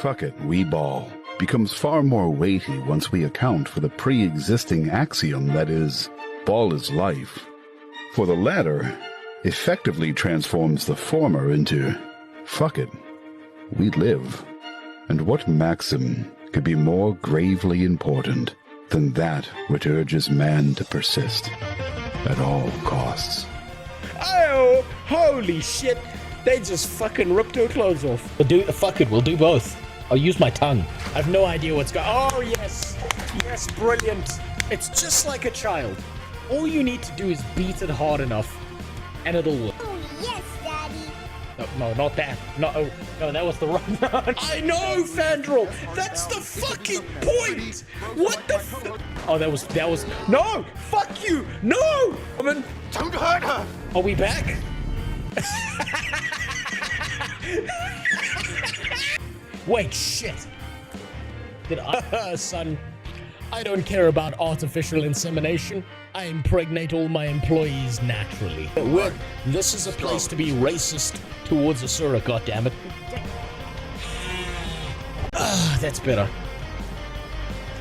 fuck it, we ball becomes far more weighty once we account for the pre-existing axiom that is, ball is life. For the latter effectively transforms the former into, fuck it, we live. And what maxim could be more gravely important than that which urges man to persist at all costs? Oh, holy shit. They just fucking ripped her clothes off. Fuck it, we'll do both. I'll use my tongue. I have no idea what's going on. Oh, yes. Yes, brilliant. It's just like a child. All you need to do is beat it hard enough, and it'll work. Oh, yes, Daddy. No, not that. No, that was the wrong one. I know, Fandral. That's the fucking point. What the Oh, that was, no, fuck you. No. Woman. Don't hurt her. Are we back? Wait, shit. Did I, son, I don't care about artificial insemination. I impregnate all my employees naturally. This is a place to be racist towards Asura, goddammit. That's better.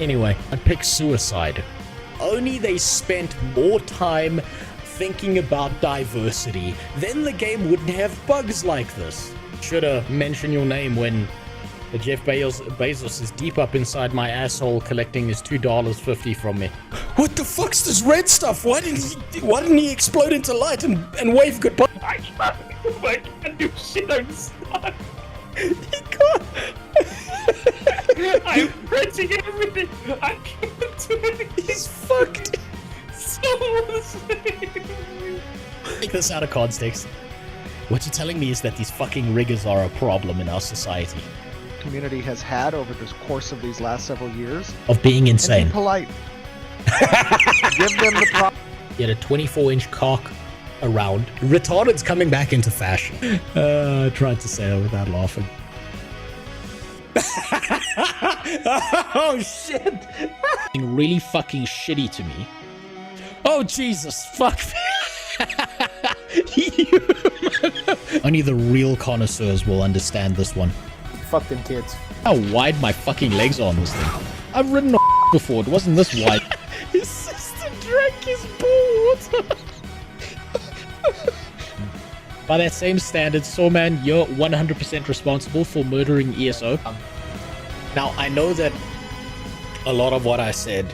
Anyway, I picked suicide. Only they spent more time thinking about diversity, then the game wouldn't have bugs like this. Shoulda mentioned your name when the Jeff Bezos is deep up inside my asshole collecting his $2.50 from me. What the fuck's this red stuff? Why didn't he explode into light and wave goodbye? I can't do shit, I'm stuck. He can't. I'm printing everything. I can't do it. He's fucked. Take this out of context. What you're telling me is that these fucking riggers are a problem in our society. Community has had over the course of these last several years of being insane. And be polite. Give them the prop. Get a 24-inch cock around. Retarded's coming back into fashion. I tried to say it without laughing. Oh shit! Really fucking shitty to me. Oh Jesus, fuck. Only the real connoisseurs will understand this one. Fuck them kids. How wide my fucking legs are on this thing. I've ridden a before, it wasn't this wide. His sister drank his ball water. By that same standard, Sawman, you're 100% responsible for murdering ESO. Now, I know that a lot of what I said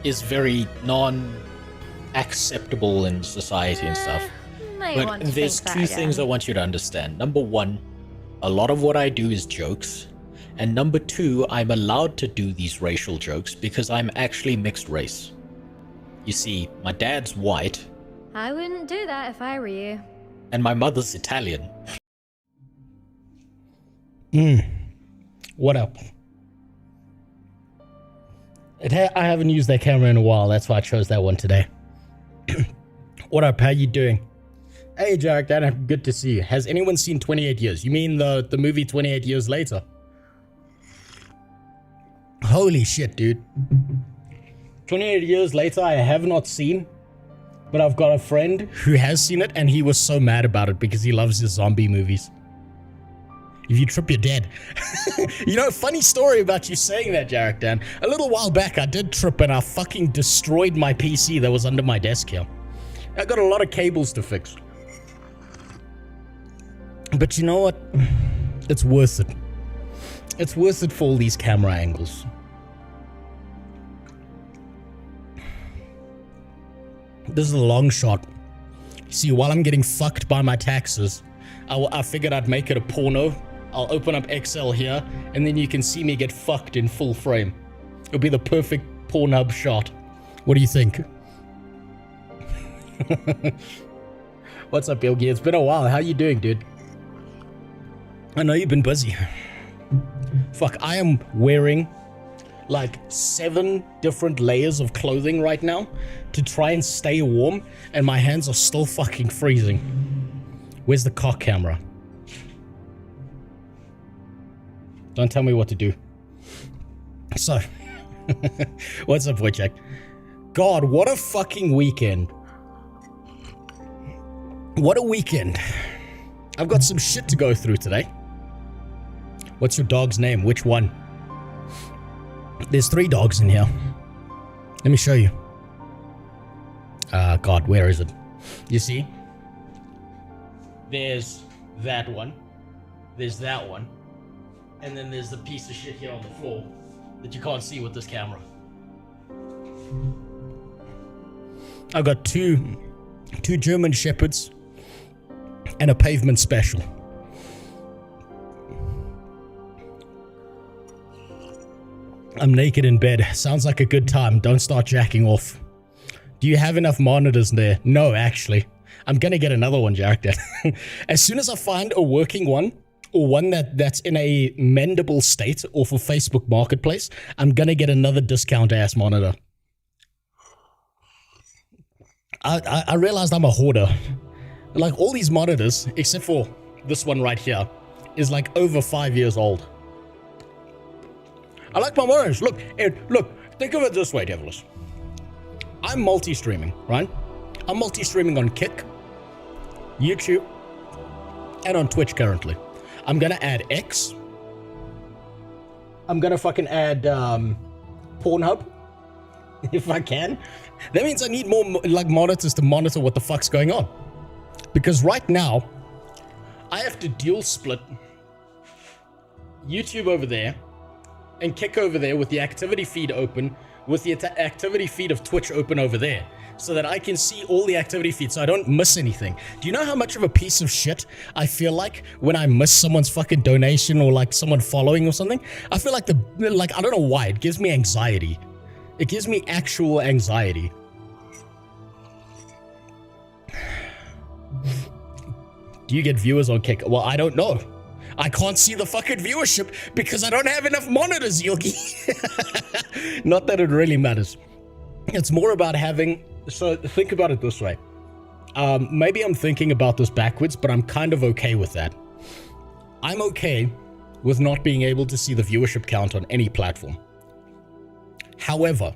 is very non-acceptable in society and stuff. But there's two things I want you to understand. Number one, a lot of what I do is jokes. And number two, I'm allowed to do these racial jokes because I'm actually mixed race. You see, my dad's white. I wouldn't do that if I were you. And my mother's Italian. What up? I haven't used that camera in a while, that's why I chose that one today. What up, how you doing? Hey, Jarek, Dan, good to see you. Has anyone seen 28 Years? You mean the movie 28 Years Later? Holy shit, dude. 28 Years Later, I have not seen, but I've got a friend who has seen it, and he was so mad about it because he loves his zombie movies. If you trip, you're dead. You know, funny story about you saying that, Jarek, Dan. A little while back, I did trip and I fucking destroyed my PC that was under my desk here. I got a lot of cables to fix. But you know what? It's worth it. It's worth it for all these camera angles. This is a long shot. See, while I'm getting fucked by my taxes, I figured I'd make it a porno. I'll open up Excel here, and then you can see me get fucked in full frame. It'll be the perfect Pornhub shot. What do you think? What's up, Bilgy? It's been a while. How you doing, dude? I know you've been busy. Fuck, I am wearing like 7 different layers of clothing right now to try and stay warm, and my hands are still fucking freezing. Where's the cock camera? Don't tell me what to do. So, what's up, Wojciech? God, what a fucking weekend. What a weekend. I've got some shit to go through today. What's your dog's name? Which one? There's 3 dogs in here. Let me show you. God, where is it? You see? There's that one. There's that one. And then there's the piece of shit here on the floor that you can't see with this camera. I've got two German Shepherds and a pavement special. I'm naked in bed. Sounds like a good time. Don't start jacking off. Do you have enough monitors there? No, actually. I'm gonna get another one, Jack. As soon as I find a working one, or one that's in a mendable state off of Facebook Marketplace, I'm gonna get another discount-ass monitor. I realized I'm a hoarder. Like, all these monitors, except for this one right here, is like over 5 years old. I like my monitors. Look, think of it this way, Devilish. I'm multi-streaming, right? I'm multi-streaming on Kick, YouTube, and on Twitch currently. I'm gonna add X. I'm gonna fucking add Pornhub, if I can. That means I need more like monitors to monitor what the fuck's going on. Because right now, I have to dual split YouTube over there and Kick over there with the activity feed open, with the activity feed of Twitch open over there, so that I can see all the activity feeds so I don't miss anything. Do you know how much of a piece of shit I feel like when I miss someone's fucking donation or like someone following or something? I feel like I don't know why, it gives me anxiety. It gives me actual anxiety. Do you get viewers on Kick? Well, I don't know. I can't see the fucking viewership because I don't have enough monitors, Yogi. Not that it really matters. It's more about having... So think about it this way. Maybe I'm thinking about this backwards, but I'm kind of okay with that. I'm okay with not being able to see the viewership count on any platform. However,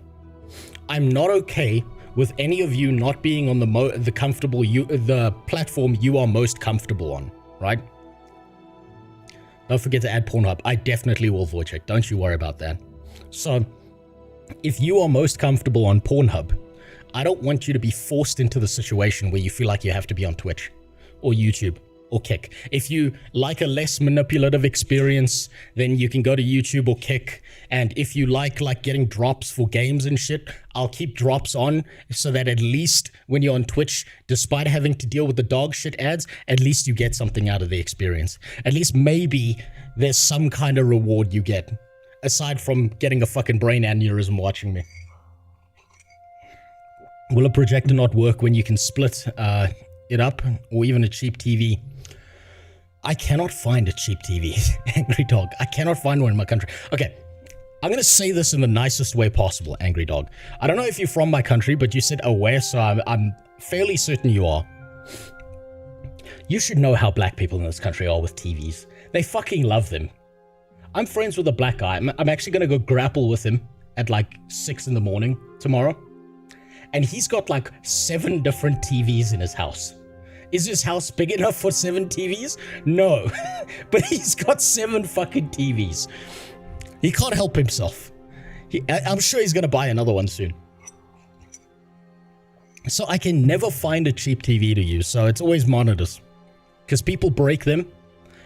I'm not okay with any of you not being on the platform you are most comfortable on, right? Don't forget to add Pornhub. I definitely will void check. Don't you worry about that. So, if you are most comfortable on Pornhub, I don't want you to be forced into the situation where you feel like you have to be on Twitch or YouTube or Kick. If you like a less manipulative experience, then you can go to YouTube or Kick. And if you like getting drops for games and shit, I'll keep drops on so that at least when you're on Twitch, despite having to deal with the dog shit ads, at least you get something out of the experience. At least maybe there's some kind of reward you get, aside from getting a fucking brain aneurysm watching me. Will a projector not work when you can split it up, or even a cheap TV? I cannot find a cheap TV, Angry Dog. I cannot find one in my country. Okay, I'm going to say this in the nicest way possible, Angry Dog. I don't know if you're from my country, but you said aware, so I'm fairly certain you are. You should know how black people in this country are with TVs. They fucking love them. I'm friends with a black guy. I'm actually going to go grapple with him at like 6 in the morning tomorrow. And he's got like 7 different TVs in his house. Is his house big enough for 7 TVs? No. But he's got 7 fucking TVs. He can't help himself. I'm sure he's going to buy another one soon. So I can never find a cheap TV to use. So it's always monitors. Because people break them.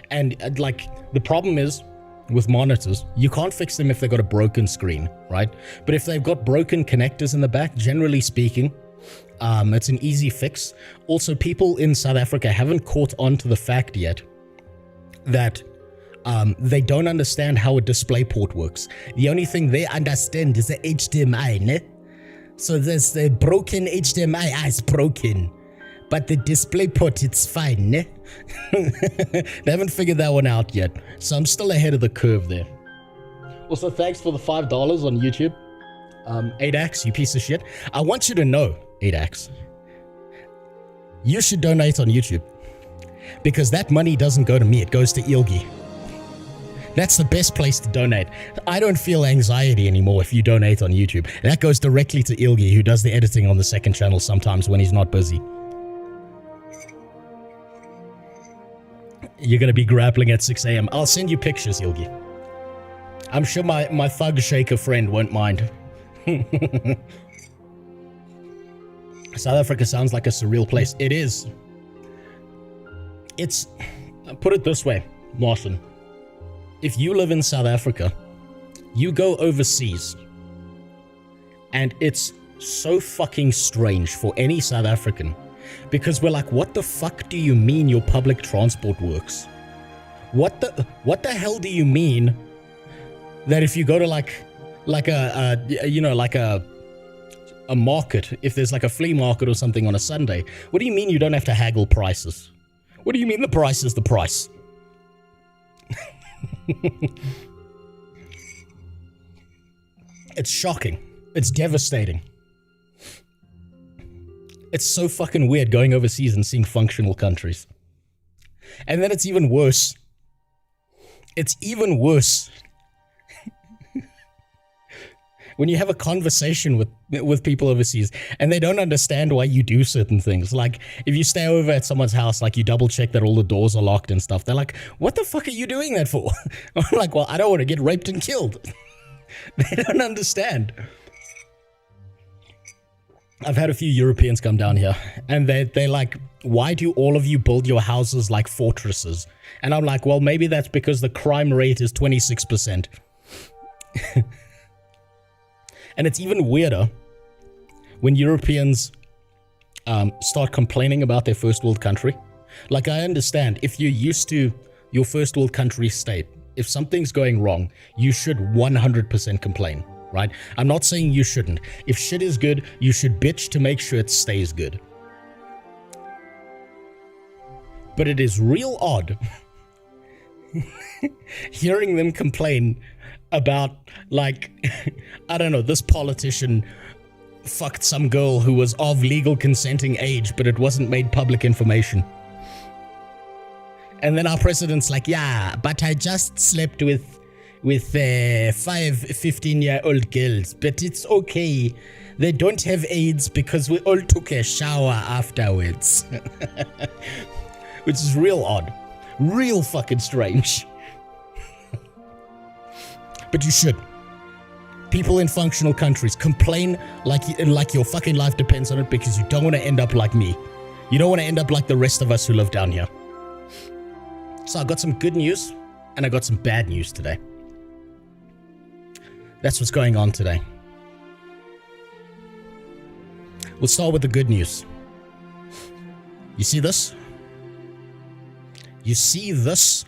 And like, the problem is, with monitors, you can't fix them if they've got a broken screen, right? But if they've got broken connectors in the back, generally speaking, it's an easy fix. Also, people in South Africa haven't caught on to the fact yet that they don't understand how a display port works. The only thing they understand is the HDMI, ne? So there's the broken HDMI, it's broken. But the display port, it's fine, ne? They haven't figured that one out yet. So I'm still ahead of the curve there. Also, thanks for the $5 on YouTube. 8ax, you piece of shit. I want you to know, 8ax, you should donate on YouTube. Because that money doesn't go to me, it goes to Ilgi. That's the best place to donate. I don't feel anxiety anymore if you donate on YouTube. That goes directly to Ilgi, who does the editing on the second channel sometimes when he's not busy. You're gonna be grappling at 6 a.m. I'll send you pictures, Yogi. I'm sure my thug shaker friend won't mind. South Africa sounds like a surreal place. It is. It's, put it this way, Martin. If you live in South Africa, you go overseas, and it's so fucking strange for any South African, because we're like, what the fuck do you mean your public transport works? What the hell do you mean that if you go to like a market, if there's like a flea market or something on a Sunday, what do you mean you don't have to haggle prices? What do you mean the price is the price? It's shocking. It's devastating. It's so fucking weird going overseas and seeing functional countries. And then it's even worse. It's even worse when you have a conversation with people overseas and they don't understand why you do certain things. Like, if you stay over at someone's house, like, you double check that all the doors are locked and stuff. They're like, what the fuck are you doing that for? I'm like, well, I don't want to get raped and killed. They don't understand. I've had a few Europeans come down here, and they're like, why do all of you build your houses like fortresses? And I'm like, well, maybe that's because the crime rate is 26%. And it's even weirder when Europeans start complaining about their first world country. Like, I understand, if you're used to your first world country state, if something's going wrong, you should 100% complain, right? I'm not saying you shouldn't. If shit is good, you should bitch to make sure it stays good. But it is real odd hearing them complain about, like, I don't know, this politician fucked some girl who was of legal consenting age, but it wasn't made public information. And then our president's like, yeah, but I just slept with 5 15-year-old girls, but it's okay. They don't have AIDS because we all took a shower afterwards. Which is real odd. Real fucking strange. But you should. People in functional countries complain like your fucking life depends on it, because you don't want to end up like me. You don't want to end up like the rest of us who live down here. So I got some good news, and I got some bad news today. That's what's going on today. We'll start with the good news. You see this? You see this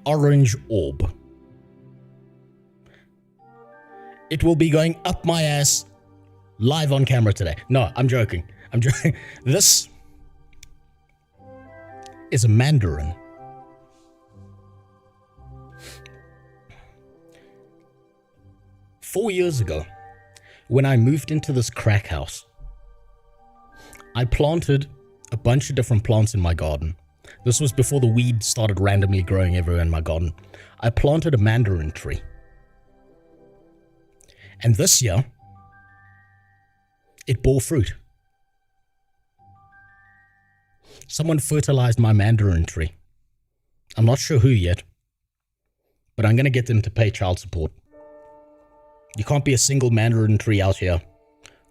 orange orb? It will be going up my ass live on camera today. No, I'm joking. I'm joking. This is a mandarin. Four years ago, when I moved into this crack house, I planted a bunch of different plants in my garden. This was before the weed started randomly growing everywhere in my garden. I planted a mandarin tree. And this year, it bore fruit. Someone fertilized my mandarin tree. I'm not sure who yet, but I'm going to get them to pay child support. You can't be a single mandarin tree out here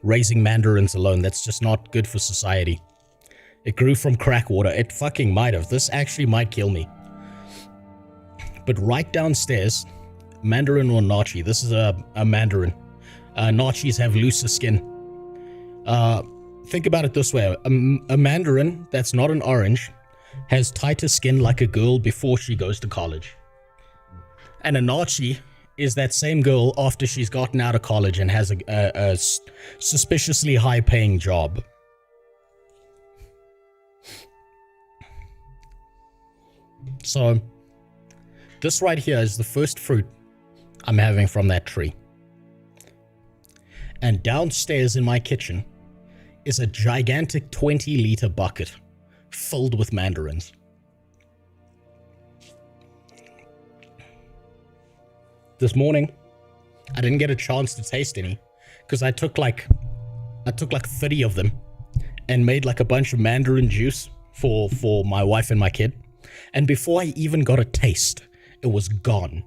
raising mandarins alone. That's just not good for society. It grew from crack water. It fucking might have. This actually might kill me. But right downstairs, mandarin or nachi. This is a mandarin. Nachis have looser skin. Think about it this way. A mandarin that's not an orange has tighter skin like a girl before she goes to college. And a nachi is that same girl after she's gotten out of college and has a suspiciously high-paying job. So, this right here is the first fruit I'm having from that tree. And downstairs in my kitchen is a gigantic 20-liter bucket filled with mandarins. This morning, I didn't get a chance to taste any because I took like 30 of them and made like a bunch of mandarin juice for my wife and my kid. And before I even got a taste, it was gone.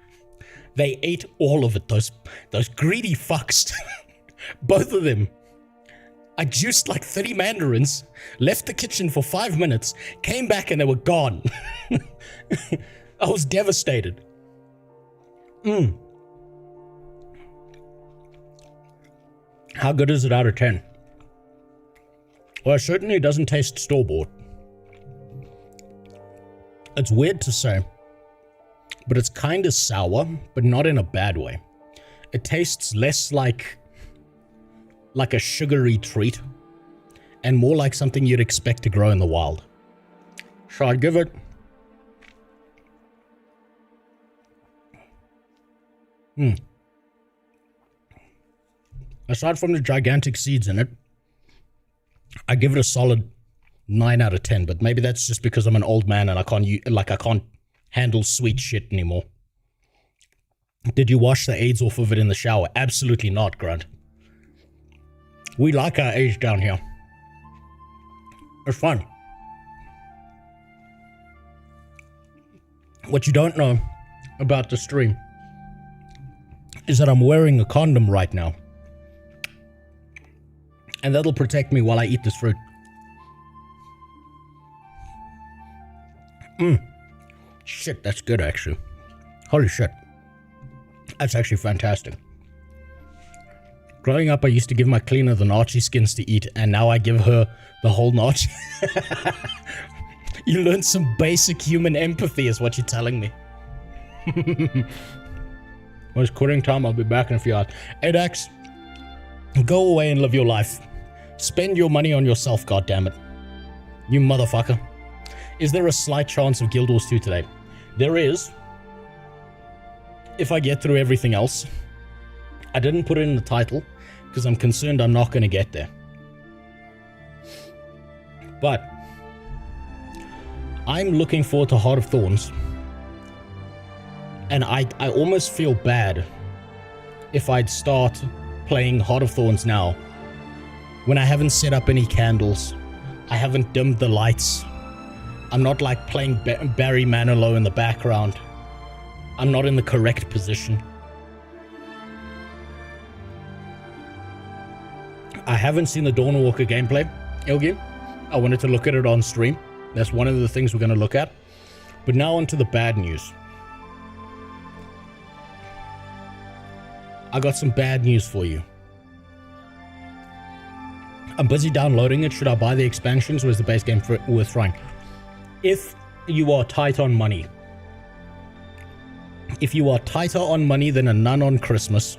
They ate all of it, those greedy fucks. Both of them. I juiced like 30 mandarins, left the kitchen for 5 minutes, came back and they were gone. I was devastated. How good is it out of 10? Well, it certainly doesn't taste store-bought. It's weird to say, but it's kind of sour, but not in a bad way. It tastes less like a sugary treat and more like something you'd expect to grow in the wild. So I'd give it aside from the gigantic seeds in it, I give it a solid 9 out of 10, but maybe that's just because I'm an old man and I can't handle sweet shit anymore. Did you wash the AIDS off of it in the shower? Absolutely not, Grunt. We like our age down here. It's fun. What you don't know about the stream is that I'm wearing a condom right now. And that'll protect me while I eat this fruit. Shit, that's good actually. Holy shit. That's actually fantastic. Growing up, I used to give my cleaner the Nazi skins to eat, and now I give her the whole Nazi. You learned some basic human empathy is what you're telling me. When it's quitting time, I'll be back in a few hours. 8X, go away and live your life. Spend your money on yourself, goddammit. You motherfucker. Is there a slight chance of Guild Wars 2 today? There is. If I get through everything else. I didn't put it in the title because I'm concerned I'm not going to get there. But I'm looking forward to Heart of Thorns. And I almost feel bad if I'd start playing Heart of Thorns now when I haven't set up any candles. I haven't dimmed the lights. I'm not like playing Barry Manilow in the background. I'm not in the correct position. I haven't seen the Dawnwalker gameplay, Ilgi. I wanted to look at it on stream. That's one of the things we're going to look at. But now on to the bad news. I got some bad news for you. I'm busy downloading it. Should I buy the expansions or is the base game worth trying? If you are tight on money, if you are tighter on money than a nun on Christmas,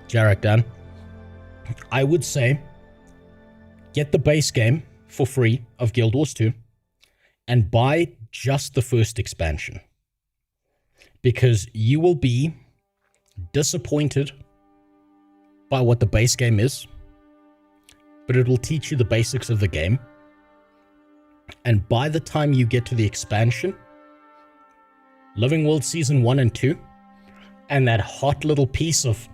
Jarek Dan, I would say get the base game for free of Guild Wars 2 and buy just the first expansion. Because you will be disappointed by what the base game is, but it will teach you the basics of the game. And by the time you get to the expansion, Living World Season 1 and 2, and that hot little piece of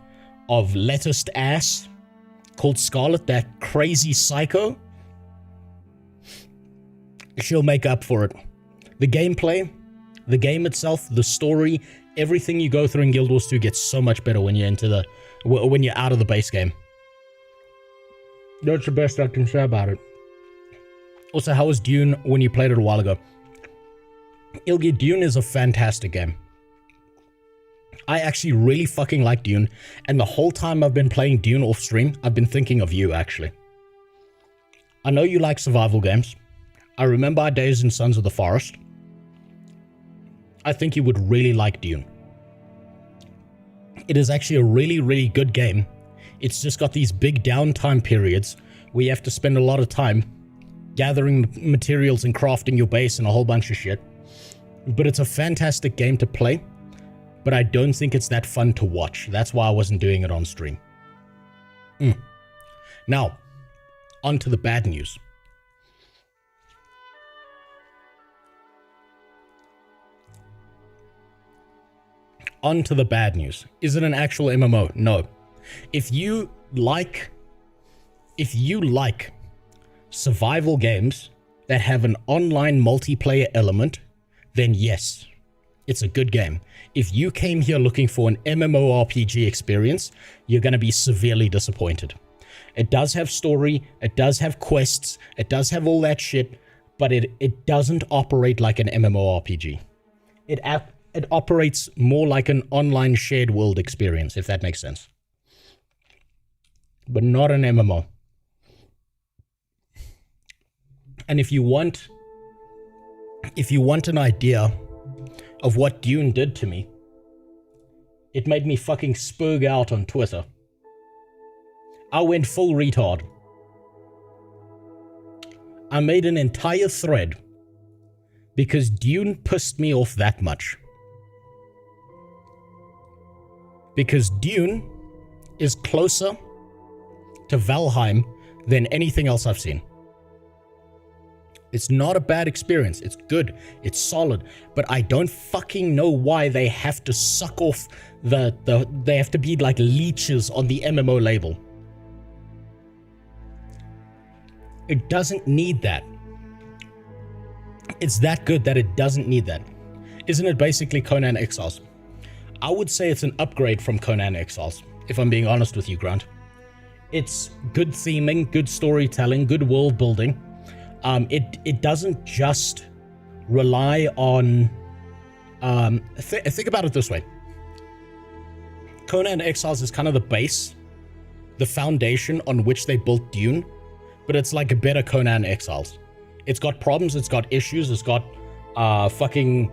lettuced ass called Scarlet, that crazy psycho, she'll make up for it. The gameplay, the game itself, the story, everything you go through in Guild Wars 2 gets so much better when you're when you're out of the base game. That's the best I can say about it. Also, how was Dune when you played it a while ago? Ilgi, Dune is a fantastic game. I actually really fucking like Dune, and the whole time I've been playing Dune off stream, I've been thinking of you, actually. I know you like survival games. I remember our days in Sons of the Forest. I think you would really like Dune. It is actually a really, really good game. It's just got these big downtime periods where you have to spend a lot of time gathering materials and crafting your base and a whole bunch of shit. But it's a fantastic game to play, but I don't think it's that fun to watch. That's why I wasn't doing it on stream. Now, on to the bad news. On to the bad news. Is it an actual MMO? No. If you like survival games that have an online multiplayer element, then yes, it's a good game. If you came here looking for an MMORPG experience, you're going to be severely disappointed. It does have story, it does have quests, it does have all that shit, but it doesn't operate like an MMORPG. It operates more like an online shared world experience, if that makes sense. But not an MMO. And if you want an idea of what Dune did to me, it made me fucking spurg out on Twitter. I went full retard. I made an entire thread because Dune pissed me off that much. Because Dune is closer to Valheim than anything else I've seen. It's not a bad experience. It's good. It's solid. But I don't fucking know why they have to suck off they have to be like leeches on the MMO label. It doesn't need that. It's that good that it doesn't need that. Isn't it basically Conan Exiles? I would say it's an upgrade from Conan Exiles, if I'm being honest with you, Grant. It's good theming, good storytelling, good world building. It doesn't just rely on... think about it this way. Conan Exiles is kind of the base, the foundation on which they built Dune, but it's like a better Conan Exiles. It's got problems, it's got issues, it's got fucking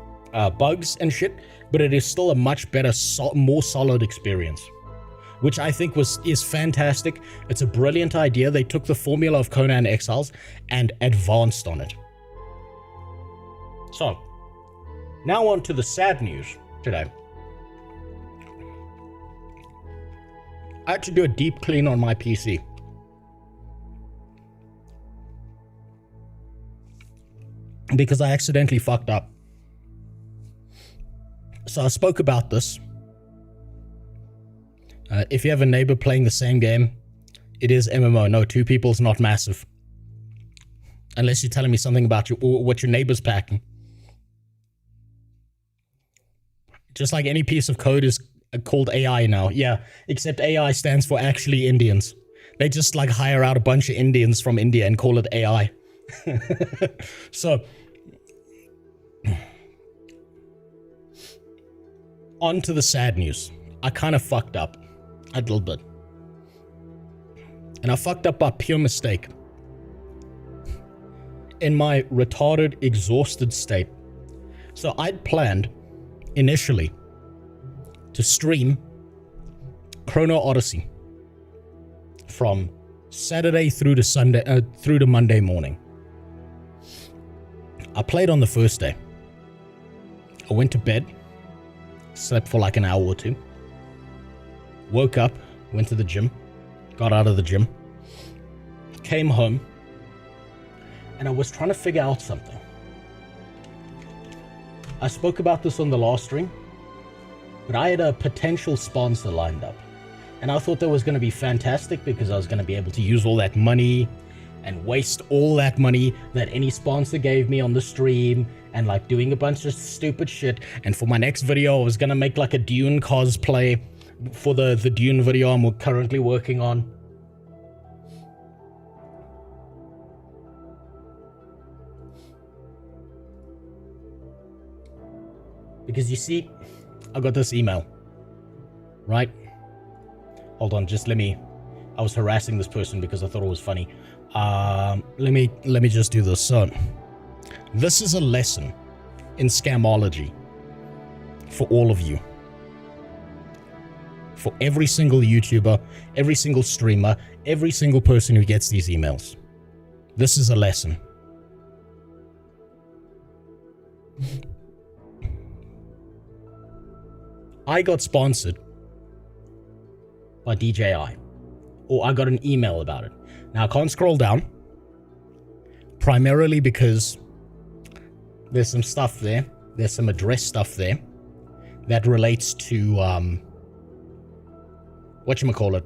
bugs and shit, but it is still a much better, more solid experience, which I think is fantastic. It's a brilliant idea. They took the formula of Conan Exiles and advanced on it. So, now on to the sad news today. I had to do a deep clean on my PC. Because I accidentally fucked up. So I spoke about this. If you have a neighbor playing the same game, it is MMO. No, two people's not massive. Unless you're telling me something about what your neighbor's packing. Just like any piece of code is called AI now. Yeah, except AI stands for actually Indians. They just like hire out a bunch of Indians from India and call it AI. So, on to the sad news. I kind of fucked up a little bit. And I fucked up by pure mistake. In my retarded, exhausted state. So I'd planned, initially, to stream Chrono Odyssey from Saturday through to Sunday, through to Monday morning. I played on the first day. I went to bed, slept for like an hour or two, woke up, went to the gym, got out of the gym, came home, and I was trying to figure out something. I spoke about this on the last stream, but I had a potential sponsor lined up, and I thought that was going to be fantastic because I was going to be able to use all that money and waste all that money that any sponsor gave me on the stream and like doing a bunch of stupid shit. And for my next video, I was gonna make like a Dune cosplay for the Dune video I'm currently working on. Because you see, I got this email, right? Hold on, just I was harassing this person because I thought it was funny. Let me just do this. So, this is a lesson in Scamology for all of you. For every single YouTuber, every single streamer, every single person who gets these emails. This is a lesson. I got sponsored by DJI, or I got an email about it. Now I can't scroll down, primarily because there's some stuff there. There's some address stuff there that relates to, whatchamacallit,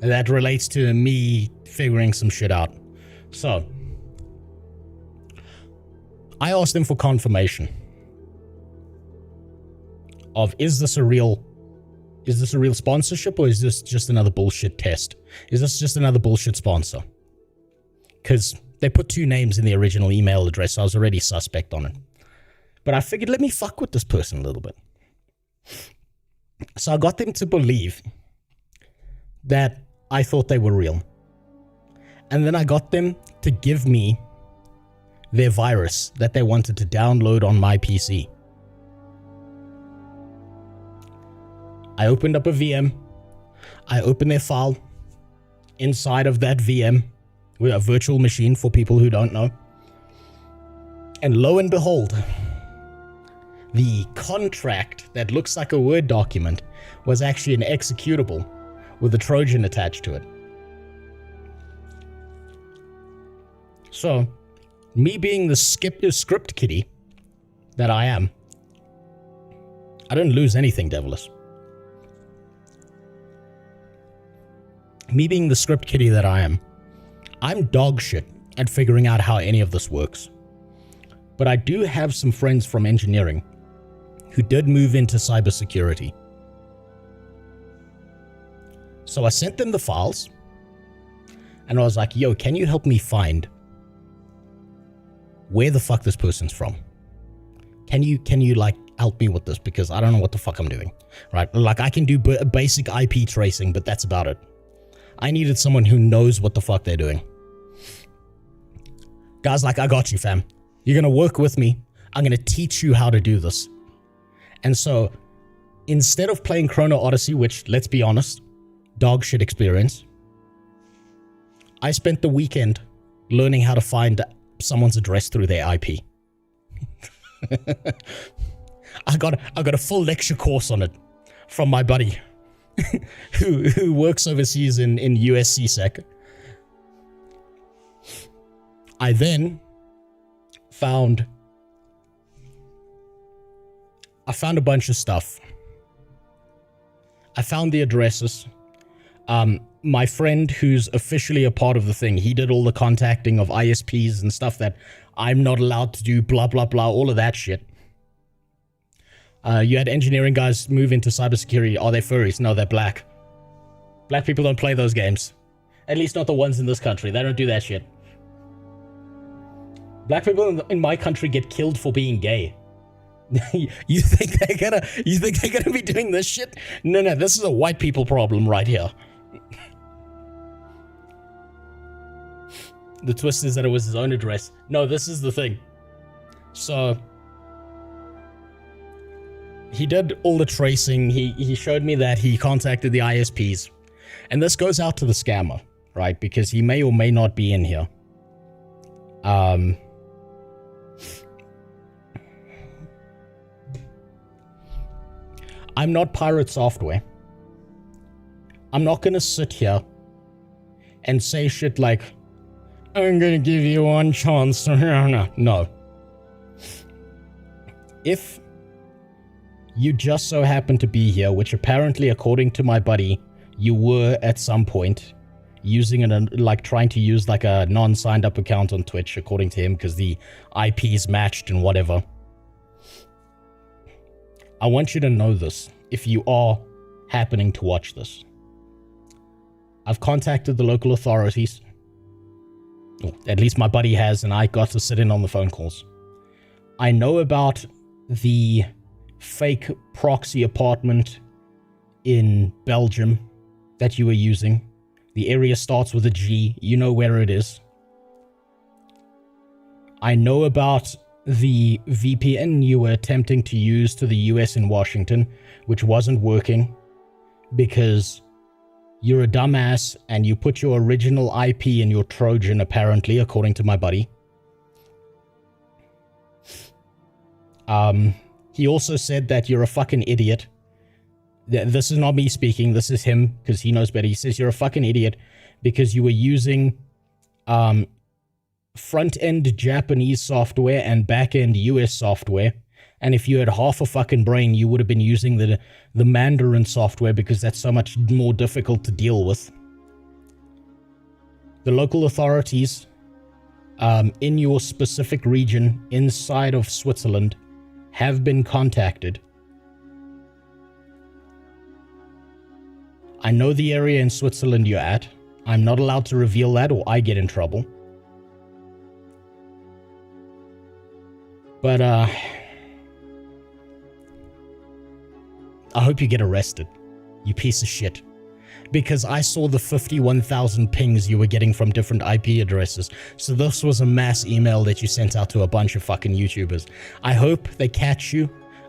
that relates to me figuring some shit out. So, I asked them for confirmation of, is this a real sponsorship, or is this just another bullshit test? Is this just another bullshit sponsor? Because they put 2 names in the original email address, so I was already suspect on it. But I figured, let me fuck with this person a little bit. So I got them to believe that I thought they were real. And then I got them to give me their virus that they wanted to download on my PC. I opened up a VM. I opened their file. Inside of that VM, with a virtual machine for people who don't know. And lo and behold, the contract that looks like a Word document was actually an executable with a Trojan attached to it. So, me being the script kiddie that I am, I didn't lose anything, Devilish. Me being the script kiddie that I am, I'm dog shit at figuring out how any of this works. But I do have some friends from engineering who did move into cybersecurity. So I sent them the files, and I was like, yo, can you help me find where the fuck this person's from? Can you like help me with this, because I don't know what the fuck I'm doing, right? Like, I can do basic IP tracing, but that's about it. I needed someone who knows what the fuck they're doing. Guys, like, I got you, fam. You're gonna work with me. I'm gonna teach you how to do this. And so, instead of playing Chrono Odyssey, which, let's be honest, dog shit experience, I spent the weekend learning how to find someone's address through their IP. I got a full lecture course on it from my buddy who works overseas in US CSEC. I then found a bunch of stuff. I found the addresses. My friend who's officially a part of the thing, he did all the contacting of ISPs and stuff that I'm not allowed to do, blah, blah, blah, all of that shit. You had engineering guys move into cybersecurity. Are they furries? No, they're black. Black people don't play those games. At least not the ones in this country. They don't do that shit. Black people in my country get killed for being gay. You think they're gonna be doing this shit? No, this is a white people problem right here. The twist is that it was his own address. No, this is the thing. So he did all the tracing. He showed me that he contacted the ISPs. And this goes out to the scammer, right? Because he may or may not be in here. I'm not pirate software. I'm not gonna sit here and say shit like, I'm gonna give you one chance. No. If you just so happen to be here, which apparently, according to my buddy, you were at some point using trying to use like a non-signed up account on Twitch, according to him, because the IPs matched and whatever. I want you to know this, if you are happening to watch this. I've contacted the local authorities. Or at least my buddy has, and I got to sit in on the phone calls. I know about the fake proxy apartment in Belgium that you were using. The area starts with a G. You know where it is. I know about the VPN you were attempting to use to the US in Washington, which wasn't working because you're a dumbass and you put your original IP in your Trojan, apparently, according to my buddy. He also said that you're a fucking idiot. This is not me speaking, this is him, because he knows better. He says you're a fucking idiot because you were using front-end Japanese software and back-end US software. And if you had half a fucking brain, you would have been using the Mandarin software because that's so much more difficult to deal with. The local authorities in your specific region inside of Switzerland have been contacted. I know the area in Switzerland you're at. I'm not allowed to reveal that or I get in trouble. But, I hope you get arrested, you piece of shit. Because I saw the 51,000 pings you were getting from different IP addresses. So this was a mass email that you sent out to a bunch of fucking YouTubers. I hope they catch you.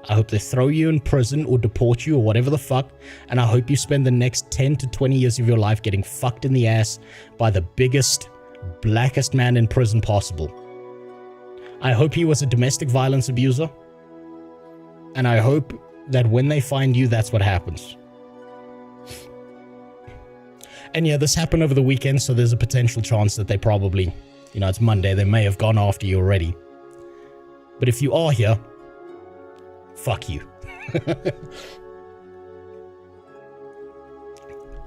I hope they throw you in prison or deport you or whatever the fuck. And I hope you spend the next 10 to 20 years of your life getting fucked in the ass by the biggest, blackest man in prison possible. I hope he was a domestic violence abuser. And I hope that when they find you, that's what happens. And yeah, this happened over the weekend, so there's a potential chance that they probably, you know, it's Monday, they may have gone after you already. But if you are here, fuck you.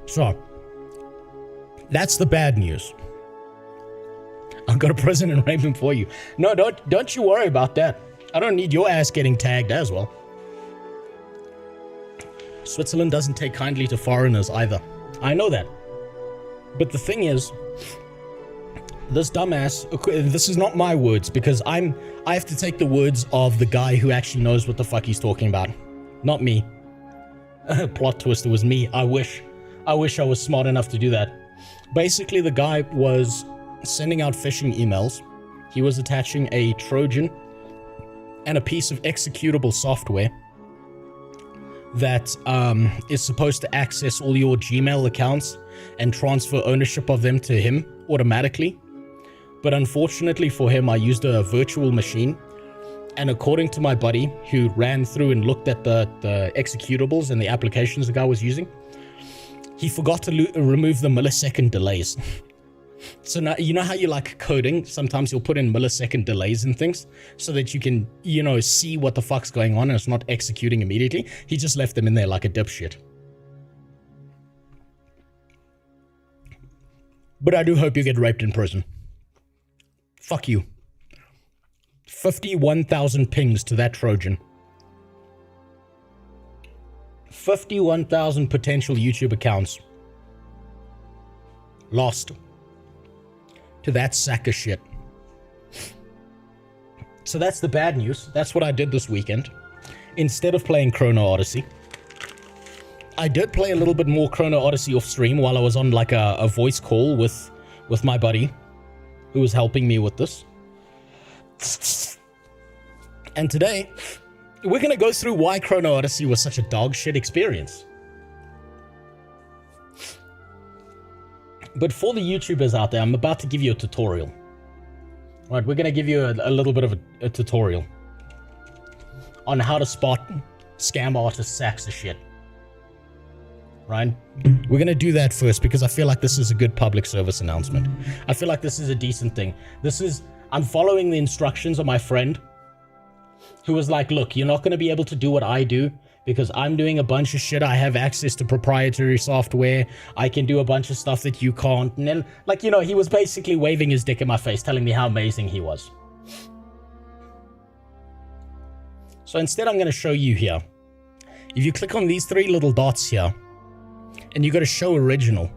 So, that's the bad news. I've got a prison arraignment for you. No, don't you worry about that. I don't need your ass getting tagged as well. Switzerland doesn't take kindly to foreigners either. I know that. But the thing is, this dumbass, this is not my words, because I have to take the words of the guy who actually knows what the fuck he's talking about. Not me. Plot twist, it was me. I wish I was smart enough to do that. Basically, the guy was sending out phishing emails. He was attaching a Trojan and a piece of executable software that is supposed to access all your Gmail accounts and transfer ownership of them to him automatically. But unfortunately for him, I used a virtual machine, and according to my buddy who ran through and looked at the executables and the applications the guy was using, he forgot to remove the millisecond delays. So now, you know how you like coding? Sometimes you'll put in millisecond delays and things so that you can, you know, see what the fuck's going on and it's not executing immediately. He just left them in there like a dipshit. But I do hope you get raped in prison. Fuck you. 51,000 pings to that Trojan. 51,000 potential YouTube accounts lost to that sack of shit. So that's the bad news. That's what I did this weekend. Instead of playing Chrono Odyssey, I did play a little bit more Chrono Odyssey off stream while I was on like a voice call with my buddy who was helping me with this. And today, we're going to go through why Chrono Odyssey was such a dog shit experience. But for the YouTubers out there, I'm about to give you a tutorial. All right, we're going to give you a little bit of a tutorial on how to spot scam artist sacks of shit. Right? We're going to do that first because I feel like this is a good public service announcement. I feel like this is a decent thing. I'm following the instructions of my friend who was like, look, you're not going to be able to do what I do because I'm doing a bunch of shit. I have access to proprietary software. I can do a bunch of stuff that you can't. And then, like, you know, he was basically waving his dick in my face, telling me how amazing he was. So instead, I'm going to show you here. If you click on these three little dots here, and you go to show original,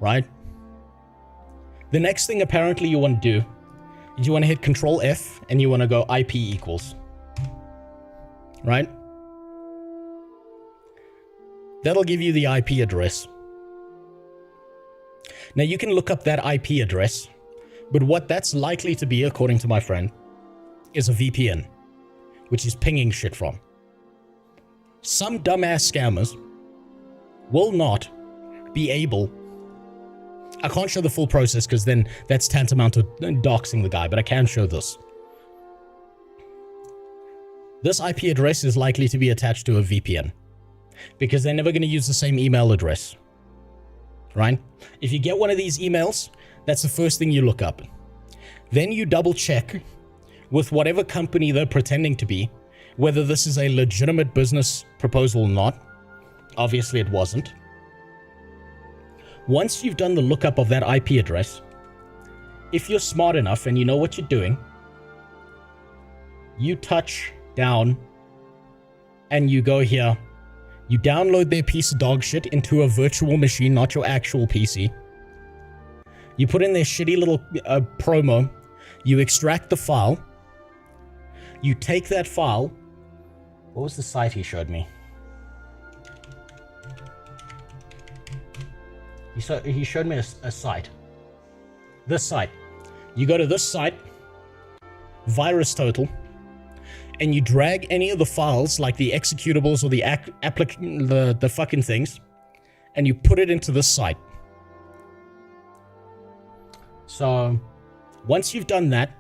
right? The next thing apparently you want to do is you want to hit Control F and you want to go IP equals, right? That'll give you the IP address. Now you can look up that IP address, but what that's likely to be, according to my friend, is a VPN, which is pinging shit from. Some dumbass scammers will not be able... I can't show the full process because then that's tantamount to doxing the guy, but I can show this. This IP address is likely to be attached to a VPN because they're never going to use the same email address, right? If you get one of these emails, that's the first thing you look up. Then you double check with whatever company they're pretending to be, whether this is a legitimate business proposal or not. Obviously, it wasn't. Once you've done the lookup of that IP address, if you're smart enough and you know what you're doing, you touch down and you go here. You download their piece of dog shit into a virtual machine, not your actual PC. You put in their shitty little promo. You extract the file. You take that file. What was the site he showed me? He showed me a site. This site. You go to this site, Virus Total, and you drag any of the files, like the executables or the fucking things, and you put it into this site. So, once you've done that,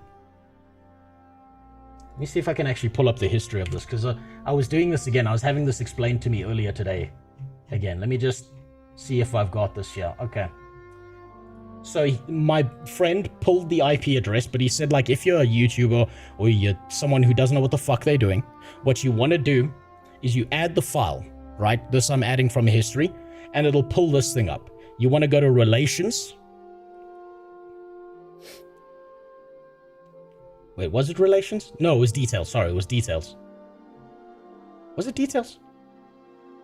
let me see if I can actually pull up the history of this, because I was doing this again. I was having this explained to me earlier today. Again, let me just see if I've got this here. Okay. So my friend pulled the IP address, but he said, like, if you're a YouTuber or you're someone who doesn't know what the fuck they're doing, what you want to do is you add the file, right? This I'm adding from history, and it'll pull this thing up. You want to go to relations. Wait, was it relations? No, it was details. Sorry, it was details. Was it details?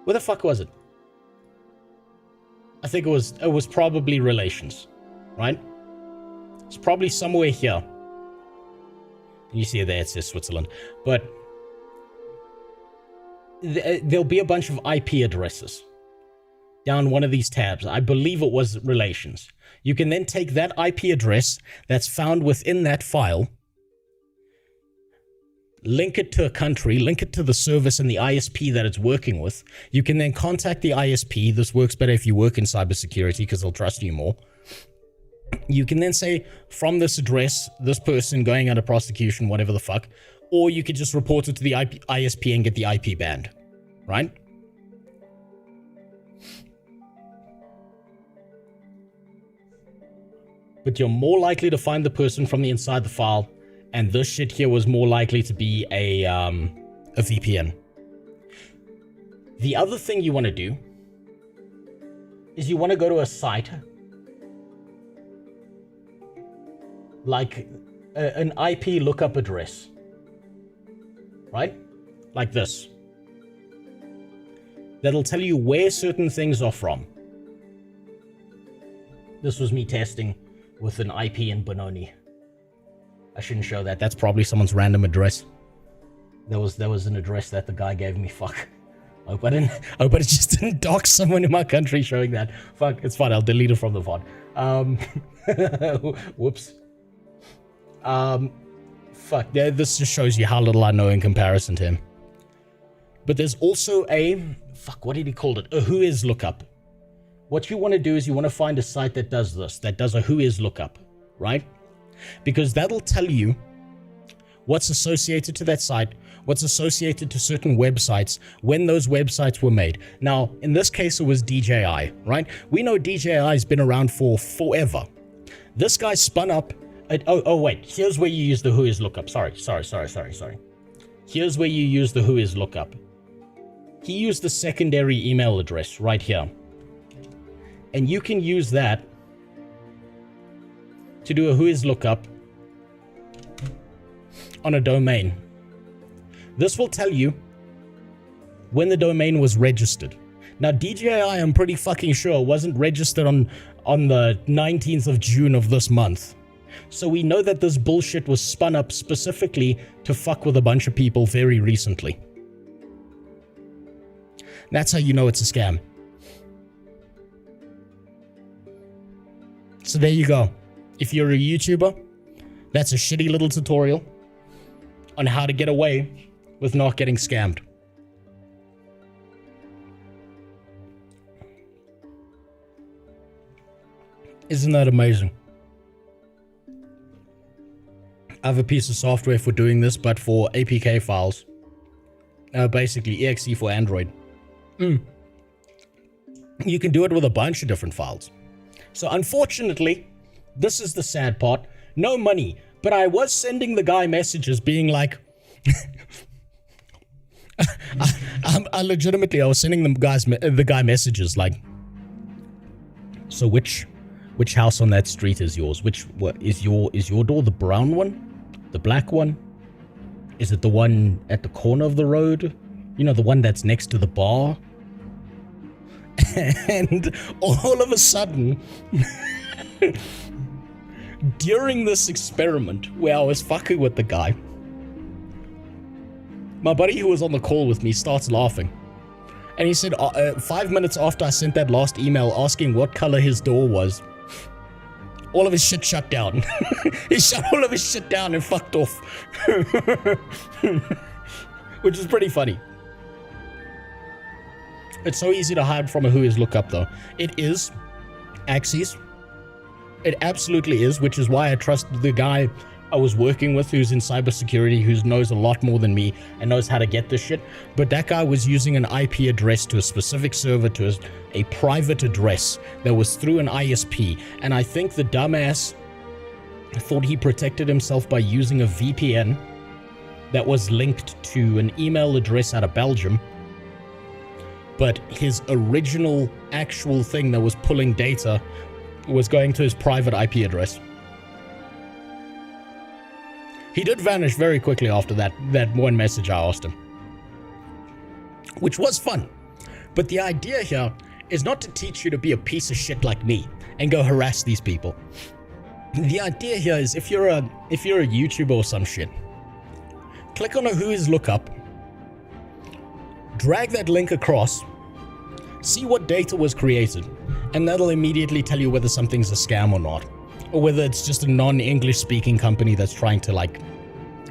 Where the fuck was it? I think it was probably relations, right? It's probably somewhere here. You see it there, it says Switzerland. But there'll be a bunch of IP addresses down one of these tabs. I believe it was relations. You can then take that IP address that's found within that file, link it to a country, link it to the service and the ISP that it's working with. You can then contact the ISP. This works better if you work in cybersecurity because they'll trust you more. You can then say, from this address, this person going under prosecution, whatever the fuck, or you could just report it to the ISP and get the IP banned, right? But you're more likely to find the person from the inside the file. And this shit here was more likely to be a VPN. The other thing you want to do is you want to go to a site like an IP lookup address, right? Like this. That'll tell you where certain things are from. This was me testing with an IP in Benoni. I shouldn't show that. That's probably someone's random address. There was an address that the guy gave me. Fuck. I hope I just didn't dox someone in my country showing that. Fuck, it's fine. I'll delete it from the VOD. Whoops. Fuck. This just shows you how little I know in comparison to him. But there's also a... Fuck, what did he call it? A whois lookup. What you want to do is you want to find a site that does this. That does a whois lookup. Right? Because that'll tell you what's associated to that site, what's associated to certain websites, when those websites were made. Now, in this case, it was DJI, right? We know DJI has been around for forever. This guy spun up... Oh, wait. Here's where you use the whois lookup. Sorry. Here's where you use the whois lookup. He used the secondary email address right here. And you can use that to do a whois lookup on a domain. This will tell you when the domain was registered. Now, DJI, I'm pretty fucking sure, wasn't registered on the 19th of June of this month. So we know that this bullshit was spun up specifically to fuck with a bunch of people very recently. That's how you know it's a scam. So there you go. If you're a YouTuber, that's a shitty little tutorial on how to get away with not getting scammed. Isn't that amazing? I have a piece of software for doing this, but for APK files. Basically, exe for Android. You can do it with a bunch of different files. So unfortunately, this is the sad part. No money. But I was sending the guy messages being like... I legitimately, I was sending the guy messages like... So which Which house on that street is yours? What is your door the brown one? The black one? Is it the one at the corner of the road? You know, the one that's next to the bar? And all of a sudden, during this experiment where I was fucking with the guy, my buddy who was on the call with me starts laughing. And he said 5 minutes after I sent that last email asking what color his door was, all of his shit shut down. He shut all of his shit down and fucked off. Which is pretty funny. It's so easy to hide from a who is lookup though. It is Axes. It absolutely is, which is why I trust the guy I was working with who's in cybersecurity, who knows a lot more than me and knows how to get this shit. But that guy was using an IP address to a specific server, to a private address that was through an ISP. And I think the dumbass thought he protected himself by using a VPN that was linked to an email address out of Belgium. But his original actual thing that was pulling data was going to his private IP address. He did vanish very quickly after that one message I asked him. Which was fun. But the idea here is not to teach you to be a piece of shit like me and go harass these people. The idea here is if you're a YouTuber or some shit, click on a who is lookup, drag that link across, see what data was created, and that'll immediately tell you whether something's a scam or not. Or whether it's just a non-English speaking company that's trying to like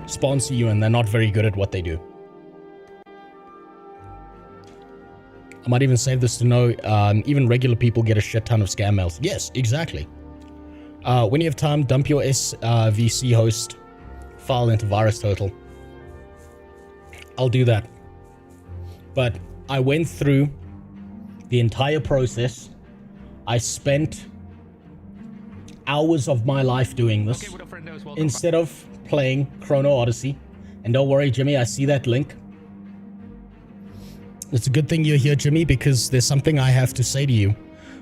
sponsor you and they're not very good at what they do. I might even save this to know even regular people get a shit ton of scam mails. Yes, exactly. When you have time, dump your SVC host file into VirusTotal. I'll do that. But I went through the entire process. I spent hours of my life doing this instead of playing Chrono Odyssey. And don't worry, Jimmy, I see that link. It's a good thing you're here, Jimmy, because there's something I have to say to you.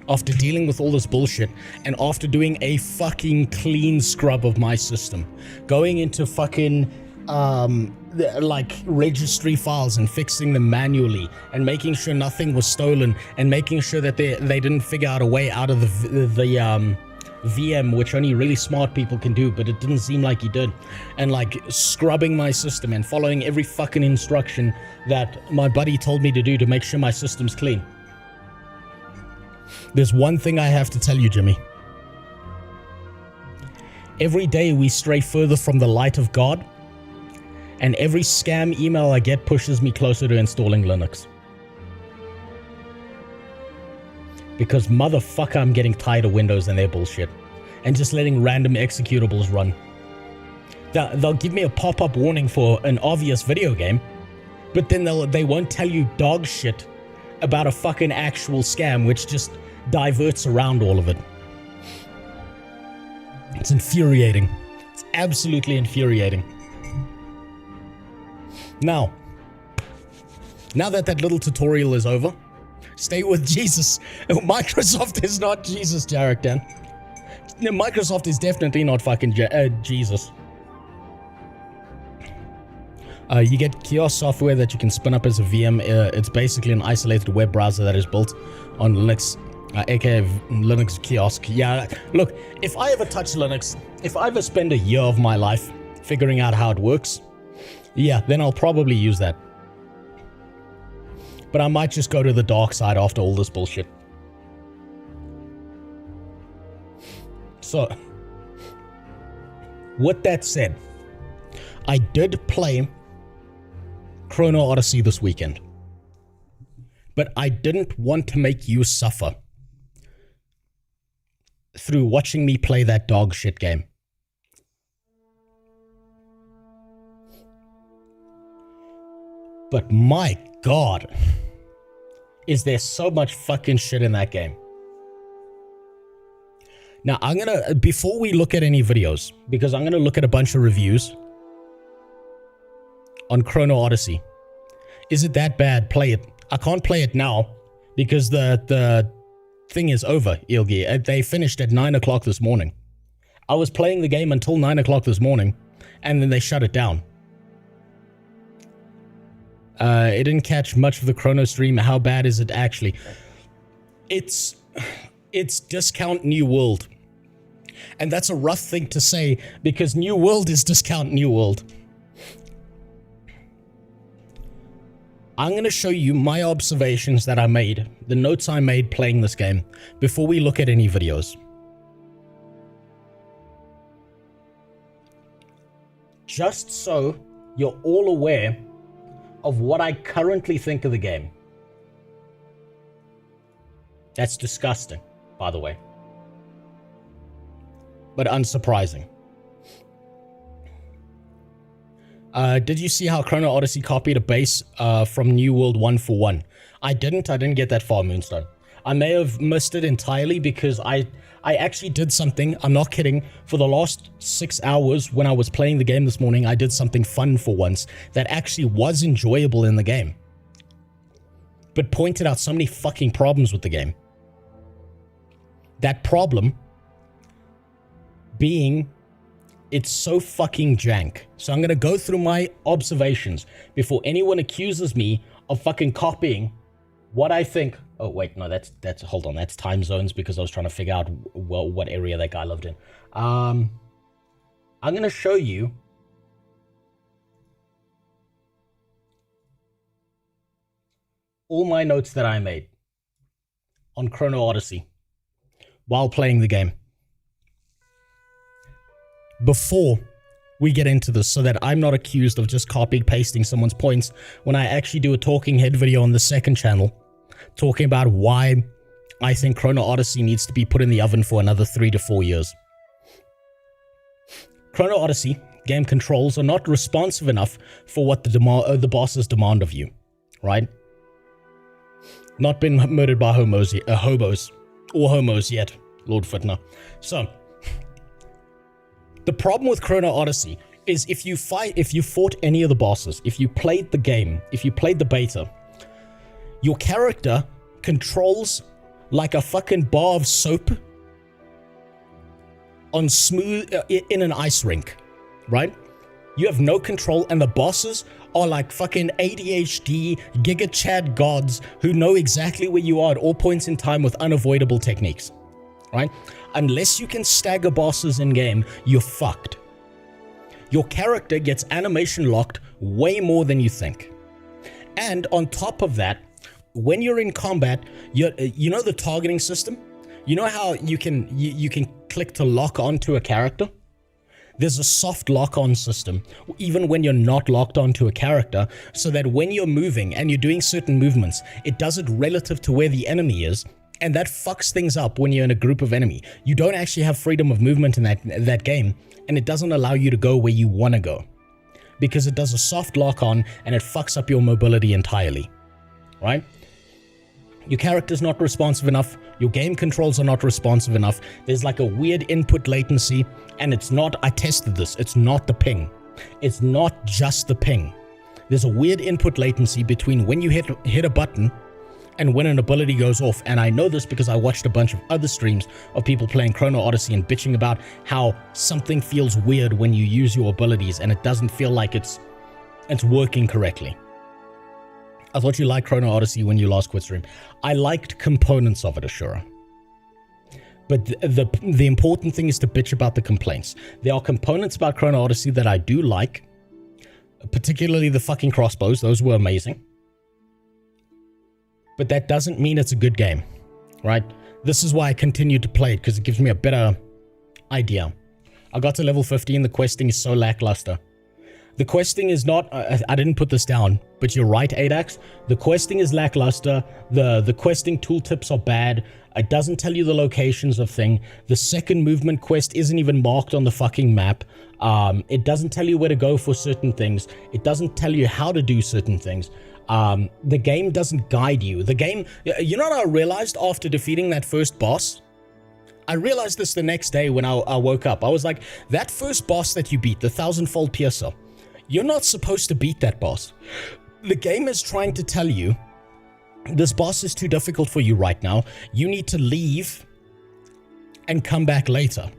After dealing with all this bullshit and after doing a fucking clean scrub of my system, going into fucking like registry files and fixing them manually and making sure nothing was stolen and making sure that they didn't figure out a way out of the VM, which only really smart people can do, but it didn't seem like he did, and like scrubbing my system and following every fucking instruction that my buddy told me to do to make sure my system's clean. There's one thing I have to tell you, Jimmy. Every day we stray further from the light of God, and every scam email I get pushes me closer to installing Linux. Because motherfucker, I'm getting tired of Windows and their bullshit. And just letting random executables run. They'll give me a pop-up warning for an obvious video game, but then they won't tell you dog shit about a fucking actual scam, which just diverts around all of it. It's infuriating. It's absolutely infuriating. Now that little tutorial is over, stay with Jesus. Microsoft is not Jesus, Jarek Dan. Microsoft is definitely not fucking Jesus. You get kiosk software that you can spin up as a VM. It's basically an isolated web browser that is built on Linux, aka Linux kiosk. Yeah, look, if I ever touch Linux, if I ever spend a year of my life figuring out how it works, yeah, then I'll probably use that. But I might just go to the dark side after all this bullshit. So, with that said, I did play Chrono Odyssey this weekend. But I didn't want to make you suffer through watching me play that dog shit game. But my God, is there so much fucking shit in that game. Now, before we look at any videos, because I'm gonna look at a bunch of reviews on Chrono Odyssey. Is it that bad? Play it. I can't play it now because the thing is over, Ilgi. They finished at 9 o'clock this morning. I was playing the game until 9 o'clock this morning, and then they shut it down. It didn't catch much of the Chrono stream. How bad is it actually? It's discount New World. And that's a rough thing to say, because New World is discount New World. I'm going to show you my observations that I made, the notes I made playing this game, before we look at any videos. Just so you're all aware of what I currently think of the game. That's disgusting, by the way. But unsurprising. Did you see how Chrono Odyssey copied a base from New World 1 for 1? I didn't get that far, Moonstone. I may have missed it entirely because I actually did something, I'm not kidding, for the last 6 hours when I was playing the game this morning, I did something fun for once that actually was enjoyable in the game. But pointed out so many fucking problems with the game. That problem being, it's so fucking jank. So I'm going to go through my observations before anyone accuses me of fucking copying what I think. Oh, wait, no, that's hold on. That's time zones because I was trying to figure out, well, what area that guy lived in. I'm going to show you all my notes that I made on Chrono Odyssey while playing the game. Before we get into this, so that I'm not accused of just copying pasting someone's points when I actually do a talking head video on the second channel talking about why I think Chrono Odyssey needs to be put in the oven for another 3 to 4 years. Chrono Odyssey game controls are not responsive enough for what the bosses demand of you, right? Not been murdered by hobos yet, Lord Footner. So the problem with Chrono Odyssey is if you fought any of the bosses, if you played the game, if you played the beta, your character controls like a fucking bar of soap on smooth in an ice rink, right? You have no control, and the bosses are like fucking ADHD Giga Chad gods who know exactly where you are at all points in time with unavoidable techniques, right? Unless you can stagger bosses in game, you're fucked. Your character gets animation locked way more than you think. And on top of that, when you're in combat, you know the targeting system? You know how you can click to lock onto a character? There's a soft lock-on system, even when you're not locked onto a character, so that when you're moving and you're doing certain movements, it does it relative to where the enemy is, and that fucks things up when you're in a group of enemy. You don't actually have freedom of movement in that game, and it doesn't allow you to go where you want to go, because it does a soft lock-on, and it fucks up your mobility entirely, right? Your character's not responsive enough, your game controls are not responsive enough, there's like a weird input latency, and it's not, I tested this, it's not the ping. It's not just the ping. There's a weird input latency between when you hit a button and when an ability goes off, and I know this because I watched a bunch of other streams of people playing Chrono Odyssey and bitching about how something feels weird when you use your abilities and it doesn't feel like it's working correctly. I thought you liked Chrono Odyssey when you last quit stream. I liked components of it, Ashura. But the important thing is to bitch about the complaints. There are components about Chrono Odyssey that I do like, particularly the fucking crossbows. Those were amazing. But that doesn't mean it's a good game, right? This is why I continue to play it, because it gives me a better idea. I got to level 15, the questing is so lackluster. The questing is not, I didn't put this down, but you're right, Adax. The questing is lackluster. The questing tooltips are bad. It doesn't tell you the locations of thing. The second movement quest isn't even marked on the fucking map. It doesn't tell you where to go for certain things. It doesn't tell you how to do certain things. The game doesn't guide you. The game, you know what I realized after defeating that first boss? I realized this the next day when I woke up. I was like, that first boss that you beat, the 1000-fold piercer, you're not supposed to beat that boss. The game is trying to tell you this boss is too difficult for you right now. You need to leave and come back later.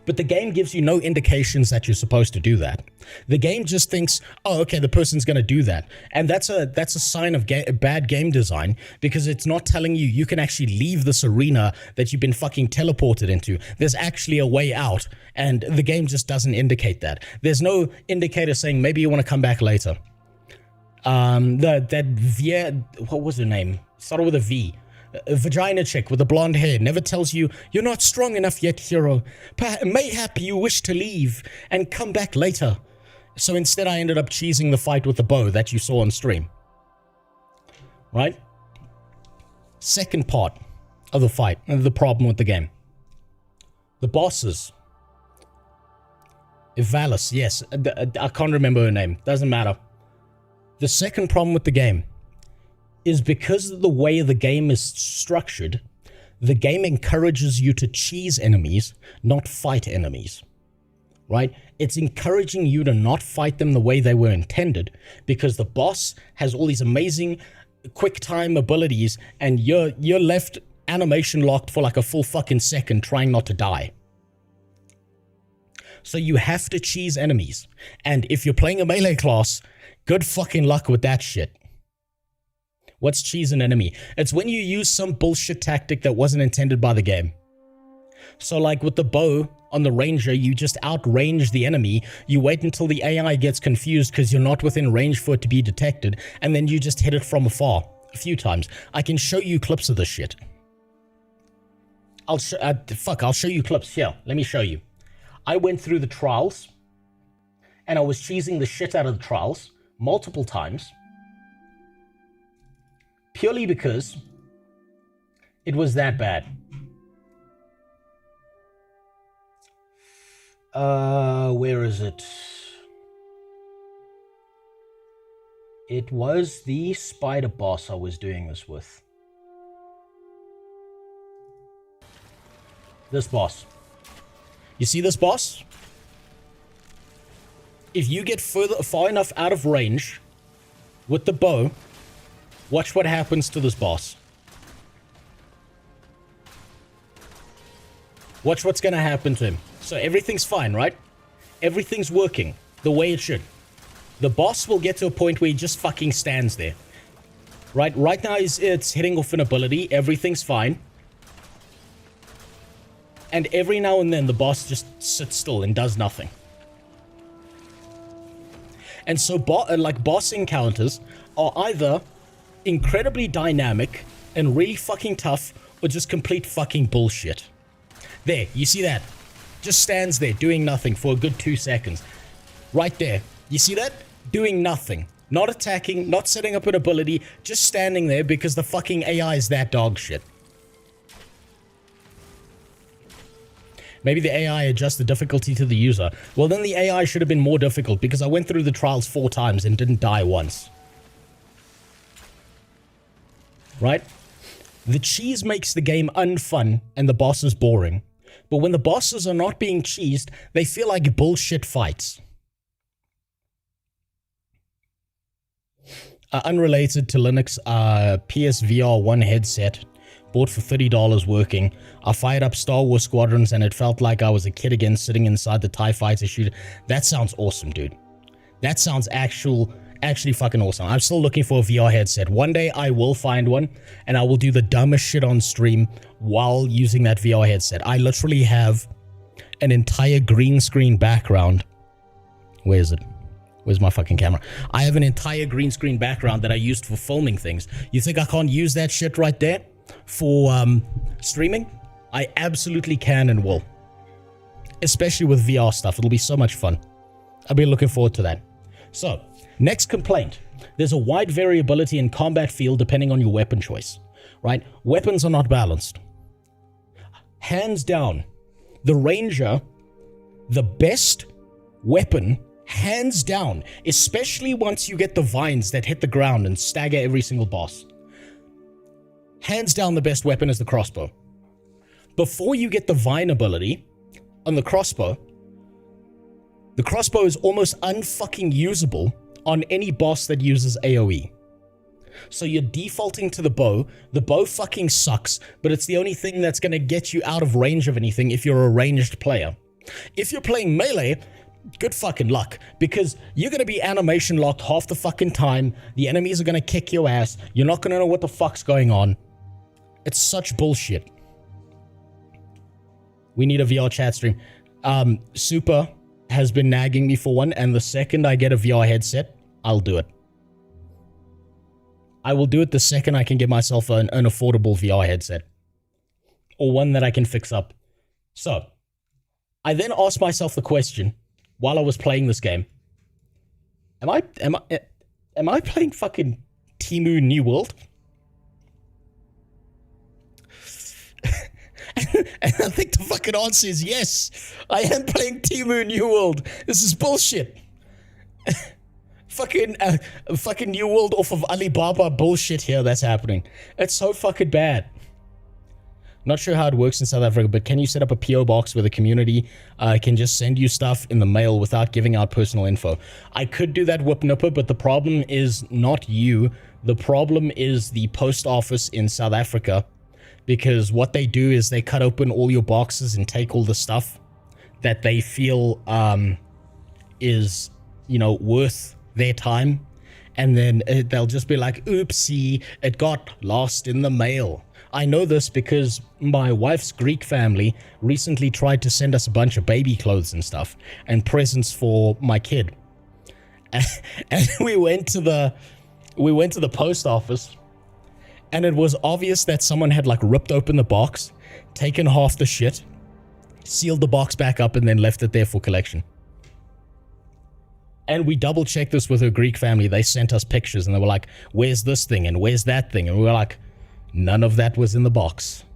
But the game gives you no indications that you're supposed to do that. The game just thinks, oh, okay, the person's going to do that. And that's a sign of bad game design, because it's not telling you you can actually leave this arena that you've been fucking teleported into. There's actually a way out, and the game just doesn't indicate that. There's no indicator saying maybe you want to come back later. What was her name? Started with a V. A vagina chick with the blonde hair never tells you you're not strong enough yet, hero. Mayhap you wish to leave and come back later. So instead I ended up cheesing the fight with the bow that you saw on stream. Right? Second part of the fight, the problem with the game. The bosses. Valis, yes. I can't remember her name. Doesn't matter. The second problem with the game is because of the way the game is structured, the game encourages you to cheese enemies, not fight enemies, right? It's encouraging you to not fight them the way they were intended, because the boss has all these amazing quick time abilities, and you're left animation locked for like a full fucking second trying not to die. So you have to cheese enemies, and if you're playing a melee class, good fucking luck with that shit. What's cheese an enemy? It's when you use some bullshit tactic that wasn't intended by the game. So like with the bow on the ranger, you just outrange the enemy, you wait until the AI gets confused because you're not within range for it to be detected, and then you just hit it from afar a few times. I can show you clips of this shit. I'll show you clips here. Let me show you. I went through the trials, and I was cheesing the shit out of the trials multiple times, purely because it was that bad. Where is it? It was the spider boss I was doing this with. This boss. You see this boss? If you get far enough out of range with the bow, watch what happens to this boss. Watch what's gonna happen to him. So everything's fine, right? Everything's working the way it should. The boss will get to a point where he just fucking stands there. Right now it's hitting off an ability. Everything's fine. And every now and then the boss just sits still and does nothing. And so boss encounters are either incredibly dynamic and really fucking tough, or just complete fucking bullshit. There, you see that? Just stands there doing nothing for a good 2 seconds. Right there. You see that? Doing nothing. Not attacking, not setting up an ability, just standing there because the fucking AI is that dog shit. Maybe the AI adjusts the difficulty to the user. Well, then the AI should have been more difficult, because I went through the trials 4 times and didn't die once. Right? The cheese makes the game unfun and the bosses boring. But when the bosses are not being cheesed, they feel like bullshit fights. Unrelated to Linux, PSVR 1 headset. Bought for $30 working. I fired up Star Wars Squadrons and it felt like I was a kid again sitting inside the TIE Fighter shooter. That sounds awesome, dude. That sounds actually fucking awesome. I'm still looking for a VR headset. One day I will find one and I will do the dumbest shit on stream while using that VR headset. I literally have an entire green screen background. Where is it? Where's my fucking camera? I have an entire green screen background that I used for filming things. You think I can't use that shit right there for streaming? I absolutely can and will. Especially with VR stuff. It'll be so much fun. I'll be looking forward to that. So, next complaint. There's a wide variability in combat field depending on your weapon choice. Right? Weapons are not balanced. Hands down, the Ranger, the best weapon, hands down, especially once you get the vines that hit the ground and stagger every single boss. Hands down, the best weapon is the crossbow. Before you get the vine ability on the crossbow is almost unfucking usable on any boss that uses AoE. So you're defaulting to the bow. The bow fucking sucks, but it's the only thing that's going to get you out of range of anything if you're a ranged player. If you're playing melee, good fucking luck, because you're going to be animation locked half the fucking time. The enemies are going to kick your ass. You're not going to know what the fuck's going on. It's such bullshit. We need a VR chat stream. Super has been nagging me for one, and the second I get a VR headset, I'll do it. I will do it the second I can get myself an affordable VR headset. Or one that I can fix up. So, I then asked myself the question, while I was playing this game, am I playing fucking Temu New World? And I think the fucking answer is yes. I am playing Temu New World. This is bullshit. fucking New World off of Alibaba bullshit here that's happening. It's so fucking bad. Not sure how it works in South Africa, but can you set up a PO box where the community can just send you stuff in the mail without giving out personal info? I could do that, Whoop Nipper, but the problem is not you. The problem is the post office in South Africa. Because what they do is they cut open all your boxes and take all the stuff that they feel is, you know, worth their time. And then they'll just be like, oopsie, it got lost in the mail. I know this because my wife's Greek family recently tried to send us a bunch of baby clothes and stuff and presents for my kid. And we went to the post office. And it was obvious that someone had like ripped open the box, taken half the shit, sealed the box back up, and then left it there for collection. And we double checked this with her Greek family. They sent us pictures and they were like, where's this thing and where's that thing? And we were like, none of that was in the box.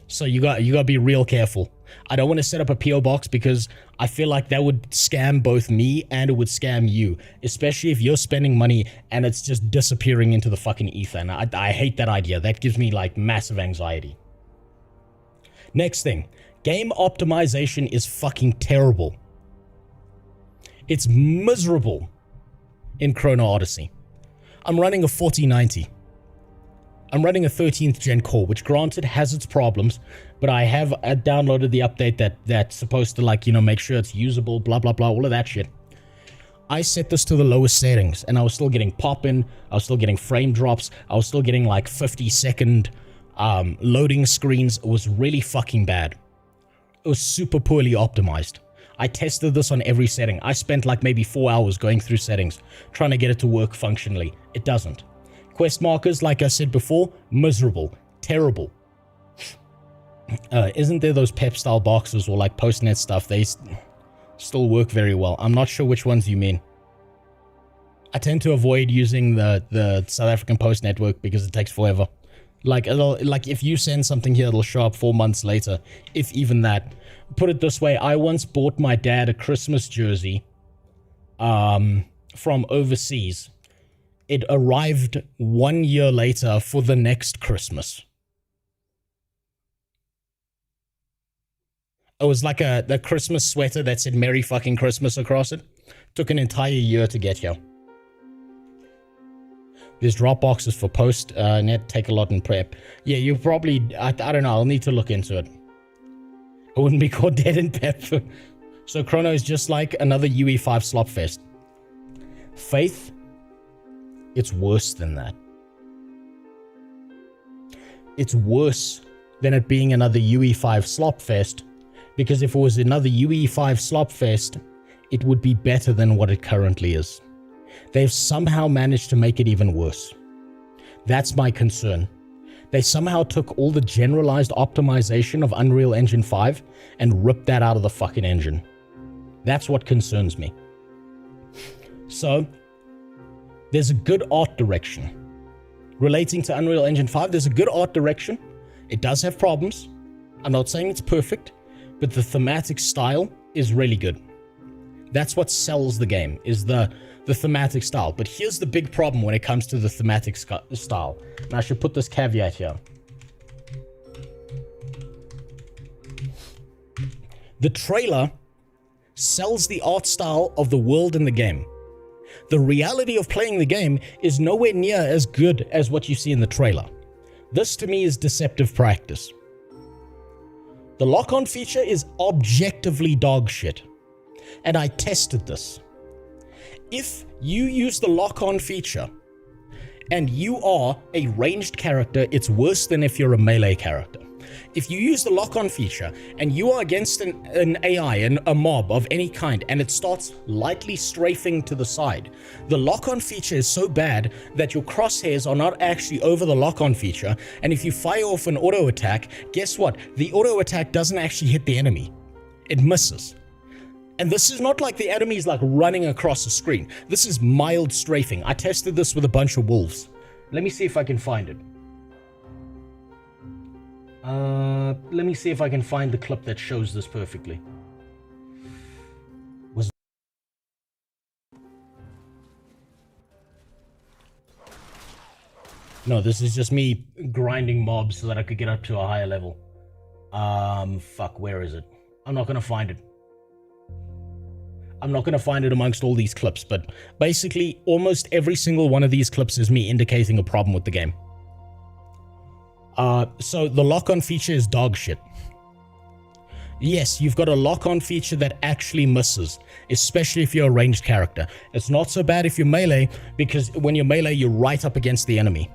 So you got to be real careful. I don't want to set up a PO box because I feel like that would scam both me and it would scam you, especially if you're spending money and it's just disappearing into the fucking ether. And I hate that idea. That gives me like massive anxiety. Next thing, game optimization is fucking terrible. It's miserable in Chrono Odyssey. I'm running a 4090. I'm running a 13th gen core, which granted has its problems, but I have downloaded the update that's supposed to, like, you know, make sure it's usable, blah, blah, blah, all of that shit. I set this to the lowest settings, and I was still getting pop-in, I was still getting frame drops, I was still getting, like, 50-second loading screens. It was really fucking bad. It was super poorly optimized. I tested this on every setting. I spent, like, maybe 4 hours going through settings, trying to get it to work functionally. It doesn't. Quest markers, like I said before, miserable, terrible. Isn't there those pep-style boxes or like postnet stuff? They still work very well. I'm not sure which ones you mean. I tend to avoid using the South African post network because it takes forever. Like if you send something here, it'll show up 4 months later, if even that. Put it this way, I once bought my dad a Christmas jersey from overseas. It arrived 1 year later for the next Christmas. It was like a Christmas sweater that said Merry fucking Christmas across it. Took an entire year to get here. There's drop boxes for post net, take a lot in prep. Yeah, you probably, I don't know, I'll need to look into it. It wouldn't be called Dead in Pep. So Chrono is just like another UE5 slop fest. Faith, it's worse than that. It's worse than it being another UE5 slop fest, because if it was another UE5 slop fest, it would be better than what it currently is. They've somehow managed to make it even worse. That's my concern. They somehow took all the generalized optimization of Unreal Engine 5 and ripped that out of the fucking engine. That's what concerns me. So, there's a good art direction. Relating to Unreal Engine 5, there's a good art direction. It does have problems. I'm not saying it's perfect, but the thematic style is really good. That's what sells the game, is the thematic style. But here's the big problem when it comes to the thematic style. And I should put this caveat here. The trailer sells the art style of the world in the game. The reality of playing the game is nowhere near as good as what you see in the trailer. This to me is deceptive practice. The lock-on feature is objectively dog shit. And I tested this. If you use the lock-on feature and you are a ranged character, it's worse than if you're a melee character. If you use the lock-on feature and you are against an AI and a mob of any kind and it starts lightly strafing to the side, the lock-on feature is so bad that your crosshairs are not actually over the lock-on feature, and if you fire off an auto attack, guess what? The auto attack doesn't actually hit the enemy. It misses. And this is not like the enemy is like running across the screen. This is mild strafing. I tested this with a bunch of wolves. Let me see if I can find it. Let me see if I can find the clip that shows this perfectly. No, this is just me grinding mobs so that I could get up to a higher level. Fuck, where is it? I'm not gonna find it. I'm not gonna find it amongst all these clips, but basically almost every single one of these clips is me indicating a problem with the game. So the lock-on feature is dog shit. Yes, you've got a lock-on feature that actually misses, especially if you're a ranged character. It's not so bad if you're melee, because when you're melee, you're right up against the enemy.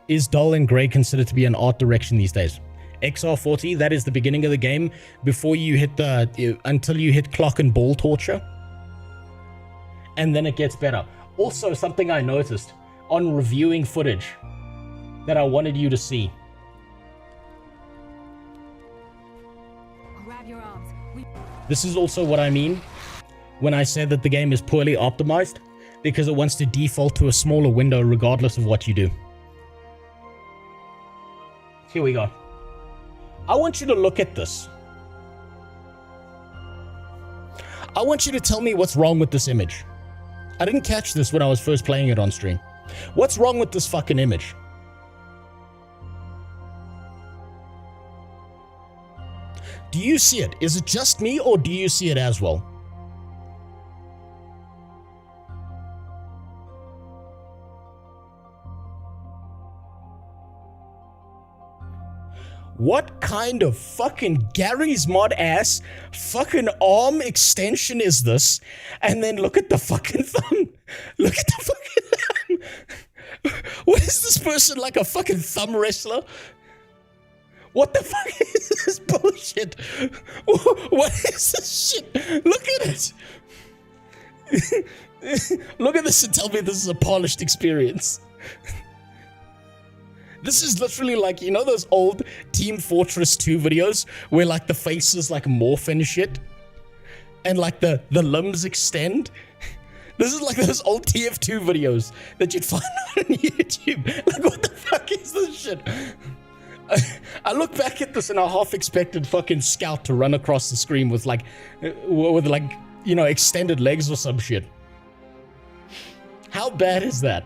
Is dull and grey considered to be an art direction these days? XR40, that is the beginning of the game before you hit until you hit clock and ball torture. And then it gets better. Also, something I noticed on reviewing footage that I wanted you to see. Grab your arms. This is also what I mean when I said that the game is poorly optimized, because it wants to default to a smaller window regardless of what you do. Here we go. I want you to look at this. I want you to tell me what's wrong with this image. I didn't catch this when I was first playing it on stream. What's wrong with this fucking image? Do you see it? Is it just me, or do you see it as well? What kind of fucking Gary's mod ass fucking arm extension is this? And then look at the fucking thumb. Look at the fucking thumb. What is this person, like a fucking thumb wrestler? What the fuck is this bullshit? What is this shit? Look at it. Look at this and tell me this is a polished experience. This is literally like, you know those old Team Fortress 2 videos where like the faces like morph and shit? And like the limbs extend? This is like those old TF2 videos that you'd find on YouTube. Like, what the fuck is this shit? I look back at this and I half expected fucking Scout to run across the screen with like, you know, extended legs or some shit. How bad is that?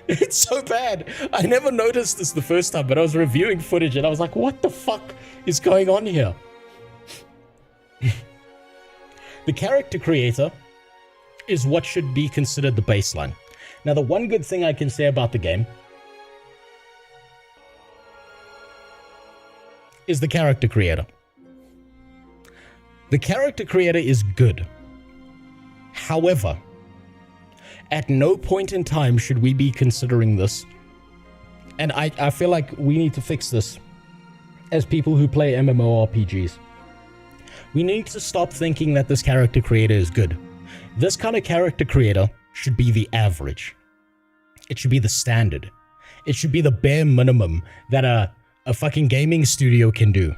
It's so bad. I never noticed this the first time, but I was reviewing footage and I was like, what the fuck is going on here? The character creator is what should be considered the baseline. Now, the one good thing I can say about the game is the character creator. The character creator is good. However, at no point in time should we be considering this. And I feel like we need to fix this as people who play MMORPGs. We need to stop thinking that this character creator is good. This kind of character creator should be the average. It should be the standard. It should be the bare minimum that a fucking gaming studio can do.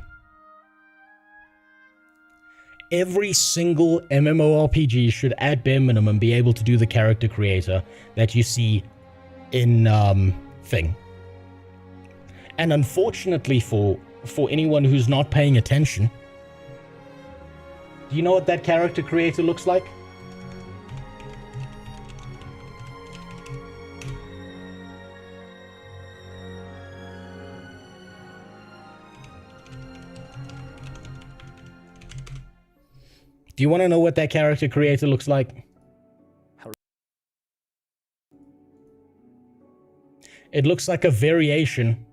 Every single MMORPG should, at bare minimum, be able to do the character creator that you see in Thing. And unfortunately for anyone who's not paying attention, do you know what that character creator looks like? Do you want to know what that character creator looks like? It looks like a variation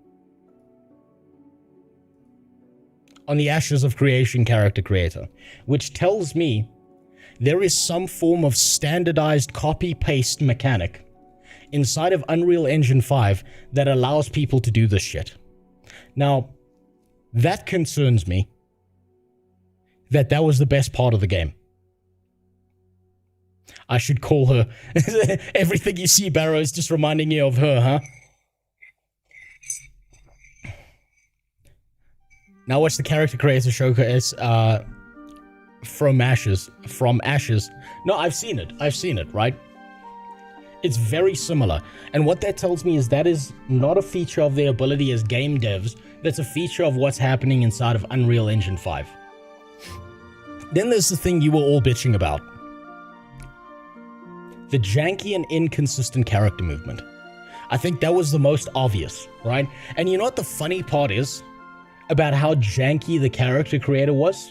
on the Ashes of Creation character creator, which tells me there is some form of standardized copy-paste mechanic inside of Unreal Engine 5 that allows people to do this shit. Now, that concerns me that was the best part of the game. I should call her. Everything you see, Barrow, is just reminding you of her, huh? Now watch the character creator showcase from Ashes. No, I've seen it, right? It's very similar. And what that tells me is that is not a feature of their ability as game devs. That's a feature of what's happening inside of Unreal Engine 5. Then there's the thing you were all bitching about. The janky and inconsistent character movement. I think that was the most obvious, right? And you know what the funny part is about how janky the character creator was?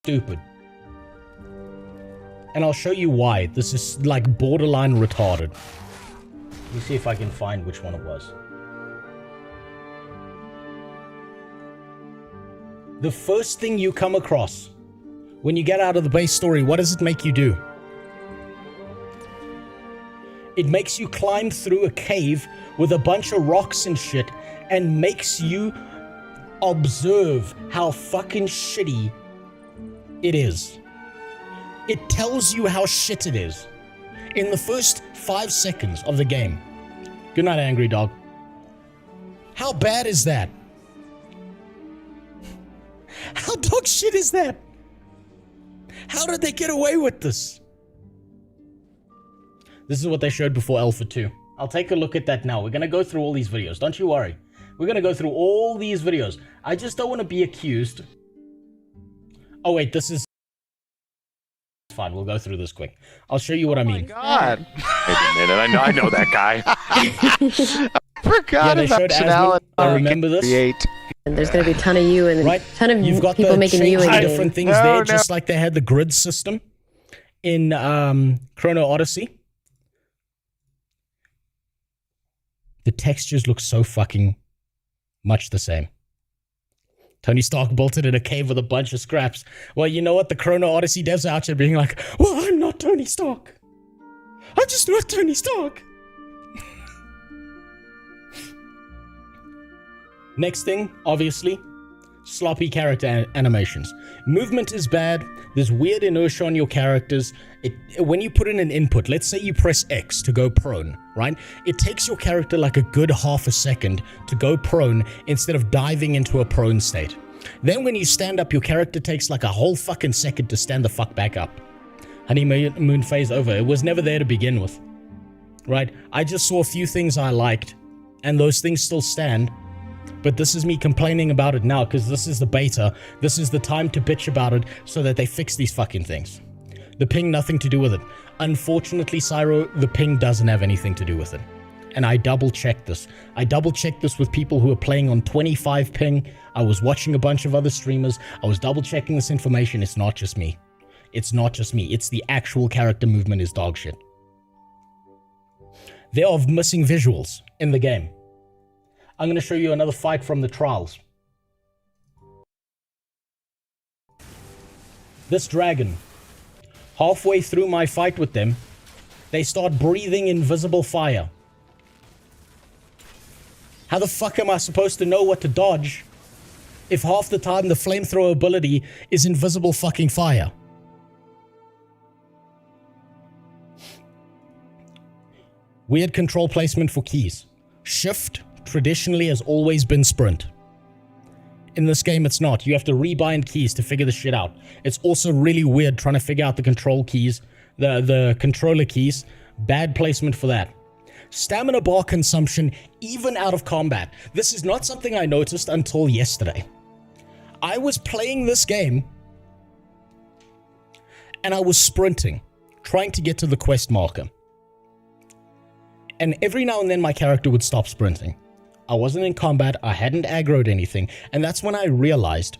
Stupid. And I'll show you why. This is like borderline retarded. Let me see if I can find which one it was. The first thing you come across when you get out of the base story, what does it make you do? It makes you climb through a cave with a bunch of rocks and shit and makes you observe how fucking shitty it is. It tells you how shit it is in the first 5 seconds of the game. Good night, Angry Dog. How bad is that? How dog shit is that? How did they get away with this? This is what they showed before Alpha 2. I'll take a look at that now. We're going to go through all these videos. Don't you worry. We're going to go through all these videos. I just don't want to be accused. Oh, wait. This is... Fine. We'll go through this quick. I'll show you what I mean. Oh, my God. Wait a minute. I know that guy. I forgot they showed about Asmund. I remember this. And there's going to be a ton of you and right? ton of You've got people the making you changing in different things there, just like they had the grid system in Chrono Odyssey. The textures look so fucking much the same. Tony Stark bolted in a cave with a bunch of scraps. Well, you know what? The Chrono Odyssey devs are out there being like, well, I'm not Tony Stark. I'm just not Tony Stark. Next thing, obviously, sloppy character animations. Movement is bad. There's weird inertia on your characters. When you put in an input, let's say you press X to go prone, right? It takes your character like a good half a second to go prone instead of diving into a prone state. Then when you stand up, your character takes like a whole fucking second to stand the fuck back up. Honeymoon phase over. It was never there to begin with, right? I just saw a few things I liked, and those things still stand. But this is me complaining about it now because this is the beta. This is the time to bitch about it so that they fix these fucking things. The ping, nothing to do with it. Unfortunately, Cyro, the ping doesn't have anything to do with it. And I double-checked this. I double-checked this with people who are playing on 25 ping. I was watching a bunch of other streamers. I was double-checking this information. It's not just me. It's not just me. It's the actual character movement is dog shit. There are missing visuals in the game. I'm going to show you another fight from the trials. This dragon. Halfway through my fight with them, they start breathing invisible fire. How the fuck am I supposed to know what to dodge if half the time the flamethrower ability is invisible fucking fire? Weird control placement for keys. Shift traditionally has always been sprint. In this game, it's not. You have to rebind keys to figure the shit out. It's also really weird trying to figure out the control keys, the controller keys. Bad placement for that. Stamina bar consumption, even out of combat. This is not something I noticed until yesterday. I was playing this game, and I was sprinting, trying to get to the quest marker. And every now and then, my character would stop sprinting. I wasn't in combat, I hadn't aggroed anything, and that's when I realized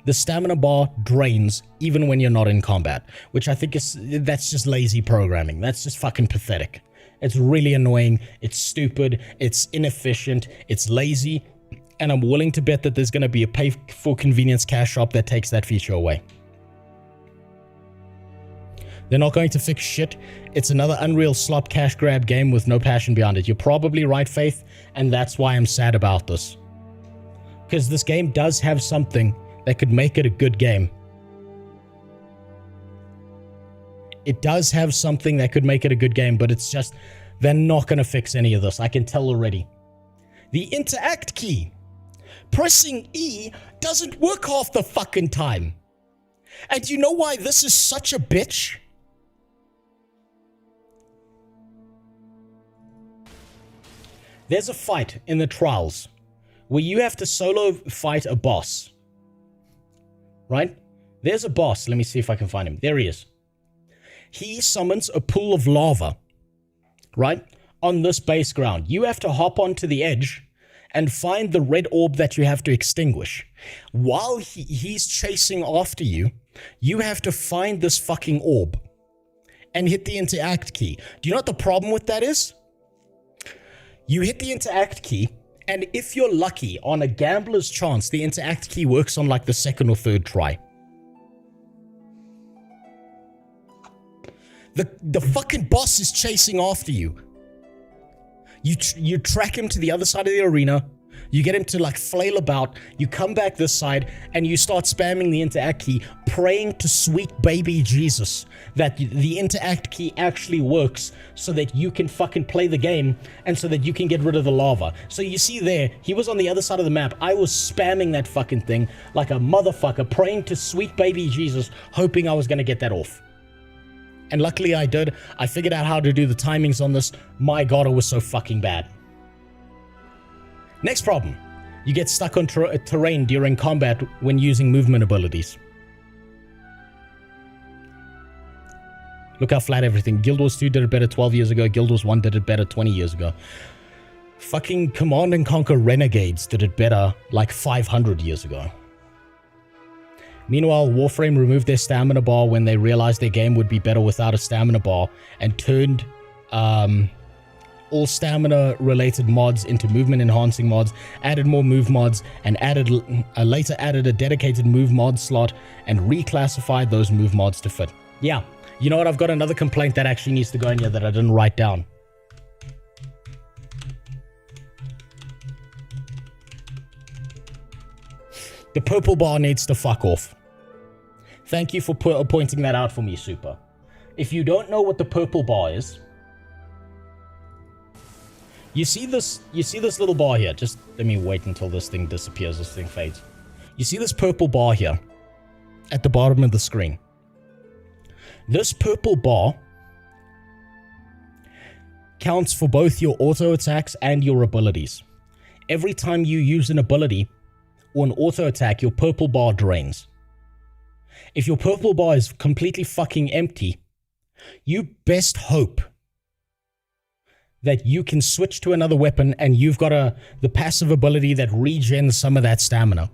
the stamina bar drains even when you're not in combat, which I think that's just lazy programming. That's just fucking pathetic. It's really annoying, it's stupid, it's inefficient, it's lazy, and I'm willing to bet that there's going to be a pay for convenience cash shop that takes that feature away. They're not going to fix shit. It's another Unreal slop cash grab game with no passion behind it. You're probably right, Faith, and that's why I'm sad about this. Because this game does have something that could make it a good game. It does have something that could make it a good game, but it's just, they're not going to fix any of this. I can tell already. The interact key. Pressing E doesn't work half the fucking time. And you know why this is such a bitch? There's a fight in the trials where you have to solo fight a boss. Right? There's a boss. Let me see if I can find him. There he is. He summons a pool of lava, right, on this base ground. You have to hop onto the edge and find the red orb that you have to extinguish. While he's chasing after you, you have to find this fucking orb and hit the interact key. Do you know what the problem with that is? You hit the interact key, and if you're lucky, on a gambler's chance, the interact key works on like the second or third try. The fucking boss is chasing after you. You track him to the other side of the arena. You get him to like flail about. You come back this side and you start spamming the interact key, praying to sweet baby Jesus that the interact key actually works so that you can fucking play the game and so that you can get rid of the lava. So you see there, he was on the other side of the map. I was spamming that fucking thing like a motherfucker, praying to sweet baby Jesus, hoping I was going to get that off. And luckily I did. I figured out how to do the timings on this. My god, it was so fucking bad. Next problem. You get stuck on terrain during combat when using movement abilities. Look how flat everything. Guild Wars 2 did it better 12 years ago. Guild Wars 1 did it better 20 years ago. Fucking Command & Conquer Renegades did it better like 500 years ago. Meanwhile, Warframe removed their stamina bar when they realized their game would be better without a stamina bar and turned all stamina-related mods into movement-enhancing mods, added more move mods, and later added a dedicated move mod slot and reclassified those move mods to fit. Yeah, you know what? I've got another complaint that actually needs to go in here that I didn't write down. The purple bar needs to fuck off. Thank you for pointing that out for me, Super. If you don't know what the purple bar is, you see this little bar here. Just let me wait until this thing disappears, this thing fades. You see this purple bar here at the bottom of the screen. This purple bar counts for both your auto attacks and your abilities. Every time you use an ability or an auto attack, your purple bar drains. If your purple bar is completely fucking empty, you best hope that you can switch to another weapon and you've got the passive ability that regens some of that stamina.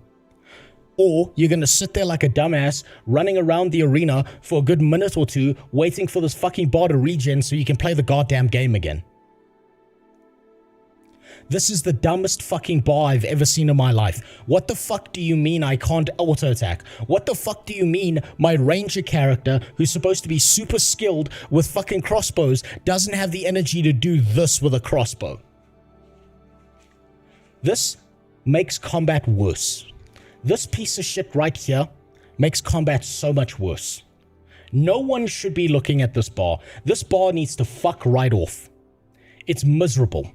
Or you're going to sit there like a dumbass running around the arena for a good minute or two waiting for this fucking bar to regen so you can play the goddamn game again. This is the dumbest fucking bar I've ever seen in my life. What the fuck do you mean I can't auto-attack? What the fuck do you mean my ranger character, who's supposed to be super skilled with fucking crossbows, doesn't have the energy to do this with a crossbow? This makes combat worse. This piece of shit right here makes combat so much worse. No one should be looking at this bar. This bar needs to fuck right off. It's miserable.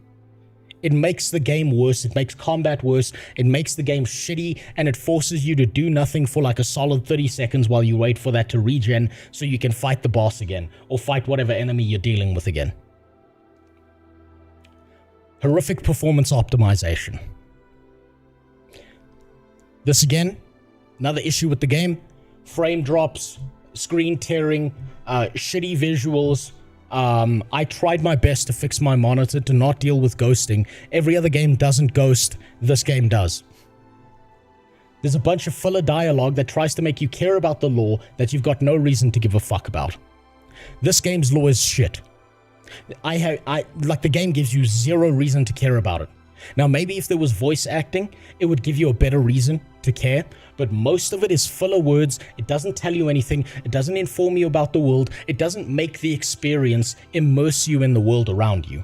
It makes the game worse, it makes combat worse, it makes the game shitty, and it forces you to do nothing for like a solid 30 seconds while you wait for that to regen so you can fight the boss again, or fight whatever enemy you're dealing with again. Horrific performance optimization. This again, another issue with the game. Frame drops, screen tearing, shitty visuals, I tried my best to fix my monitor to not deal with ghosting. Every other game doesn't ghost. This game does. There's a bunch of filler dialogue that tries to make you care about the lore that you've got no reason to give a fuck about. This game's lore is shit. Like the game gives you zero reason to care about it. Now maybe if there was voice acting, it would give you a better reason to care, but most of it is filler words. It doesn't tell you anything. It doesn't inform you about the world. It doesn't make the experience immerse you in the world around you.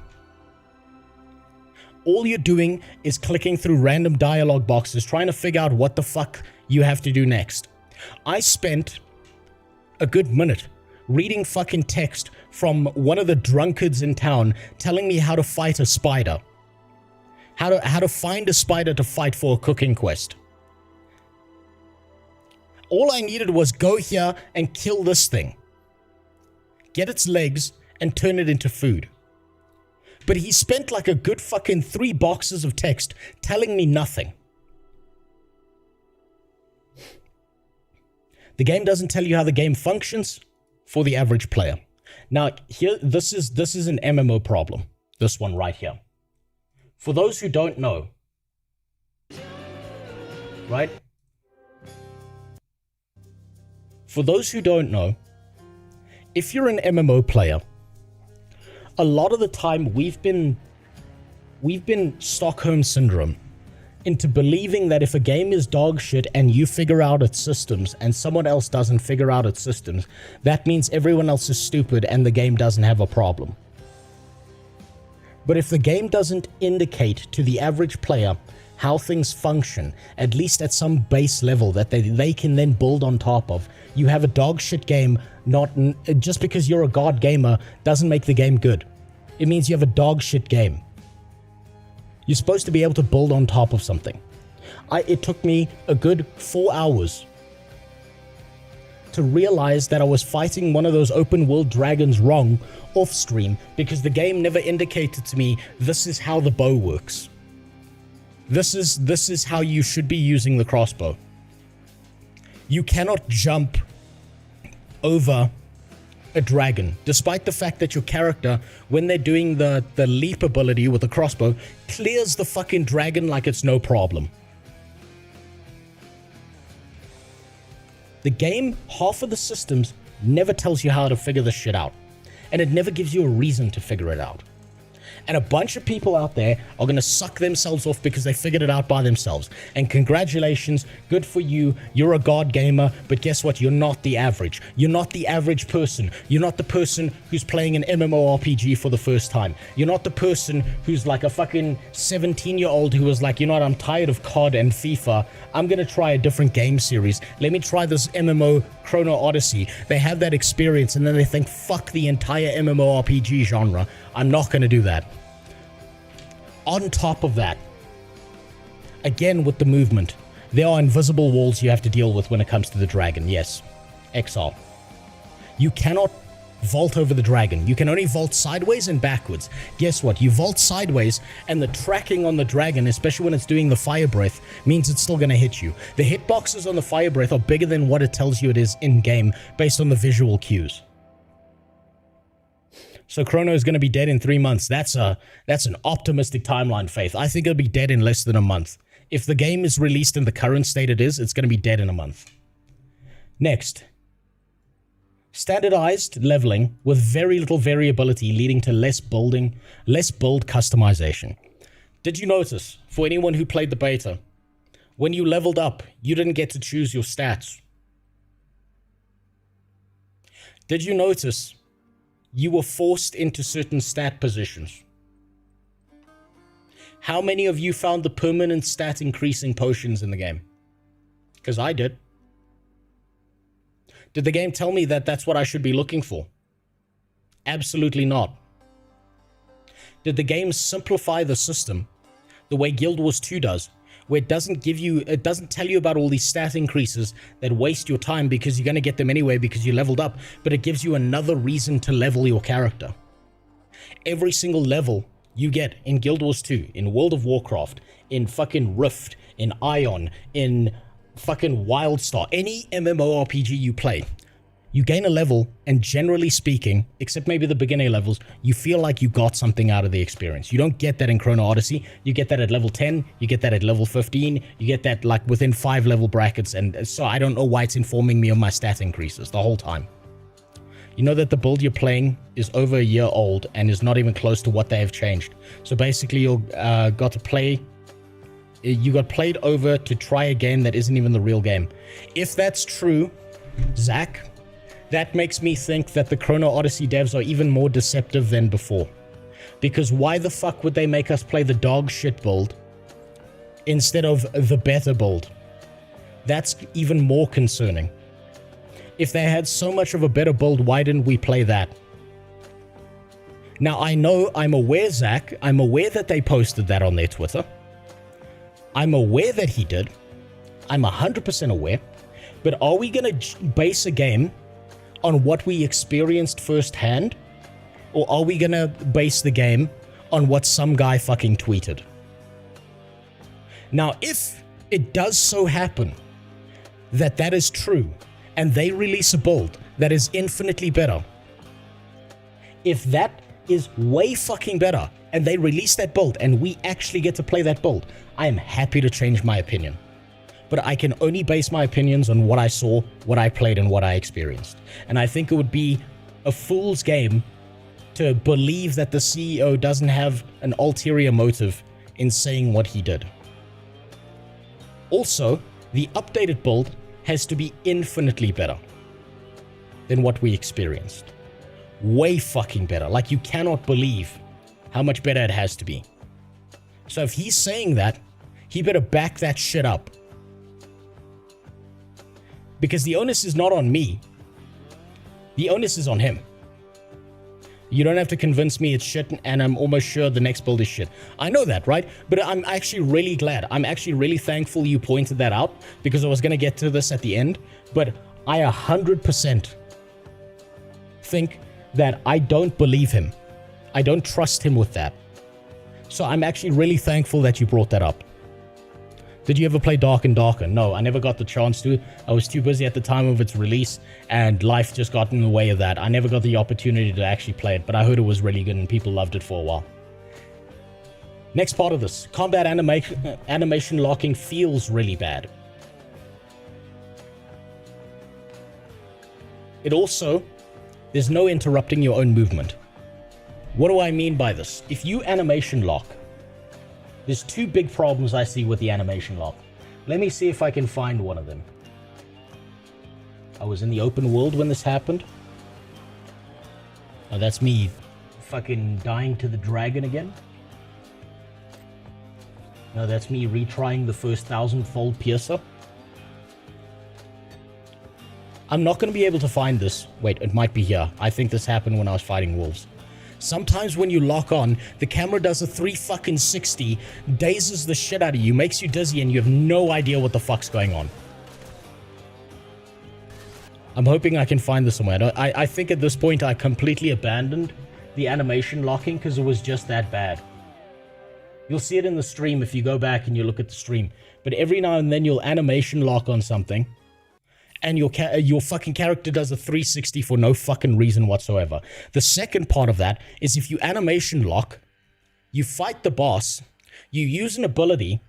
All you're doing is clicking through random dialogue boxes trying to figure out what the fuck you have to do next. I spent a good minute reading fucking text from one of the drunkards in town telling me how to fight a spider. How to find a spider to fight for a cooking quest. All I needed was go here and kill this thing. Get its legs and turn it into food. But he spent like a good fucking 3 boxes of text telling me nothing. The game doesn't tell you how the game functions for the average player. Now, here, this is an MMO problem. This one right here. For those who don't know, right? For those who don't know, if you're an MMO player, a lot of the time we've been Stockholm syndrome into believing that if a game is dog shit and you figure out its systems and someone else doesn't figure out its systems, that means everyone else is stupid and the game doesn't have a problem. But if the game doesn't indicate to the average player how things function, at least at some base level that they can then build on top of, you have a dog shit game. Not just because you're a god gamer doesn't make the game good. It means you have a dog shit game. You're supposed to be able to build on top of something. It took me a good 4 hours to realize that I was fighting one of those open world dragons wrong off stream because the game never indicated to me this is how the bow works. This is how you should be using the crossbow. You cannot jump over a dragon, despite the fact that your character, when they're doing the leap ability with the crossbow, clears the fucking dragon like it's no problem. The game, half of the systems, never tells you how to figure this shit out. And it never gives you a reason to figure it out. And a bunch of people out there are going to suck themselves off because they figured it out by themselves. And congratulations, good for you, you're a god gamer, but guess what, you're not the average. You're not the average person. You're not the person who's playing an MMORPG for the first time. You're not the person who's like a fucking 17-year-old who was like, you know what, I'm tired of COD and FIFA. I'm going to try a different game series. Let me try this MMO Chrono Odyssey. They have that experience and then they think, fuck the entire MMORPG genre. I'm not going to do that. On top of that, again with the movement, there are invisible walls you have to deal with when it comes to the dragon. Yes, XR. You cannot vault over the dragon. You can only vault sideways and backwards. Guess what? You vault sideways and the tracking on the dragon, especially when it's doing the fire breath, means it's still going to hit you. The hitboxes on the fire breath are bigger than what it tells you it is in-game based on the visual cues. So Chrono is going to be dead in 3 months. That's an optimistic timeline, Faith. I think it'll be dead in less than a month. If the game is released in the current state it is, it's going to be dead in a month. Next. Standardized leveling with very little variability leading to less build customization. Did you notice, for anyone who played the beta, when you leveled up, you didn't get to choose your stats? Did you notice you were forced into certain stat positions? How many of you found the permanent stat increasing potions in the game? Because I did. Did the game tell me that that's what I should be looking for? Absolutely not. Did the game simplify the system the way Guild Wars 2 does, where it doesn't tell you about all these stat increases that waste your time because you're going to get them anyway because you leveled up, but it gives you another reason to level your character. Every single level you get in Guild Wars 2, in World of Warcraft, in fucking Rift, in Ion, in fucking Wildstar, any MMORPG you play, You gain a level, and generally speaking, except maybe the beginner levels, you feel like you got something out of the experience. You don't get that in Chrono Odyssey. You get that at level 10, you get that at level 15, you get that like within 5 level brackets, and so I don't know why it's informing me of my stat increases the whole time. You know that the build you're playing is over a year old and is not even close to what they have changed. So basically you got played over to try a game that isn't even the real game. If that's true, Zach, that makes me think that the Chrono Odyssey devs are even more deceptive than before. Because why the fuck would they make us play the dog shit build instead of the better build? That's even more concerning. If they had so much of a better build, why didn't we play that? Now, I'm aware, Zach, I'm aware that they posted that on their Twitter. I'm aware that he did. I'm 100% aware. But are we going to base a game on what we experienced firsthand? Or are we going to base the game on what some guy fucking tweeted? Now, if it does so happen that that is true, and they release a build that is infinitely better, if that is way fucking better, and they release that build, and we actually get to play that build, I am happy to change my opinion. But I can only base my opinions on what I saw, what I played, and what I experienced. And I think it would be a fool's game to believe that the CEO doesn't have an ulterior motive in saying what he did. Also, the updated build has to be infinitely better than what we experienced. Way fucking better. Like, you cannot believe how much better it has to be. So if he's saying that, he better back that shit up. Because the onus is not on me. The onus is on him. You don't have to convince me it's shit, and I'm almost sure the next build is shit. I know that, right? But I'm actually really glad. I'm actually really thankful you pointed that out, because I was going to get to this at the end. But I 100% think that I don't believe him. I don't trust him with that. So I'm actually really thankful that you brought that up. Did you ever play Dark and Darker? No, I never got the chance to. I was too busy at the time of its release, and life just got in the way of that. I never got the opportunity to actually play it, but I heard it was really good and people loved it for a while. Next part of this. Combat animation locking feels really bad. It also, there's no interrupting your own movement. What do I mean by this? If you animation lock, there's two big problems I see with the animation lock. Let me see if I can find one of them. I was in the open world when this happened. Oh, that's me fucking dying to the dragon again. No, that's me retrying the first 1000-fold piercer. I'm not going to be able to find this. Wait, it might be here. I think this happened when I was fighting wolves. Sometimes when you lock on, the camera does a 360, dazes the shit out of you, makes you dizzy, and you have no idea what the fuck's going on. I'm hoping I can find this somewhere. I think at this point I completely abandoned the animation locking because it was just that bad. You'll see it in the stream if you go back and you look at the stream. But every now and then you'll animation lock on something, and your fucking character does a 360 for no fucking reason whatsoever. The second part of that is if you animation lock, you fight the boss, you use an ability.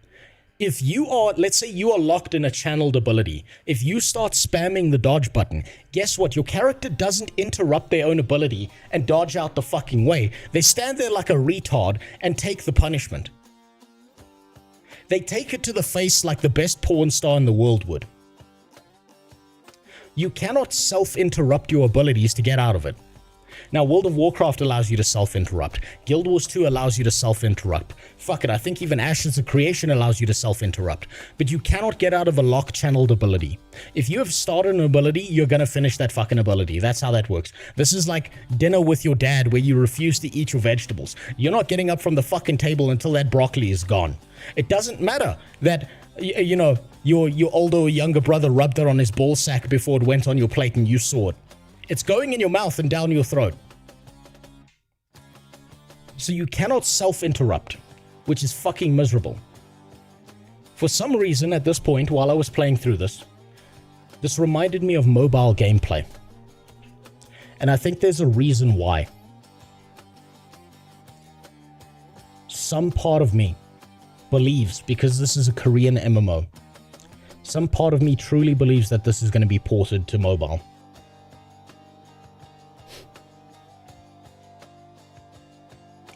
If you are, let's say you are locked in a channeled ability, if you start spamming the dodge button, guess what? Your character doesn't interrupt their own ability and dodge out the fucking way. They stand there like a retard and take the punishment. They take it to the face like the best porn star in the world would. You cannot self-interrupt your abilities to get out of it. Now, World of Warcraft allows you to self-interrupt. Guild Wars 2 allows you to self-interrupt. Fuck it, I think even Ashes of Creation allows you to self-interrupt. But you cannot get out of a lock-channeled ability. If you have started an ability, you're gonna finish that fucking ability. That's how that works. This is like dinner with your dad where you refuse to eat your vegetables. You're not getting up from the fucking table until that broccoli is gone. It doesn't matter that, you know, your older or younger brother rubbed it on his ball sack before it went on your plate and you saw it. It's going in your mouth and down your throat. So you cannot self-interrupt, which is fucking miserable. For some reason, at this point, while I was playing through this reminded me of mobile gameplay. And I think there's a reason why. Some part of me believes, because this is a Korean MMO, some part of me truly believes that this is going to be ported to mobile.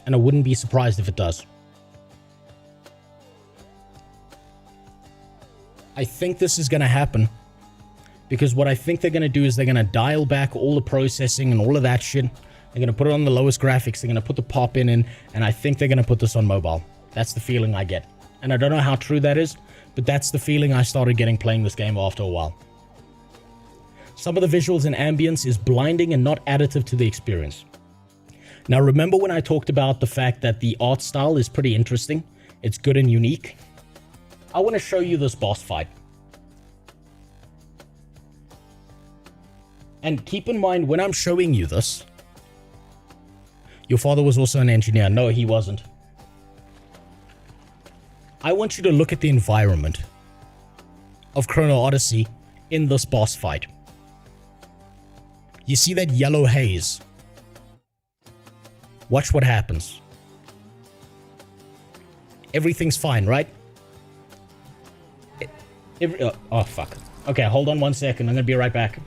And I wouldn't be surprised if it does. I think this is going to happen because what I think they're going to do is they're going to dial back all the processing and all of that shit. They're going to put it on the lowest graphics. They're going to put the pop in, and I think they're going to put this on mobile. That's the feeling I get. And I don't know how true that is, but that's the feeling I started getting playing this game after a while. Some of the visuals and ambience is blinding and not additive to the experience. Now, remember when I talked about the fact that the art style is pretty interesting? It's good and unique. I want to show you this boss fight. And keep in mind, when I'm showing you this, your father was also an engineer. No, he wasn't. I want you to look at the environment of Chrono Odyssey in this boss fight. You see that yellow haze? Watch what happens. Everything's fine, right? Oh, fuck. Okay, hold on 1 second. I'm gonna be right back.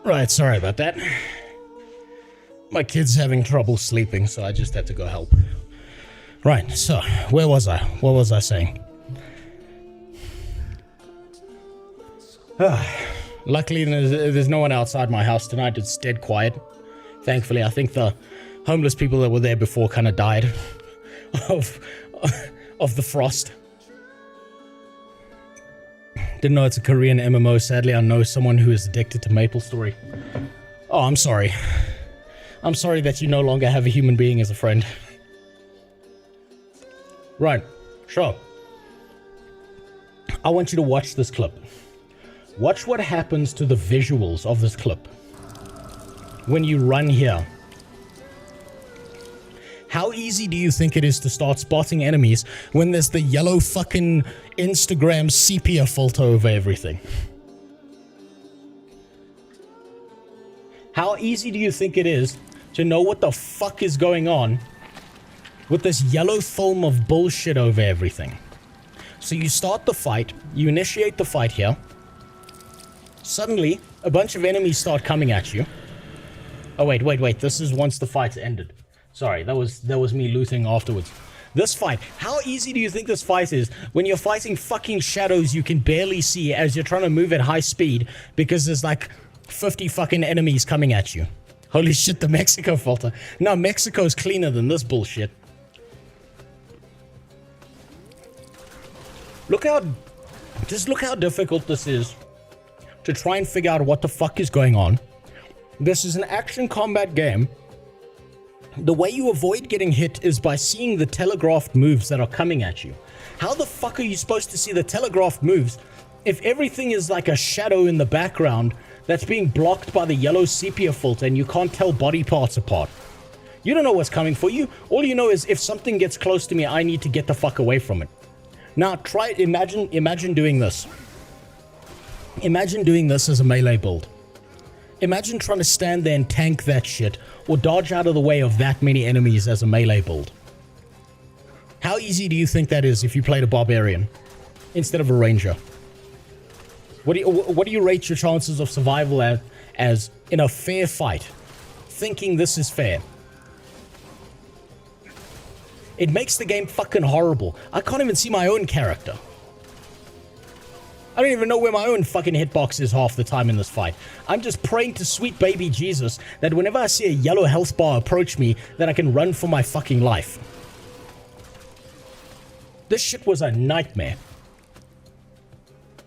Right, sorry about that. My kid's having trouble sleeping, so I just had to go help. Right, so, where was I? What was I saying? Luckily, there's no one outside my house tonight. It's dead quiet. Thankfully, I think the homeless people that were there before kind of died of the frost. Didn't know it's a Korean MMO. Sadly, I know someone who is addicted to MapleStory. Oh, I'm sorry. I'm sorry that you no longer have a human being as a friend. Right, sure. I want you to watch this clip. Watch what happens to the visuals of this clip when you run here. How easy do you think it is to start spotting enemies when there's the yellow fucking Instagram sepia filter over everything? How easy do you think it is to know what the fuck is going on with this yellow film of bullshit over everything? So you start the fight, you initiate the fight here. Suddenly, a bunch of enemies start coming at you. Oh wait, this is once the fight's ended. Sorry, that was me looting afterwards. This fight, how easy do you think this fight is when you're fighting fucking shadows you can barely see as you're trying to move at high speed because there's like 50 fucking enemies coming at you? Holy shit, the Mexico filter. No, Mexico's cleaner than this bullshit. Look how difficult this is to try and figure out what the fuck is going on. This is an action combat game. The way you avoid getting hit is by seeing the telegraphed moves that are coming at you. How the fuck are you supposed to see the telegraphed moves if everything is like a shadow in the background that's being blocked by the yellow sepia filter and you can't tell body parts apart? You don't know what's coming for you. All you know is if something gets close to me, I need to get the fuck away from it. Now imagine doing this. Imagine doing this as a melee build. Imagine trying to stand there and tank that shit or dodge out of the way of that many enemies as a melee build. How easy do you think that is if you played a barbarian instead of a ranger? What do you rate your chances of survival as in a fair fight? Thinking this is fair. It makes the game fucking horrible. I can't even see my own character. I don't even know where my own fucking hitbox is half the time in this fight. I'm just praying to sweet baby Jesus that whenever I see a yellow health bar approach me, that I can run for my fucking life. This shit was a nightmare.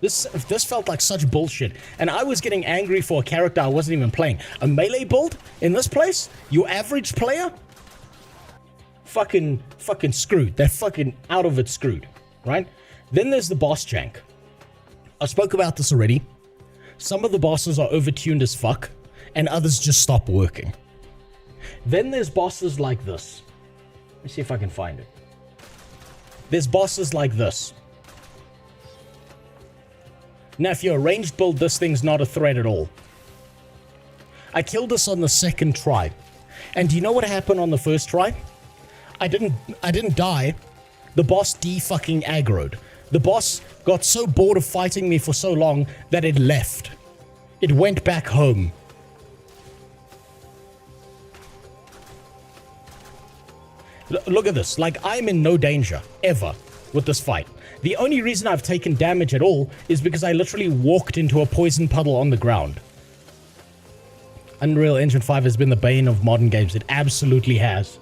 This felt like such bullshit, and I was getting angry for a character I wasn't even playing. A melee build in this place? Your average player? Fucking screwed. They're fucking out of it screwed, right? Then there's the boss jank. I spoke about this already. Some of the bosses are overtuned as fuck, and others just stop working. Then there's bosses like this. Let me see if I can find it. There's bosses like this. Now, if you're a ranged build, this thing's not a threat at all. I killed this on the second try. And do you know what happened on the first try? I didn't die. The boss de-fucking aggroed. The boss got so bored of fighting me for so long that it left. It went back home. Look at this. Like, I'm in no danger, ever, with this fight. The only reason I've taken damage at all is because I literally walked into a poison puddle on the ground. Unreal Engine 5 has been the bane of modern games. It absolutely has.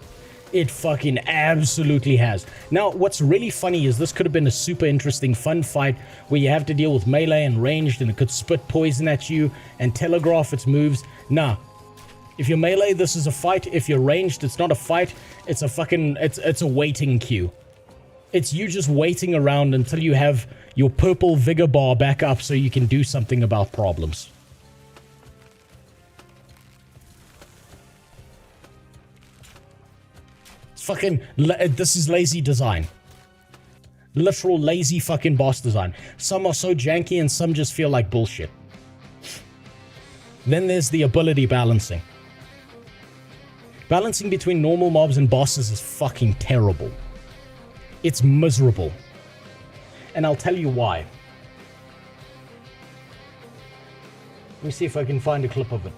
It fucking absolutely has. Now, what's really funny is this could have been a super interesting, fun fight where you have to deal with melee and ranged and it could spit poison at you and telegraph its moves. Nah. If you're melee, this is a fight. If you're ranged, it's not a fight. It's a fucking... It's a waiting queue. It's you just waiting around until you have your purple vigor bar back up so you can do something about problems. Fucking, this is lazy design. Literal lazy fucking boss design. Some are so janky and some just feel like bullshit. Then there's the ability balancing. Balancing between normal mobs and bosses is fucking terrible. It's miserable. And I'll tell you why. Let me see if I can find a clip of it.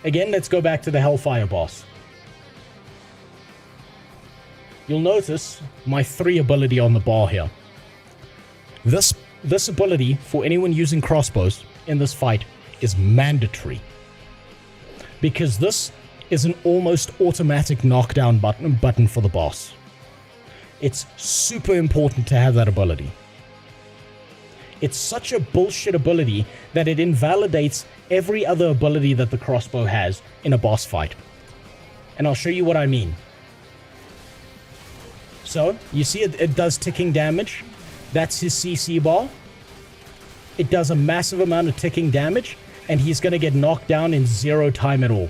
Again, let's go back to the Hellfire boss. You'll notice my 3 ability on the bar here. This ability, for anyone using crossbows in this fight, is mandatory. Because this is an almost automatic knockdown button for the boss. It's super important to have that ability. It's such a bullshit ability that it invalidates every other ability that the crossbow has in a boss fight. And I'll show you what I mean. So, you see it does ticking damage. That's his CC bar. It does a massive amount of ticking damage, and he's going to get knocked down in 0 time at all.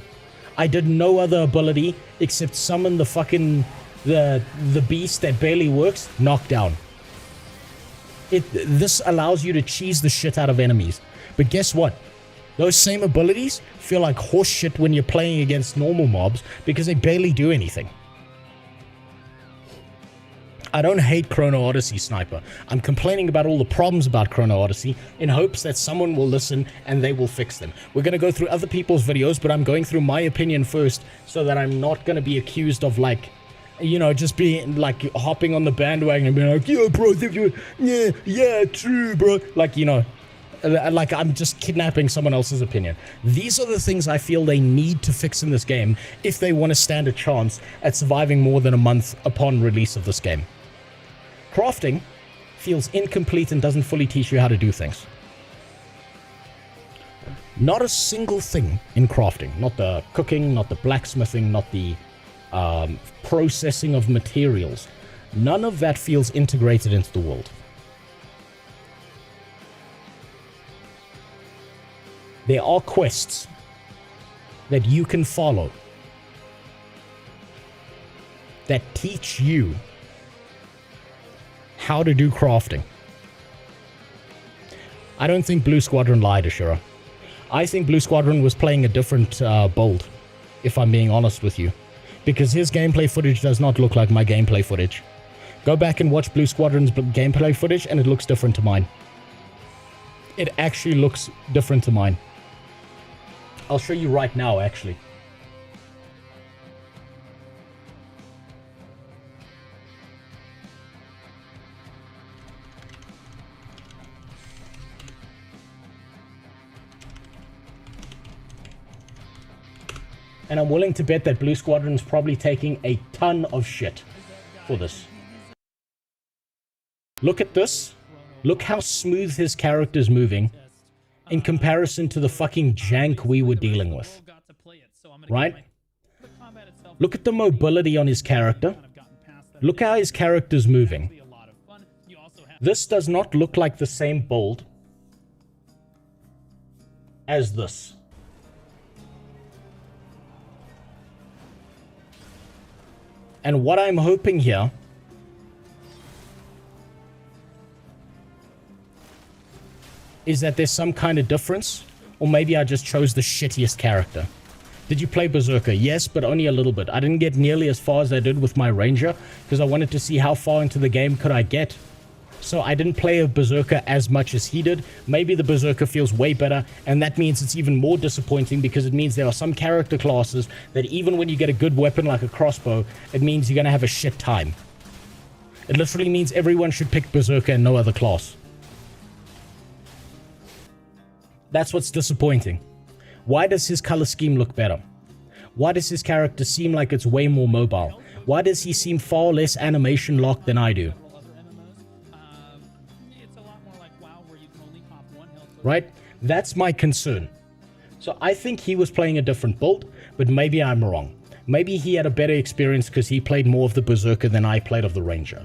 I did no other ability except summon the fucking... the beast that barely works, knockdown. This allows you to cheese the shit out of enemies. But guess what? Those same abilities feel like horse shit when you're playing against normal mobs because they barely do anything. I don't hate Chrono Odyssey, Sniper. I'm complaining about all the problems about Chrono Odyssey in hopes that someone will listen and they will fix them. We're going to go through other people's videos, but I'm going through my opinion first so that I'm not going to be accused of, like, you know, just being, like, hopping on the bandwagon and being like, yeah, bro, yeah, true, bro. Like, you know, like, I'm just kidnapping someone else's opinion. These are the things I feel they need to fix in this game if they want to stand a chance at surviving more than a month upon release of this game. Crafting feels incomplete and doesn't fully teach you how to do things. Not a single thing in crafting. Not the cooking, not the blacksmithing, not the processing of materials. None of that feels integrated into the world. There are quests that you can follow that teach you how to do crafting. I don't think Blue Squadron lied, Ashura. I think Blue Squadron was playing a different build, if I'm being honest with you. Because his gameplay footage does not look like my gameplay footage. Go back and watch Blue Squadron's gameplay footage and it looks different to mine. It actually looks different to mine. I'll show you right now, actually. And I'm willing to bet that Blue Squadron's probably taking a ton of shit for this. Look at this. Look how smooth his character's moving in comparison to the fucking jank we were dealing with. Right? Look at the mobility on his character. Look how his character's moving. This does not look like the same build as this. And what I'm hoping here is that there's some kind of difference, or maybe I just chose the shittiest character. Did you play Berserker? Yes, but only a little bit. I didn't get nearly as far as I did with my Ranger, because I wanted to see how far into the game could I get. So I didn't play a Berserker as much as he did. Maybe the Berserker feels way better, and that means it's even more disappointing because it means there are some character classes that even when you get a good weapon like a crossbow, it means you're going to have a shit time. It literally means everyone should pick Berserker and no other class. That's what's disappointing. Why does his color scheme look better? Why does his character seem like it's way more mobile? Why does he seem far less animation locked than I do? Right? That's my concern. So I think he was playing a different build, but maybe I'm wrong. Maybe he had a better experience because he played more of the Berserker than I played of the Ranger.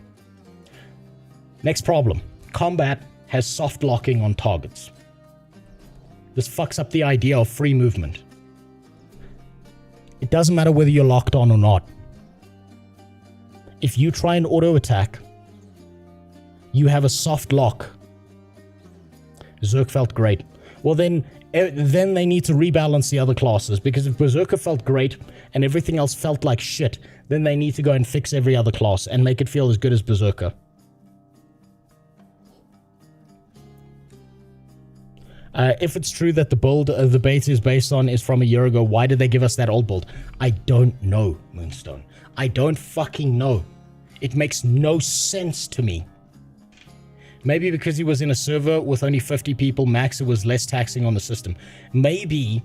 Next problem. Combat has soft locking on targets. This fucks up the idea of free movement. It doesn't matter whether you're locked on or not. If you try and auto attack, you have a soft lock. Zerk felt great. Well, then they need to rebalance the other classes, because if Berserker felt great and everything else felt like shit, then they need to go and fix every other class and make it feel as good as Berserker. If it's true that the build the beta is based on is from a year ago, why did they give us that old build? I don't know, Moonstone. I don't fucking know. It makes no sense to me. Maybe because he was in a server with only 50 people max, it was less taxing on the system. Maybe,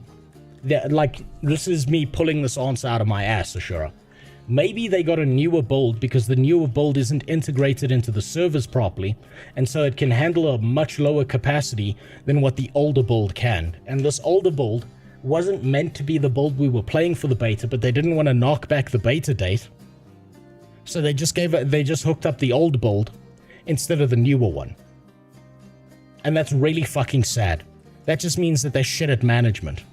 like, this is me pulling this answer out of my ass, Ashura. Maybe they got a newer build because the newer build isn't integrated into the servers properly, and so it can handle a much lower capacity than what the older build can. And this older build wasn't meant to be the build we were playing for the beta, but they didn't want to knock back the beta date. So they just hooked up the old build instead of the newer one. And that's really fucking sad. That just means that they're shit at management.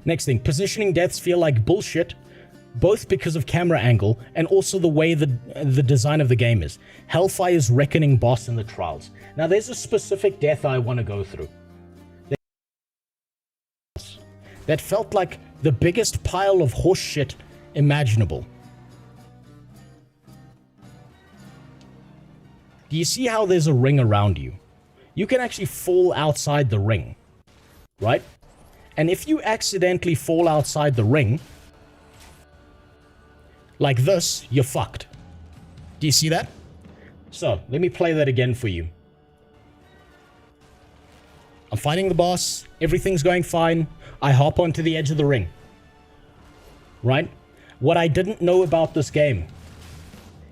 Next thing, positioning deaths feel like bullshit, both because of camera angle and also the way the design of the game is. Hellfire's Reckoning boss in the trials. Now there's a specific death I want to go through. That felt like the biggest pile of horse shit imaginable. Do you see how there's a ring around you? You can actually fall outside the ring, right? And if you accidentally fall outside the ring, like this, you're fucked. Do you see that? So, let me play that again for you. I'm fighting the boss, everything's going fine, I hop onto the edge of the ring. Right? What I didn't know about this game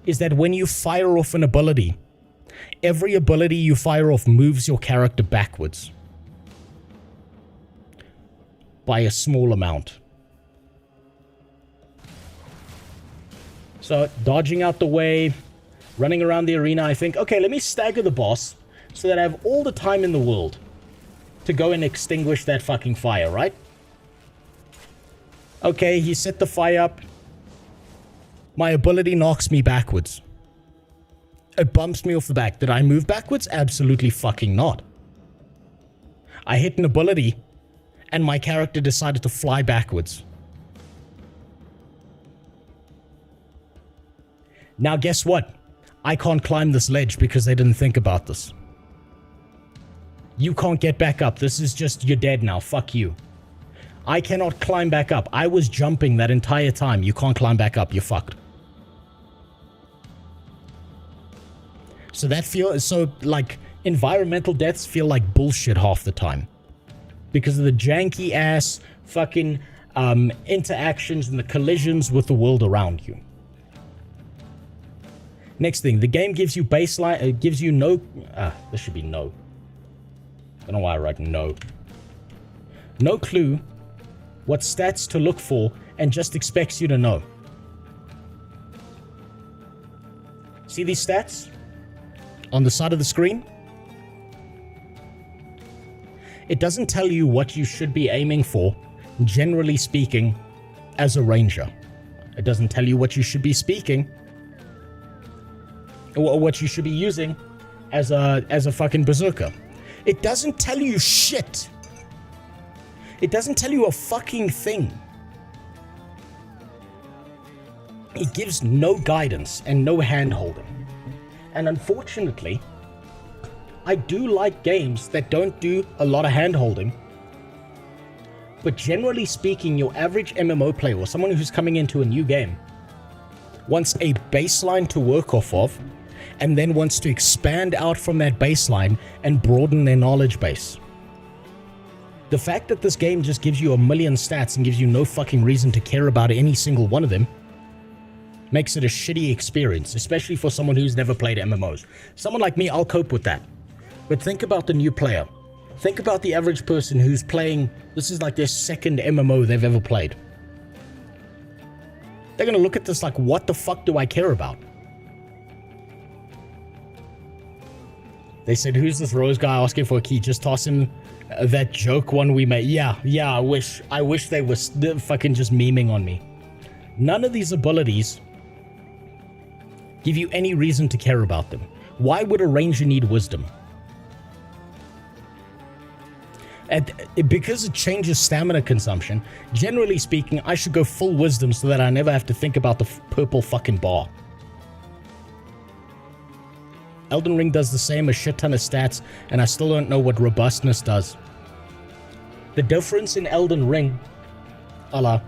is that when you fire off an ability, every ability you fire off moves your character backwards by a small amount. So, dodging out the way, running around the arena, I think, okay, let me stagger the boss so that I have all the time in the world to go and extinguish that fucking fire, right? Okay, he set the fire up. My ability knocks me backwards. It bumps me off the back. Did I move backwards? Absolutely fucking not. I hit an ability, and my character decided to fly backwards. Now guess what? I can't climb this ledge because they didn't think about this. You can't get back up. This is just, you're dead now. Fuck you. I cannot climb back up. I was jumping that entire time. You can't climb back up. You're fucked. So that feels, so like environmental deaths feel like bullshit half the time. Because of the janky ass fucking interactions and the collisions with the world around you. Next thing, the game gives you baseline, it gives you no, this should be no. I don't know why I write no. No clue what stats to look for and just expects you to know. See these stats on the side of the screen? It doesn't tell you what you should be aiming for, generally speaking, as a ranger. It doesn't tell you what you should be speaking, or what you should be using as a fucking berserker. It doesn't tell you shit. It doesn't tell you a fucking thing. It gives no guidance and no hand-holding. And unfortunately, I do like games that don't do a lot of hand-holding. But generally speaking, your average MMO player or someone who's coming into a new game wants a baseline to work off of, and then wants to expand out from that baseline and broaden their knowledge base. The fact that this game just gives you a million stats and gives you no fucking reason to care about any single one of them makes it a shitty experience, especially for someone who's never played MMOs. Someone like me, I'll cope with that. But think about the new player. Think about the average person who's playing, this is like their second MMO they've ever played. They're gonna look at this like, what the fuck do I care about? They said, who's this Rose guy asking for a key? Just toss him that joke one we made. Yeah, I wish they were fucking just memeing on me. None of these abilities give you any reason to care about them. Why would a ranger need wisdom? Because it changes stamina consumption, generally speaking, I should go full wisdom so that I never have to think about the purple fucking bar. Elden Ring does the same, a shit ton of stats, and I still don't know what robustness does. The difference in Elden Ring, Allah,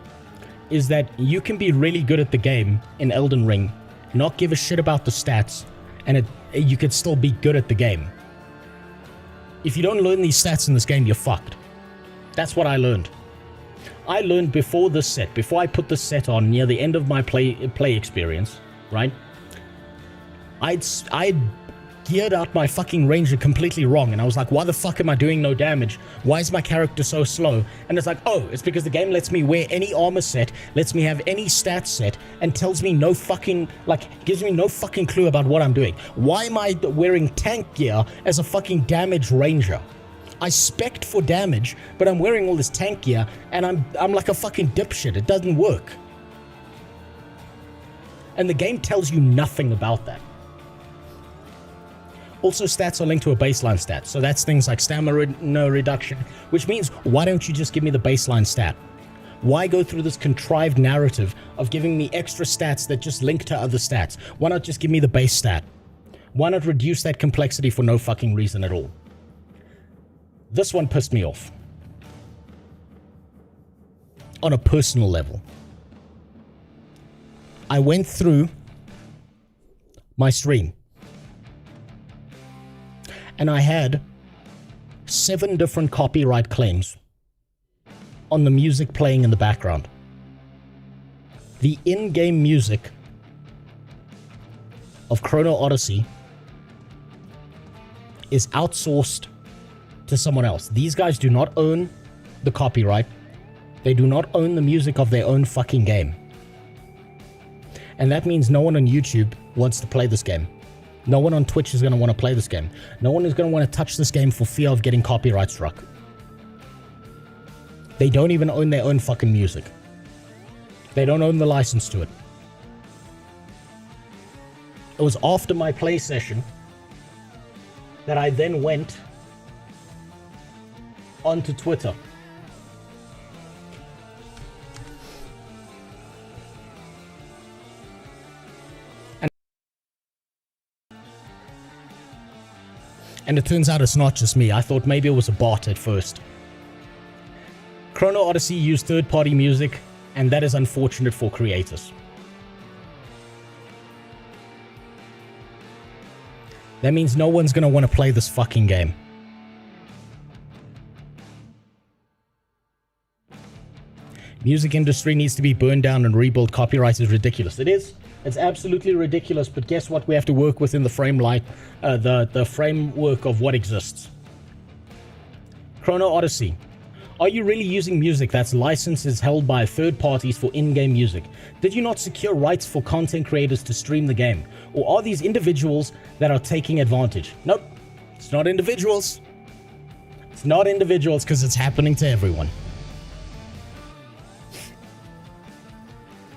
is that you can be really good at the game in Elden Ring, not give a shit about the stats, and you could still be good at the game. If you don't learn these stats in this game, you're fucked. That's what I learned. I learned before this set, before I put this set on near the end of my play experience, right? I'd geared out my fucking ranger completely wrong, and I was like, why the fuck am I doing no damage? Why is my character so slow? And it's like, oh, it's because the game lets me wear any armor set, lets me have any stat set, and tells me no fucking, gives me no fucking clue about what I'm doing. Why am I wearing tank gear as a fucking damage ranger? I spec'd for damage, but I'm wearing all this tank gear, and I'm like a fucking dipshit. It doesn't work. And the game tells you nothing about that. Also, stats are linked to a baseline stat, so that's things like stamina reduction, which means, why don't you just give me the baseline stat? Why go through this contrived narrative of giving me extra stats that just link to other stats? Why not just give me the base stat? Why not reduce that complexity for no fucking reason at all? This one pissed me off. On a personal level. I went through my stream, and I had 7 different copyright claims on the music playing in the background. The in-game music of Chrono Odyssey is outsourced to someone else. These guys do not own the copyright. They do not own the music of their own fucking game. And that means no one on YouTube wants to play this game. No one on Twitch is going to want to play this game. No one is going to want to touch this game for fear of getting copyright struck. They don't even own their own fucking music. They don't own the license to it. It was after my play session that I then went onto Twitter. And it turns out it's not just me. I thought maybe it was a bot at first. Chrono Odyssey used third-party music, and that is unfortunate for creators. That means no one's gonna want to play this fucking game. Music industry needs to be burned down and rebuilt. Copyright is ridiculous. It is. It's absolutely ridiculous, but guess what? We have to work within the the framework of what exists. Chrono Odyssey. Are you really using music that's licenses held by third parties for in-game music? Did you not secure rights for content creators to stream the game? Or are these individuals that are taking advantage? Nope. It's not individuals. It's not individuals because it's happening to everyone.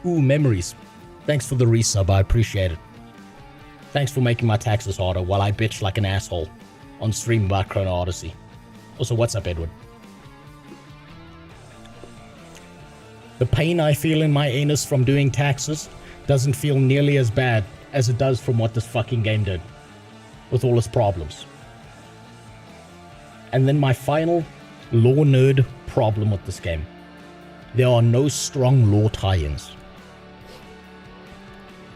Ooh, memories. Thanks for the resub, I appreciate it. Thanks for making my taxes harder while I bitch like an asshole on stream about Chrono Odyssey. Also, what's up, Edward? The pain I feel in my anus from doing taxes doesn't feel nearly as bad as it does from what this fucking game did, with all its problems. And then my final lore nerd problem with this game. There are no strong lore tie-ins.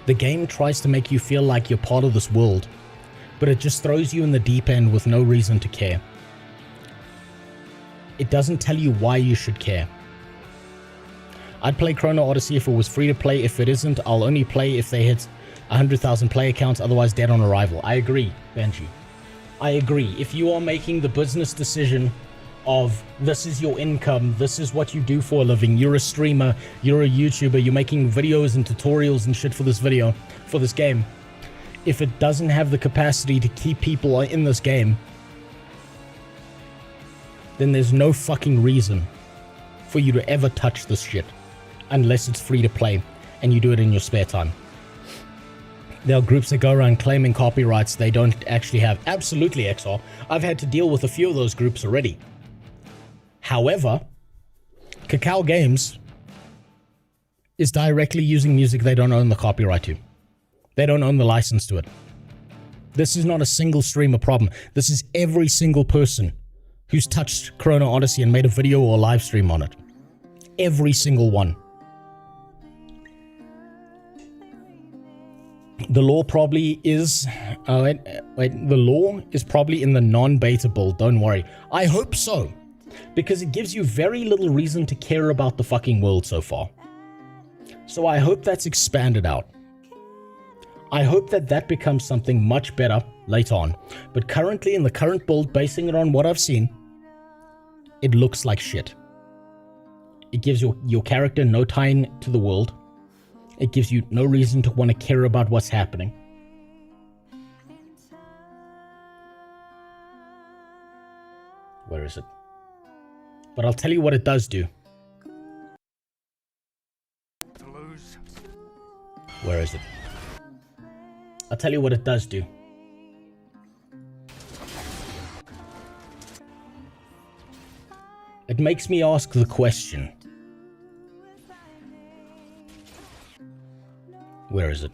The game tries to make you feel like you're part of this world, but it just throws you in the deep end with no reason to care. It doesn't tell you why you should care. I'd play Chrono Odyssey if it was free to play. If it isn't, I'll only play if they hit 100,000 player counts, otherwise dead on arrival. I agree, Benji. I agree. If you are making the business decision of this is your income, this is what you do for a living, you're a streamer, you're a YouTuber, you're making videos and tutorials and shit for this video, for this game. If it doesn't have the capacity to keep people in this game, then there's no fucking reason for you to ever touch this shit unless it's free to play and you do it in your spare time. There are groups that go around claiming copyrights they don't actually have. Absolutely, XR. I've had to deal with a few of those groups already. However, Cacao Games is directly using music they don't own the copyright to. They don't own the license to it. This is not a single streamer problem. This is every single person who's touched Chrono Odyssey and made a video or a live stream on it. Every single one. The law probably is... the law is probably in the non-beta build, don't worry. I hope so. Because it gives you very little reason to care about the fucking world so far. So I hope that's expanded out. I hope that that becomes something much better later on. But currently, in the current build, basing it on what I've seen, it looks like shit. It gives your character no tie to the world. It gives you no reason to want to care about what's happening. Where is it? But I'll tell you what it does do. Where is it? I'll tell you what it does do. It makes me ask the question. Where is it?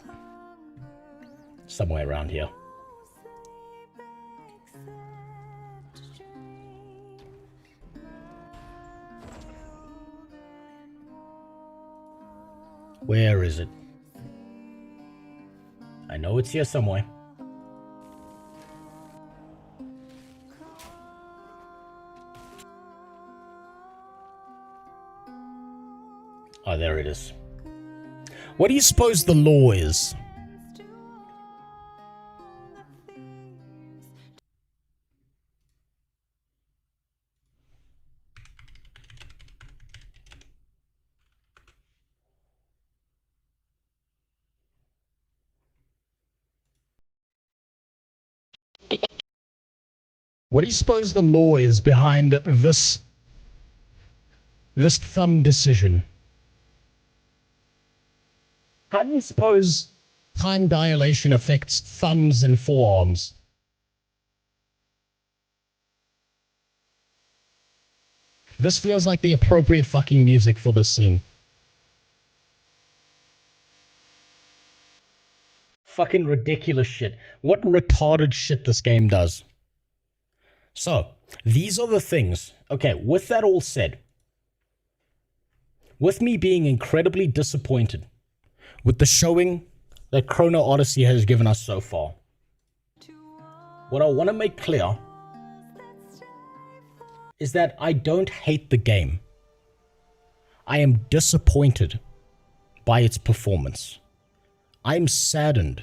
Somewhere around here. Where is it? I know it's here somewhere. Oh, there it is. What do you suppose the law is? What do you suppose the law is behind this thumb decision? How do you suppose time dilation affects thumbs and forearms? This feels like the appropriate fucking music for this scene. Fucking ridiculous shit. What retarded shit this game does. So, these are the things. Okay, with that all said, with me being incredibly disappointed with the showing that Chrono Odyssey has given us so far, what I want to make clear is that I don't hate the game. I am disappointed by its performance. I'm saddened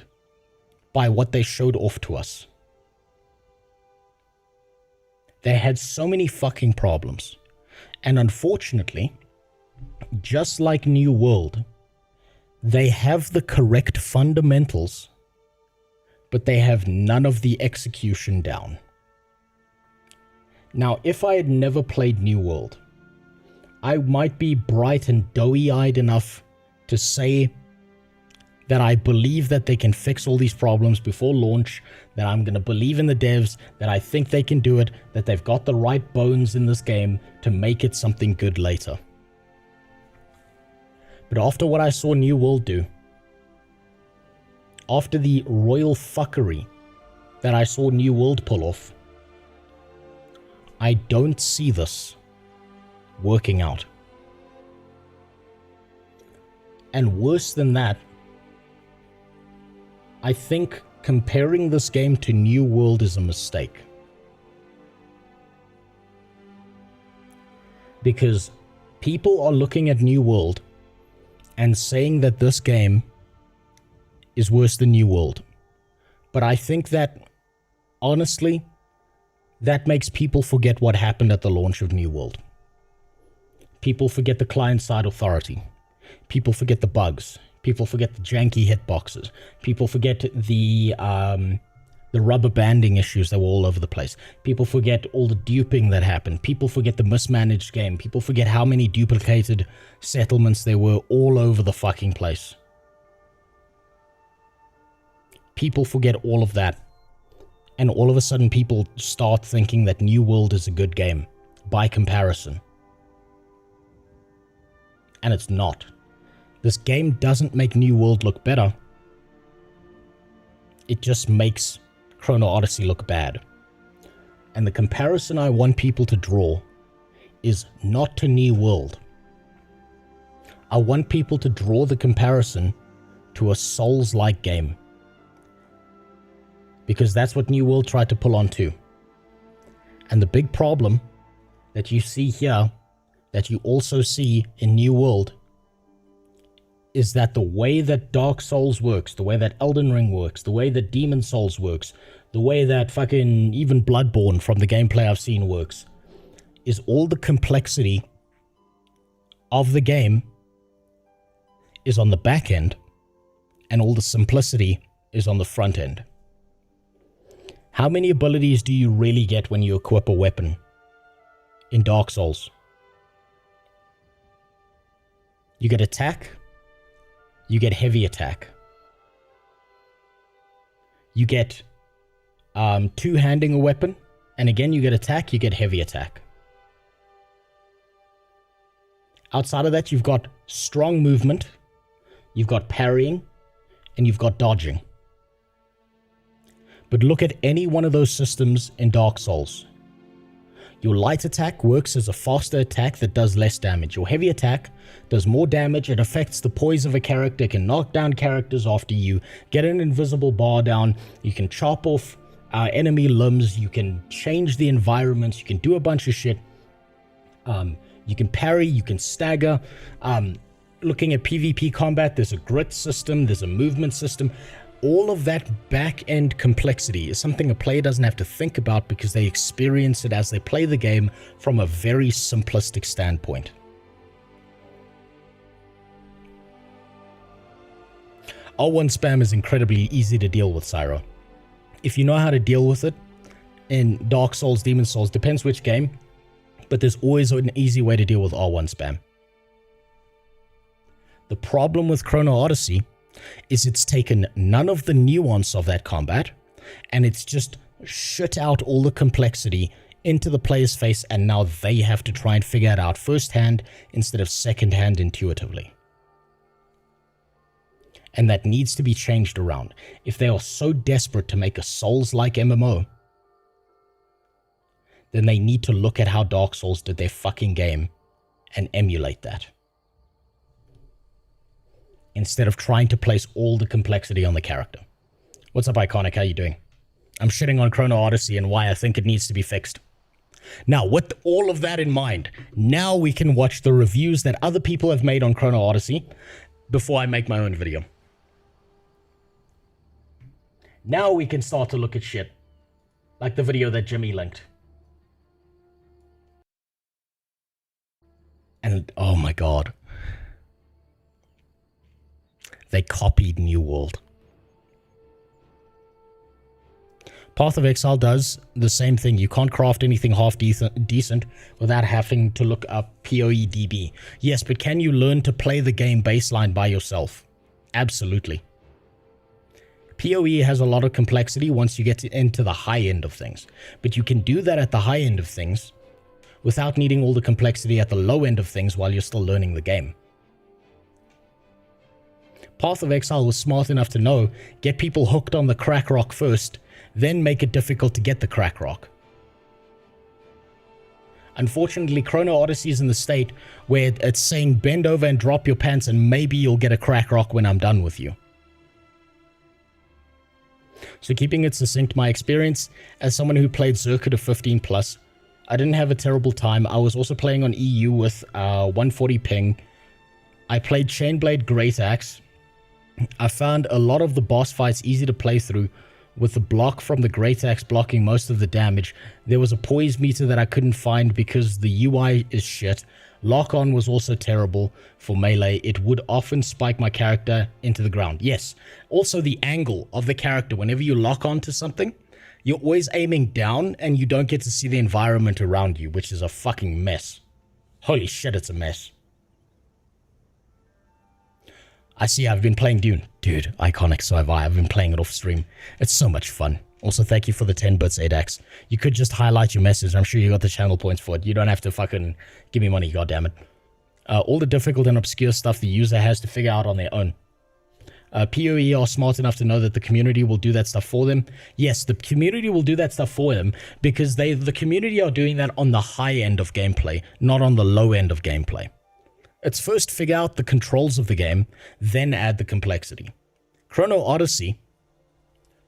by what they showed off to us. They had so many fucking problems. And unfortunately, just like New World, they have the correct fundamentals, but they have none of the execution down. Now, if I had never played New World, I might be bright and doughy-eyed enough to say that I believe that they can fix all these problems before launch, that I'm going to believe in the devs, that I think they can do it, that they've got the right bones in this game to make it something good later. But after what I saw New World do, after the royal fuckery that I saw New World pull off, I don't see this working out. And worse than that, I think comparing this game to New World is a mistake. Because people are looking at New World and saying that this game is worse than New World. But I think that, honestly, that makes people forget what happened at the launch of New World. People forget the client-side authority. People forget the bugs. People forget the janky hitboxes. People forget the rubber banding issues that were all over the place. People forget all the duping that happened. People forget the mismanaged game. People forget how many duplicated settlements there were all over the fucking place. People forget all of that. And all of a sudden people start thinking that New World is a good game by comparison. And it's not. This game doesn't make New World look better. It just makes Chrono Odyssey look bad. And the comparison I want people to draw is not to New World. I want people to draw the comparison to a Souls-like game. Because that's what New World tried to pull on too. And the big problem that you see here, that you also see in New World, is that the way that Dark Souls works, the way that Elden Ring works, the way that Demon Souls works, the way that fucking even Bloodborne from the gameplay I've seen works, is all the complexity of the game is on the back end, and all the simplicity is on the front end. How many abilities do you really get when you equip a weapon in Dark Souls? You get attack, you get heavy attack. You get two-handing a weapon, and again you get attack, you get heavy attack. Outside of that, you've got strong movement, you've got parrying, and you've got dodging. But look at any one of those systems in Dark Souls. Your light attack works as a faster attack that does less damage. Your heavy attack does more damage. It affects the poise of a character. It can knock down characters after you. Get an invisible bar down. You can chop off enemy limbs. You can change the environments. You can do a bunch of shit. You can parry. You can stagger. Looking at PvP combat, there's a grit system. There's a movement system. All of that back-end complexity is something a player doesn't have to think about because they experience it as they play the game from a very simplistic standpoint. R1 spam is incredibly easy to deal with, Syro. If you know how to deal with it in Dark Souls, Demon Souls, depends which game, but there's always an easy way to deal with R1 spam. The problem with Chrono Odyssey is it's taken none of the nuance of that combat, and it's just shit out all the complexity into the player's face, and now they have to try and figure it out firsthand instead of secondhand intuitively. And that needs to be changed around. If they are so desperate to make a Souls-like MMO, then they need to look at how Dark Souls did their fucking game and emulate that, instead of trying to place all the complexity on the character. What's up, Iconic? How you doing? I'm shitting on Chrono Odyssey and why I think it needs to be fixed. Now, with all of that in mind, now we can watch the reviews that other people have made on Chrono Odyssey before I make my own video. Now we can start to look at shit, like the video that Jimmy linked. And, oh my god. They copied New World. Path of Exile does the same thing. You can't craft anything half decent without having to look up PoEDB. Yes, but can you learn to play the game baseline by yourself? Absolutely. PoE has a lot of complexity once you get into the high end of things. But you can do that at the high end of things without needing all the complexity at the low end of things while you're still learning the game. Path of Exile was smart enough to know, get people hooked on the crack rock first, then make it difficult to get the crack rock. Unfortunately, Chrono Odyssey is in the state where it's saying bend over and drop your pants and maybe you'll get a crack rock when I'm done with you. So keeping it succinct, my experience as someone who played Circuit of 15 plus, I didn't have a terrible time. I was also playing on EU with 140 ping. I played Chainblade Great Axe. I found a lot of the boss fights easy to play through, with the block from the Great Axe blocking most of the damage. There was a poise meter that I couldn't find because the UI is shit. Lock-on was also terrible for melee. It would often spike my character into the ground. Yes, also the angle of the character. Whenever you lock on to something, you're always aiming down and you don't get to see the environment around you, which is a fucking mess. Holy shit, it's a mess. I see I've been playing Dune. Dude, Iconic, so have I. I've been playing it off stream. It's so much fun. Also, thank you for the 10 bits, ADAX. You could just highlight your message. I'm sure you got the channel points for it. You don't have to fucking give me money, goddammit. All the difficult and obscure stuff the user has to figure out on their own. PoE are smart enough to know that the community will do that stuff for them. Yes, the community will do that stuff for them because the community are doing that on the high end of gameplay, not on the low end of gameplay. It's first figure out the controls of the game, then add the complexity. Chrono Odyssey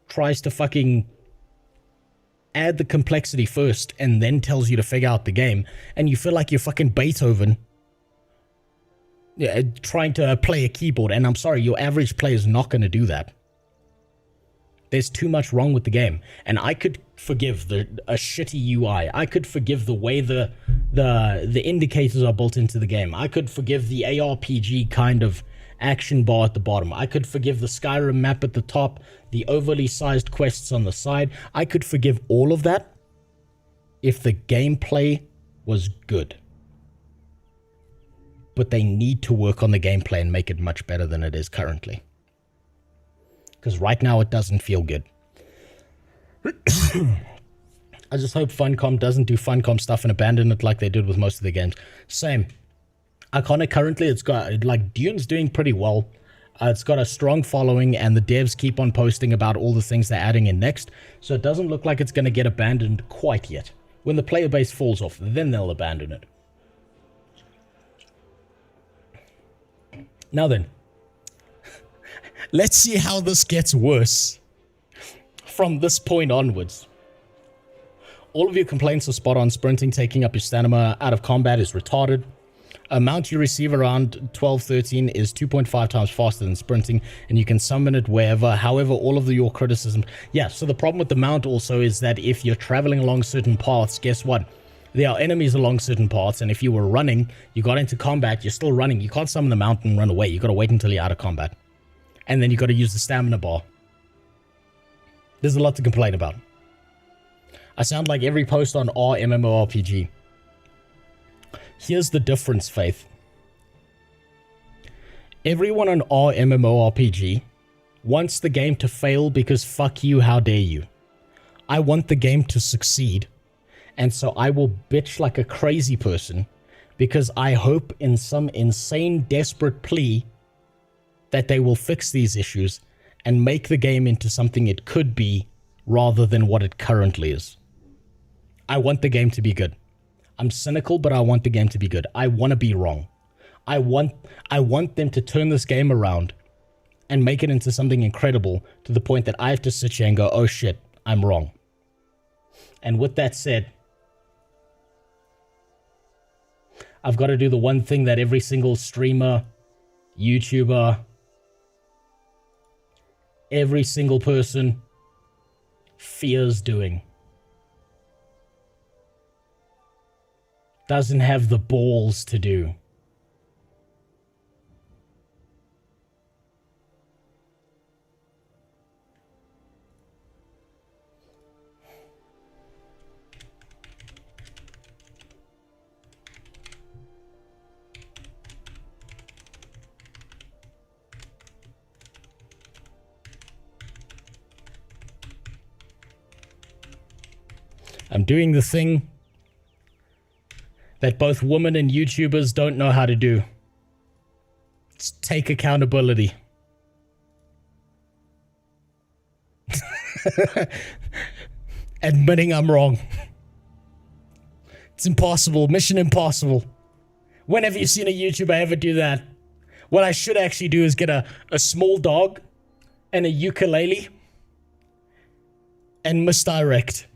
tries to fucking add the complexity first and then tells you to figure out the game, and you feel like you're fucking Beethoven trying to play a keyboard, and I'm sorry, your average player is not going to do that. There's too much wrong with the game, and I could forgive a shitty UI. I could forgive the way the indicators are built into the game. I could forgive the ARPG kind of action bar at the bottom. I could forgive the Skyrim map at the top, the overly sized quests on the side. I could forgive all of that if the gameplay was good. But they need to work on the gameplay and make it much better than it is currently. Because right now it doesn't feel good. I just hope Funcom doesn't do Funcom stuff and abandon it like they did with most of the games. Same. Iconic currently, it's got, like, Dune's doing pretty well. It's got a strong following, and the devs keep on posting about all the things they're adding in next. So it doesn't look like it's going to get abandoned quite yet. When the player base falls off, then they'll abandon it. Now then, let's see how this gets worse from this point onwards. All of your complaints are spot on. Sprinting, taking up your stamina out of combat is retarded. Amount you receive around 12-13 is 2.5 times faster than sprinting, and you can summon it wherever. However, all of your criticism... Yeah, so the problem with the mount also is that if you're traveling along certain paths, guess what? There are enemies along certain paths, and if you were running, you got into combat, you're still running. You can't summon the mount and run away. You got to wait until you're out of combat. And then you got to use the stamina bar. There's a lot to complain about. I sound like every post on our MMORPG. Here's the difference, Faith. Everyone on our MMORPG wants the game to fail because fuck you, how dare you. I want the game to succeed. And so I will bitch like a crazy person because I hope in some insane, desperate plea that they will fix these issues and make the game into something it could be rather than what it currently is. I want the game to be good. I'm cynical, but I want the game to be good. I want to be wrong. I want them to turn this game around and make it into something incredible to the point that I have to sit here and go, oh shit, I'm wrong. And with that said, I've got to do the one thing that every single streamer, YouTuber, every single person fears doing. Doesn't have the balls to do. I'm doing the thing that both women and YouTubers don't know how to do. It's take accountability. Admitting I'm wrong. It's impossible. Mission impossible. When have you seen a YouTuber ever do that? What I should actually do is get a small dog and a ukulele and misdirect.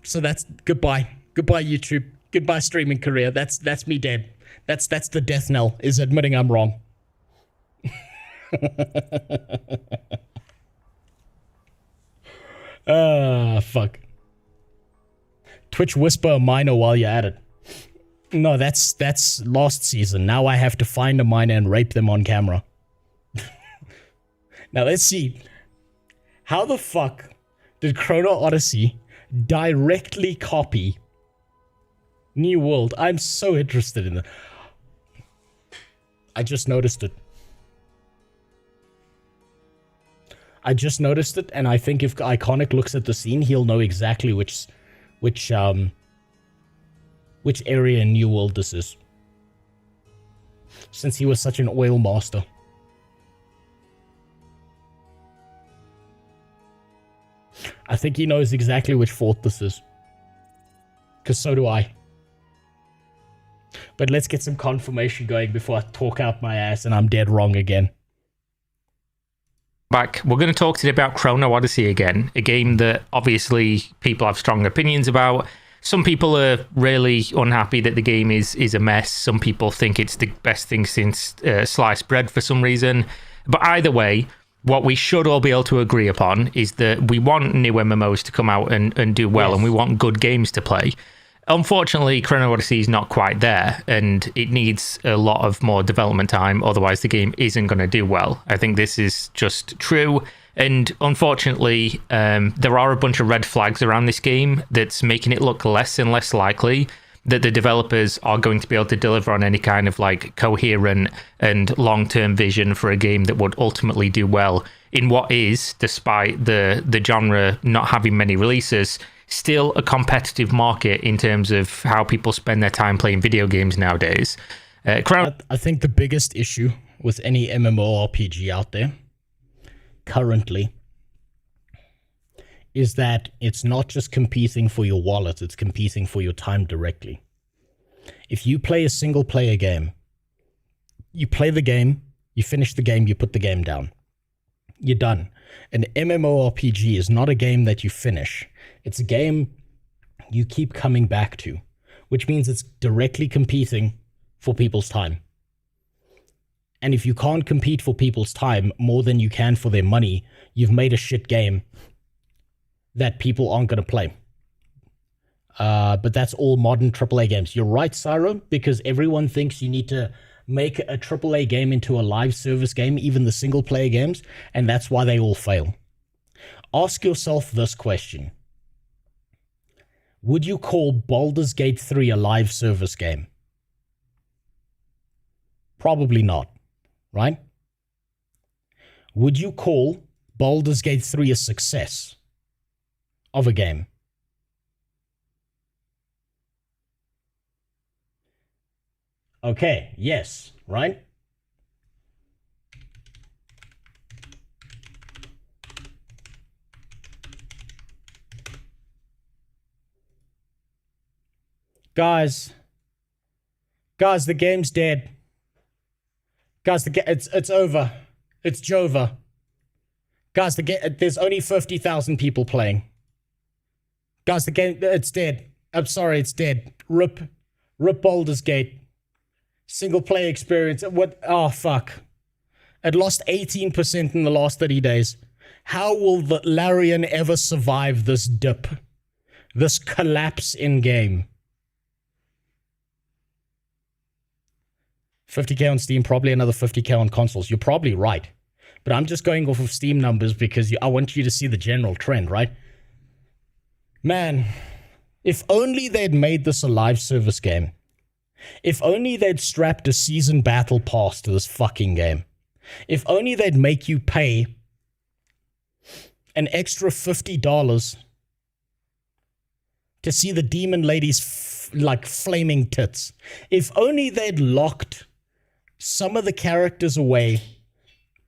So that's goodbye. Goodbye, YouTube. Goodbye, streaming career. That's me dead. That's the death knell, is admitting I'm wrong. Fuck. Twitch whisper a miner while you're at it. No, that's last season. Now I have to find a miner and rape them on camera. Now let's see. How the fuck did Chrono Odyssey directly copy New World? I'm so interested in that. I just noticed it. And I think if Iconic looks at the scene, he'll know exactly which area in New World this is. since he was such an oil master. I think he knows exactly which fort this is. Because so do I. But let's get some confirmation going before I talk out my ass and I'm dead wrong again. Back, we're going to talk today about Chrono Odyssey again, a game that obviously people have strong opinions about. Some people are really unhappy that the game is a mess. Some people think it's the best thing since sliced bread for some reason. But either way, what we should all be able to agree upon is that we want new MMOs to come out and do well, and we want good games to play. Unfortunately, Chrono Odyssey is not quite there, and it needs a lot of more development time, otherwise the game isn't going to do well. I think this is just true, and unfortunately, there are a bunch of red flags around this game that's making it look less and less likely that the developers are going to be able to deliver on any kind of like coherent and long-term vision for a game that would ultimately do well in what is, despite the genre not having many releases, still a competitive market in terms of how people spend their time playing video games nowadays. I think the biggest issue with any MMORPG out there currently is that it's not just competing for your wallet, it's competing for your time directly. If you play a single player game, you play the game, you finish the game, you put the game down. You're done. An MMORPG is not a game that you finish. It's a game you keep coming back to, which means it's directly competing for people's time. And if you can't compete for people's time more than you can for their money, you've made a shit game that people aren't going to play. But that's all modern AAA games. You're right, Cyro, because everyone thinks you need to make a AAA game into a live service game, even the single player games, and that's why they all fail. Ask yourself this question. Would you call Baldur's Gate 3 a live service game? Probably not, right? Would you call Baldur's Gate 3 a success of a game? Okay, yes, right? Guys, the game's dead. Guys, it's over. It's Jova. Guys, there's only 50,000 people playing. Guys, the game, it's dead. I'm sorry, it's dead. Rip Baldur's Gate. Single player experience. What? Oh, fuck. It lost 18% in the last 30 days. How will the Larian ever survive this dip? This collapse in game? 50k on Steam, probably another 50k on consoles. You're probably right. But I'm just going off of Steam numbers because I want you to see the general trend, right? Man, if only they'd made this a live service game. If only they'd strapped a season battle pass to this fucking game. If only they'd make you pay an extra $50 to see the demon lady's like flaming tits. If only they'd locked some of the characters away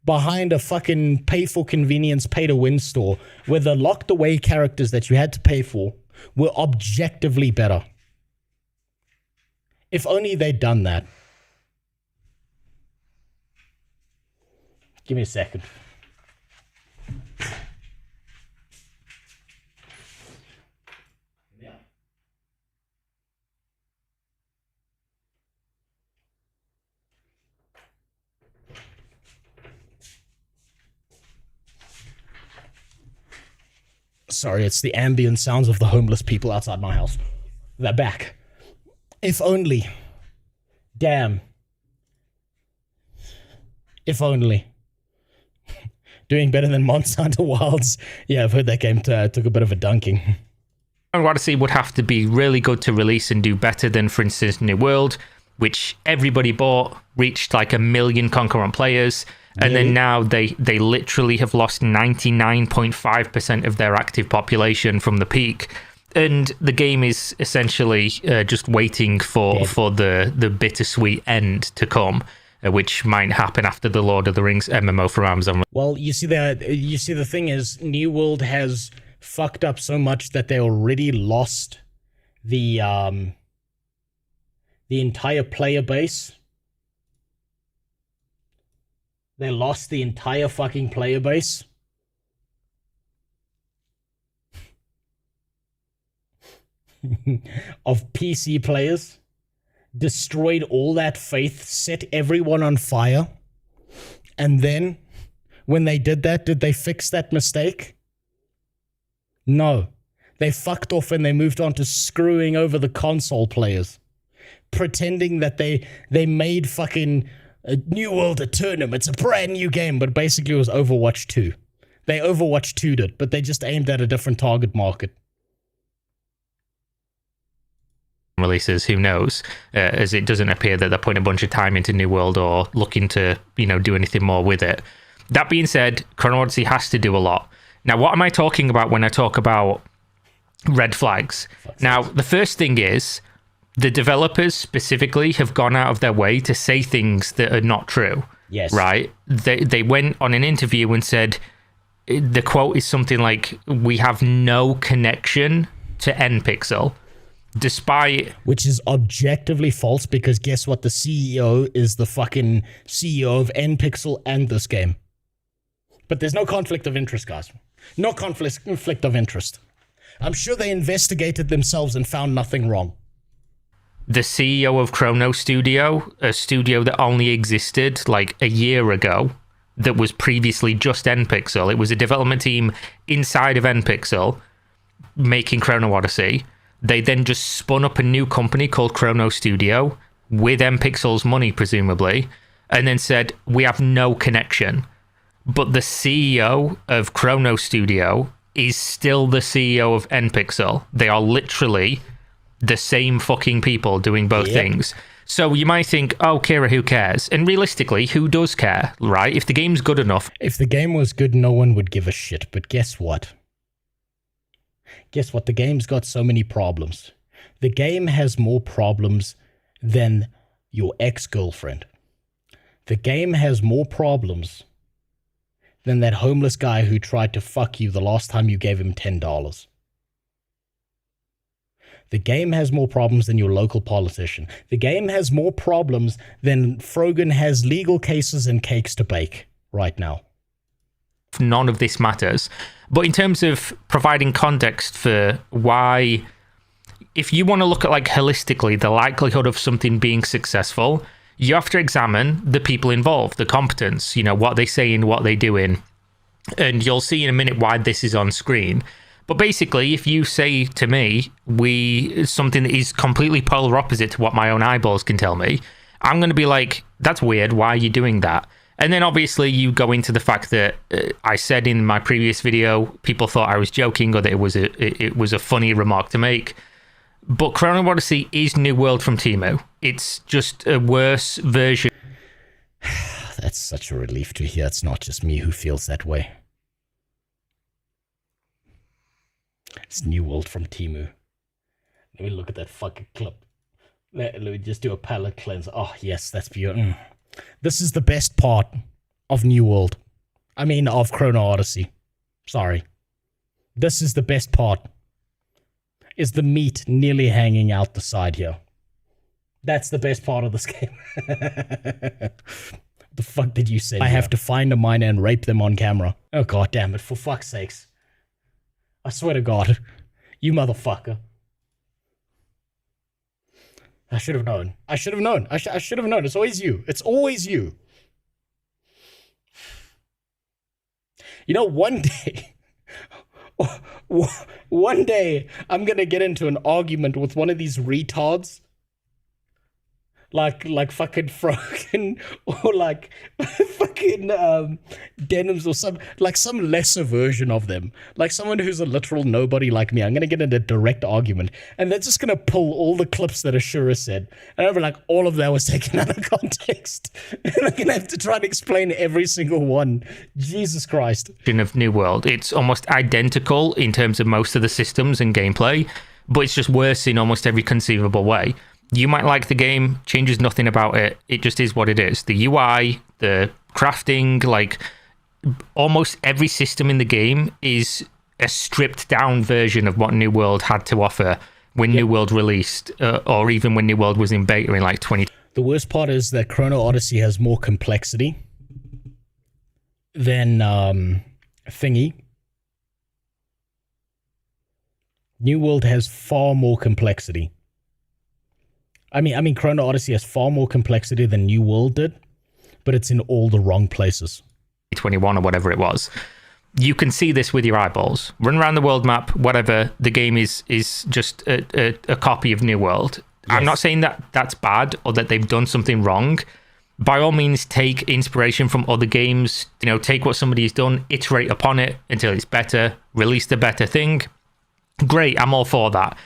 behind a fucking pay for convenience, pay to win store where the locked away characters that you had to pay for were objectively better. If only they'd done that. Give me a second. Yeah. Sorry, it's the ambient sounds of the homeless people outside my house. They're back. If only. Damn. If only. Doing better than Monster Hunter Wilds. Yeah, I've heard that game took a bit of a dunking. Chrono Odyssey would have to be really good to release and do better than, for instance, New World, which everybody bought, reached like 1 million concurrent players, and then now they literally have lost 99.5% of their active population from the peak. And the game is essentially just waiting for the bittersweet end to come. which might happen after the Lord of the Rings MMO from Amazon. Well, you see the thing is, New World has fucked up so much that they already lost the entire player base. They lost the entire fucking player base. Of PC players. Destroyed all that faith, set everyone on fire. And then, when they did that, did they fix that mistake? No. They fucked off and they moved on to screwing over the console players. Pretending that they made fucking New World a tournament. It's a brand new game, but basically it was Overwatch 2. They Overwatch 2'd it, but they just aimed at a different target market. Releases, who knows, as it doesn't appear that they're putting a bunch of time into New World or looking to, do anything more with it. That being said, Chrono Odyssey has to do a lot. Now, what am I talking about when I talk about red flags? Now, the first thing is, the developers specifically have gone out of their way to say things that are not true. Yes. Right? They went on an interview and said, the quote is something like, "We have no connection to NPixel." Despite... Which is objectively false, because guess what? The CEO is the fucking CEO of NPixel and this game. But there's no conflict of interest, guys. No conflict of interest. I'm sure they investigated themselves and found nothing wrong. The CEO of Chrono Studio, a studio that only existed like a year ago, that was previously just NPixel. It was a development team inside of NPixel making Chrono Odyssey. They then just spun up a new company called Chrono Studio with NPixel's money, presumably, and then said, "We have no connection." But the CEO of Chrono Studio is still the CEO of NPixel. They are literally the same fucking people doing both things. So you might think, oh, Kira, who cares? And realistically, who does care, right? If the game's good enough... If the game was good, no one would give a shit. But guess what? Guess what? The game's got so many problems. The game has more problems than your ex-girlfriend. The game has more problems than that homeless guy who tried to fuck you the last time you gave him $10. The game has more problems than your local politician. The game has more problems than Frogan has legal cases and cakes to bake right now. None of this matters. But in terms of providing context for why, if you want to look at like holistically the likelihood of something being successful, you have to examine the people involved, the competence, what they say and what they doing. And you'll see in a minute why this is on screen. But basically, if you say to me, something that is completely polar opposite to what my own eyeballs can tell me, I'm going to be like, that's weird. Why are you doing that? And then obviously you go into the fact that I said in my previous video, people thought I was joking or that it was a funny remark to make. But Chrono Odyssey is New World from Temu. It's just a worse version. That's such a relief to hear. It's not just me who feels that way. It's New World from Temu. Let me look at that fucking clip. Let me just do a palette cleanse. Oh, yes, that's beautiful. This is the best part of New World. I mean, of Chrono Odyssey. Sorry. This is the best part. Is the meat nearly hanging out the side here. That's the best part of this game. The fuck did you say? I have to find a miner and rape them on camera. Oh, god damn it. For fuck's sakes. I swear to God. You motherfucker. I should have known. I should have known. I should have known. It's always you. It's always you. One day... one day, I'm gonna get into an argument with one of these retards. Like fucking Frogan, or like fucking Denims, or some lesser version of them. Like someone who's a literal nobody like me. I'm gonna get into a direct argument, and they're just gonna pull all the clips that Ashura said, and I'll be like, all of that was taken out of context, and I'm gonna have to try and explain every single one. Jesus Christ. Of New World, it's almost identical in terms of most of the systems and gameplay, but it's just worse in almost every conceivable way. You might like the game, changes nothing about it. It just is what it is. The UI, the crafting, like almost every system in the game is a stripped down version of what New World had to offer when New World released, or even when New World was in beta in like 20. The worst part is that Chrono Odyssey has more complexity than Thingy. New World has far more complexity. I mean, Chrono Odyssey has far more complexity than New World did, but it's in all the wrong places. 21 or whatever it was. You can see this with your eyeballs. Run around the world map, whatever. The game is just a copy of New World. Yes. I'm not saying that that's bad or that they've done something wrong. By all means, take inspiration from other games. You know, take what somebody's done, iterate upon it until it's better, release the better thing. Great, I'm all for that.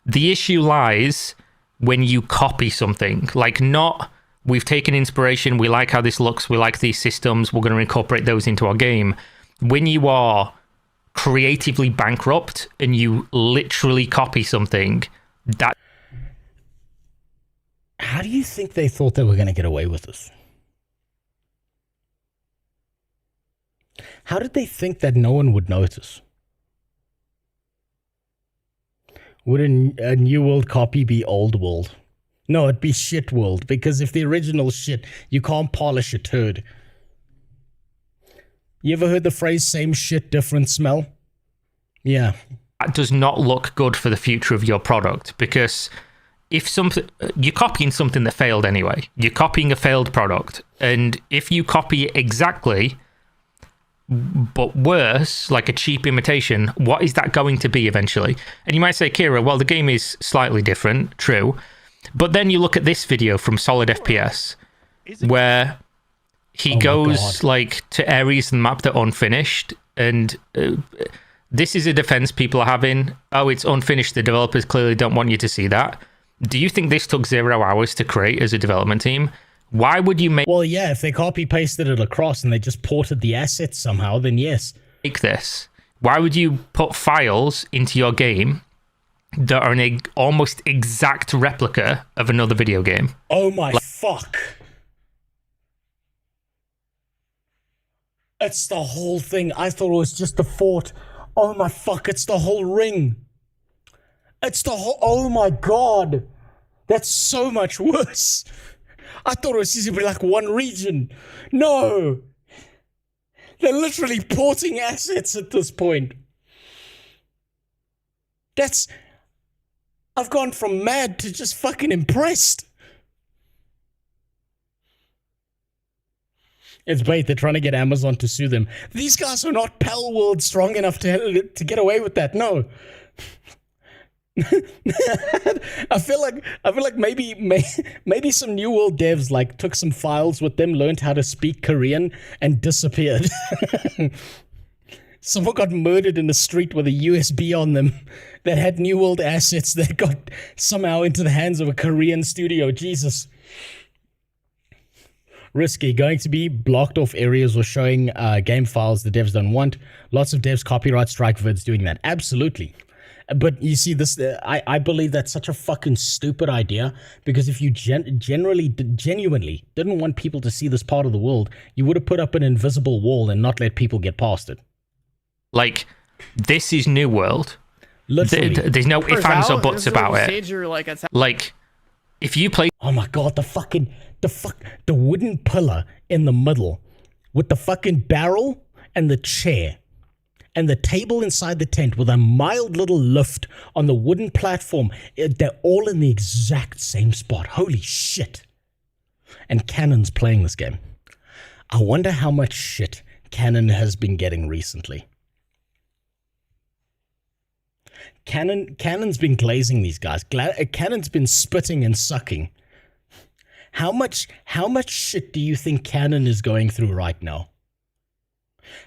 The issue lies when you copy something, like not we've taken inspiration, we like how this looks, we like these systems, we're going to incorporate those into our game. When you are creatively bankrupt and you literally copy something, that... How do you think they thought they were going to get away with this? How did they think that no one would notice? Would a New World copy be Old World? No, it'd be Shit World, because if the original shit, you can't polish a turd. You ever heard the phrase, same shit, different smell? Yeah. That does not look good for the future of your product, because if something, you're copying something that failed anyway. You're copying a failed product, and if you copy it exactly, but worse, like a cheap imitation, what is that going to be eventually? And you might say, Kira, well, the game is slightly different, true. But then you look at this video from Solid FPS, where he goes like to areas in the map that are unfinished, and this is a defense people are having. Oh, it's unfinished. The developers clearly don't want you to see that. Do you think this took 0 hours to create as a development team? Why would you make... Well, yeah, if they copy-pasted it across and they just ported the assets somehow, then yes. Make this. Why would you put files into your game that are an almost exact replica of another video game? Oh my fuck. It's the whole thing. I thought it was just the fort. Oh my fuck, it's the whole ring. It's the whole... Oh my god. That's so much worse. I thought it was just like one region. No. They're literally porting assets at this point. That's... I've gone from mad to just fucking impressed. It's bait. They're trying to get Amazon to sue them. These guys are not Pal World strong enough to get away with that. No. I feel like maybe some New World devs like took some files with them, learned how to speak Korean, and disappeared. Someone got murdered in the street with a USB on them that had New World assets that got somehow into the hands of a Korean studio. Jesus. Risky. Going to be blocked off areas or showing game files the devs don't want. Lots of devs copyright strike vids doing that. Absolutely. But you see, this I believe that's such a fucking stupid idea, because if you genuinely didn't want people to see this part of the world, you would have put up an invisible wall and not let people get past it. Like, this is New World. Literally. There's no ifs, ands, or buts about it. Like, if you play... Oh my god, the wooden pillar in the middle with the fucking barrel and the chair and the table inside the tent with a mild little lift on the wooden platform, they're all in the exact same spot. Holy shit. And Canon's playing this game. I wonder how much shit Canon has been getting recently. Canon's been glazing these guys. Canon's been spitting and sucking. How much shit do you think Canon is going through right now?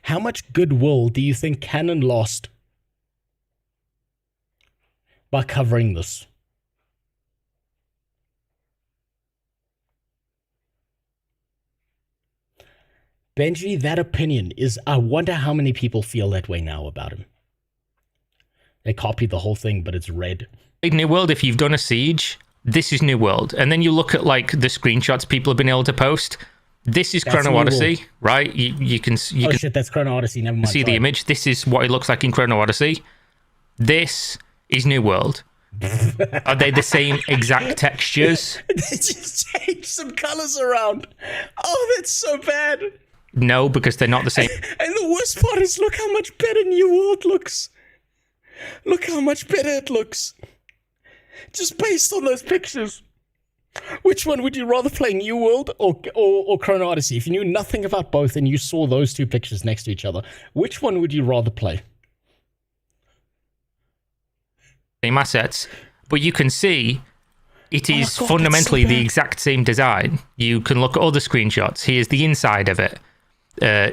How much goodwill do you think Canon lost by covering this? Benji, that opinion is... I wonder how many people feel that way now about him. They copied the whole thing, but it's red. New World, if you've done a siege, this is New World. And then you look at like the screenshots people have been able to post. This is Chrono Odyssey, right? You can shit, that's Chrono Odyssey. Never mind. See the image. This is what it looks like in Chrono Odyssey. This is New World. Are they the same exact textures? They just changed some colors around. Oh, that's so bad. No, because they're not the same. And the worst part is, look how much better New World looks. Look how much better it looks. Just based on those pictures. Which one would you rather play, New World or Chrono Odyssey? If you knew nothing about both and you saw those two pictures next to each other, which one would you rather play? Same assets, but you can see it is fundamentally the exact same design. You can look at other screenshots. Here's the inside of it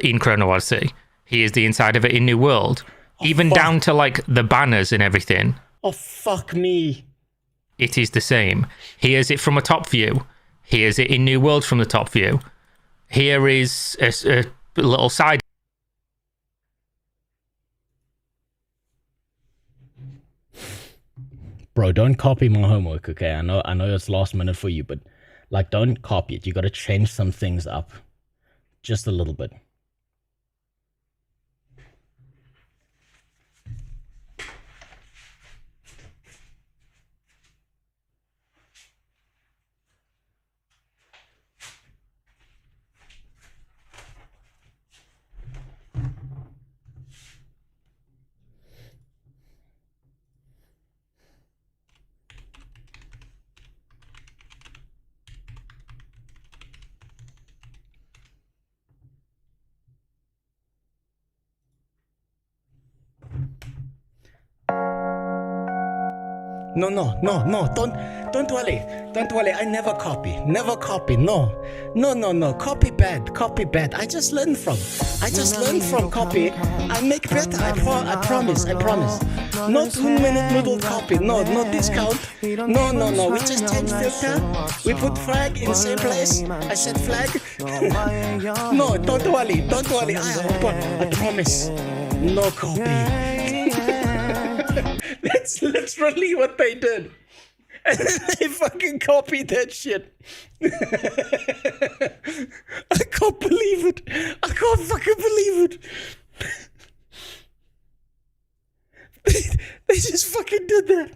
in Chrono Odyssey. Here's the inside of it in New World. Even down to like the banners and everything. Oh, fuck me. It is the same. Here's it from a top view. Here's it in New World from the top view. Here is a little side. Bro, don't copy my homework, okay? I know it's last minute for you, but like, don't copy it. You got to change some things up, just a little bit. No, don't worry, I never copy, no, copy bad, I just learn from copy, I make better, I promise, not 1 minute noodle copy, no discount, no, we just change filter, we put flag in the same place, I said flag, no, don't worry, I promise, no copy. That's literally what they did. And they fucking copied that shit. I can't believe it. I can't fucking believe it. They just fucking did that.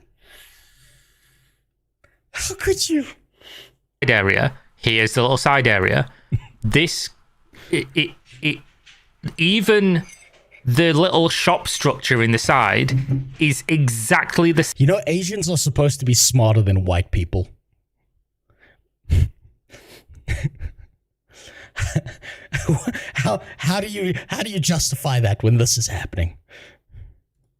How could you? Area. Here's the little side area. This, even the little shop structure in the side is exactly the same. You know, Asians are supposed to be smarter than white people. How do you justify that when this is happening?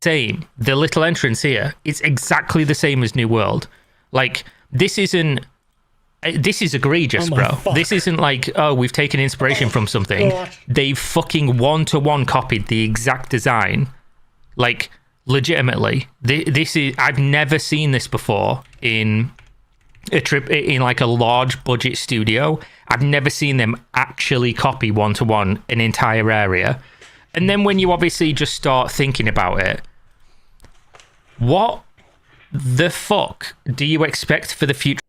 Same. The little entrance here, it's exactly the same as New World. Like, this is egregious, bro. Fuck. This isn't like, oh, we've taken inspiration from something. God. They've fucking one-to-one copied the exact design. Like, legitimately. This is, I've never seen this before in like a large budget studio. I've never seen them actually copy one-to-one an entire area. And then when you obviously just start thinking about it, what the fuck do you expect for the future?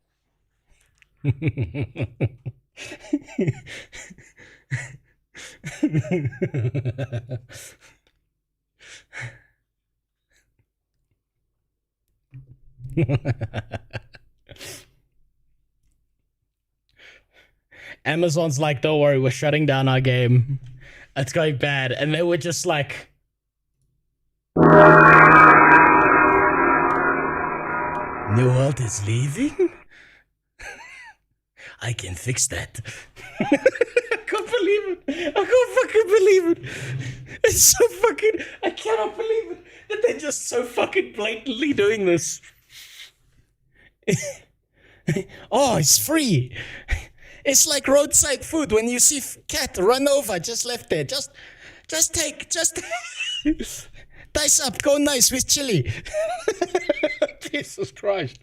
Amazon's like, don't worry, we're shutting down our game. It's going bad. And they were just like, New World is leaving? I can fix that. I can't believe it. I can't fucking believe it. It's so fucking... I cannot believe it that they're just so fucking blatantly doing this. Oh, it's free. It's like roadside food. When you see cat run over, just left there. Just take, dice up, go nice with chili. Jesus Christ.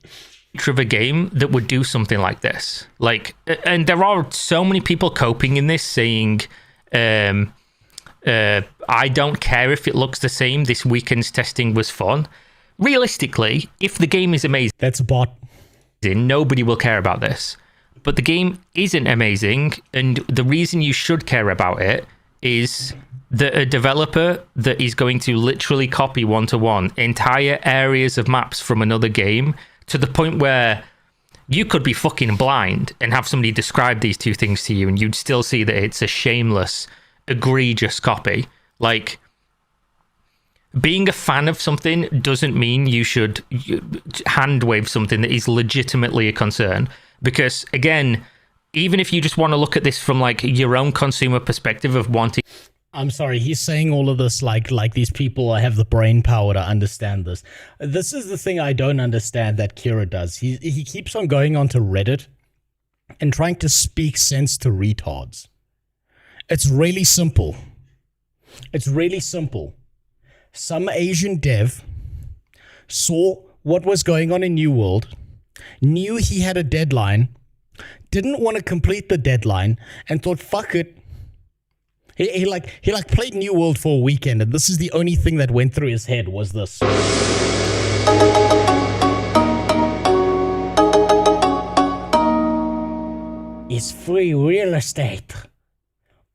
Of a game that would do something like this, like, and there are so many people coping in this, saying, "I don't care if it looks the same. This weekend's testing was fun." Realistically, if the game is amazing, that's a bot. Nobody will care about this. But the game isn't amazing, and the reason you should care about it is that a developer that is going to literally copy one-to-one entire areas of maps from another game to the point where you could be fucking blind and have somebody describe these two things to you and you'd still see that it's a shameless, egregious copy. Like, being a fan of something doesn't mean you should hand wave something that is legitimately a concern. Because, again, even if you just want to look at this from, like, your own consumer perspective of wanting... I'm sorry, he's saying all of this like these people have the brain power to understand this. This is the thing I don't understand that Kira does. He keeps on going onto Reddit and trying to speak sense to retards. It's really simple. It's really simple. Some Asian dev saw what was going on in New World, knew he had a deadline, didn't want to complete the deadline, and thought, fuck it. He played New World for a weekend, and this is the only thing that went through his head was this. It's free real estate.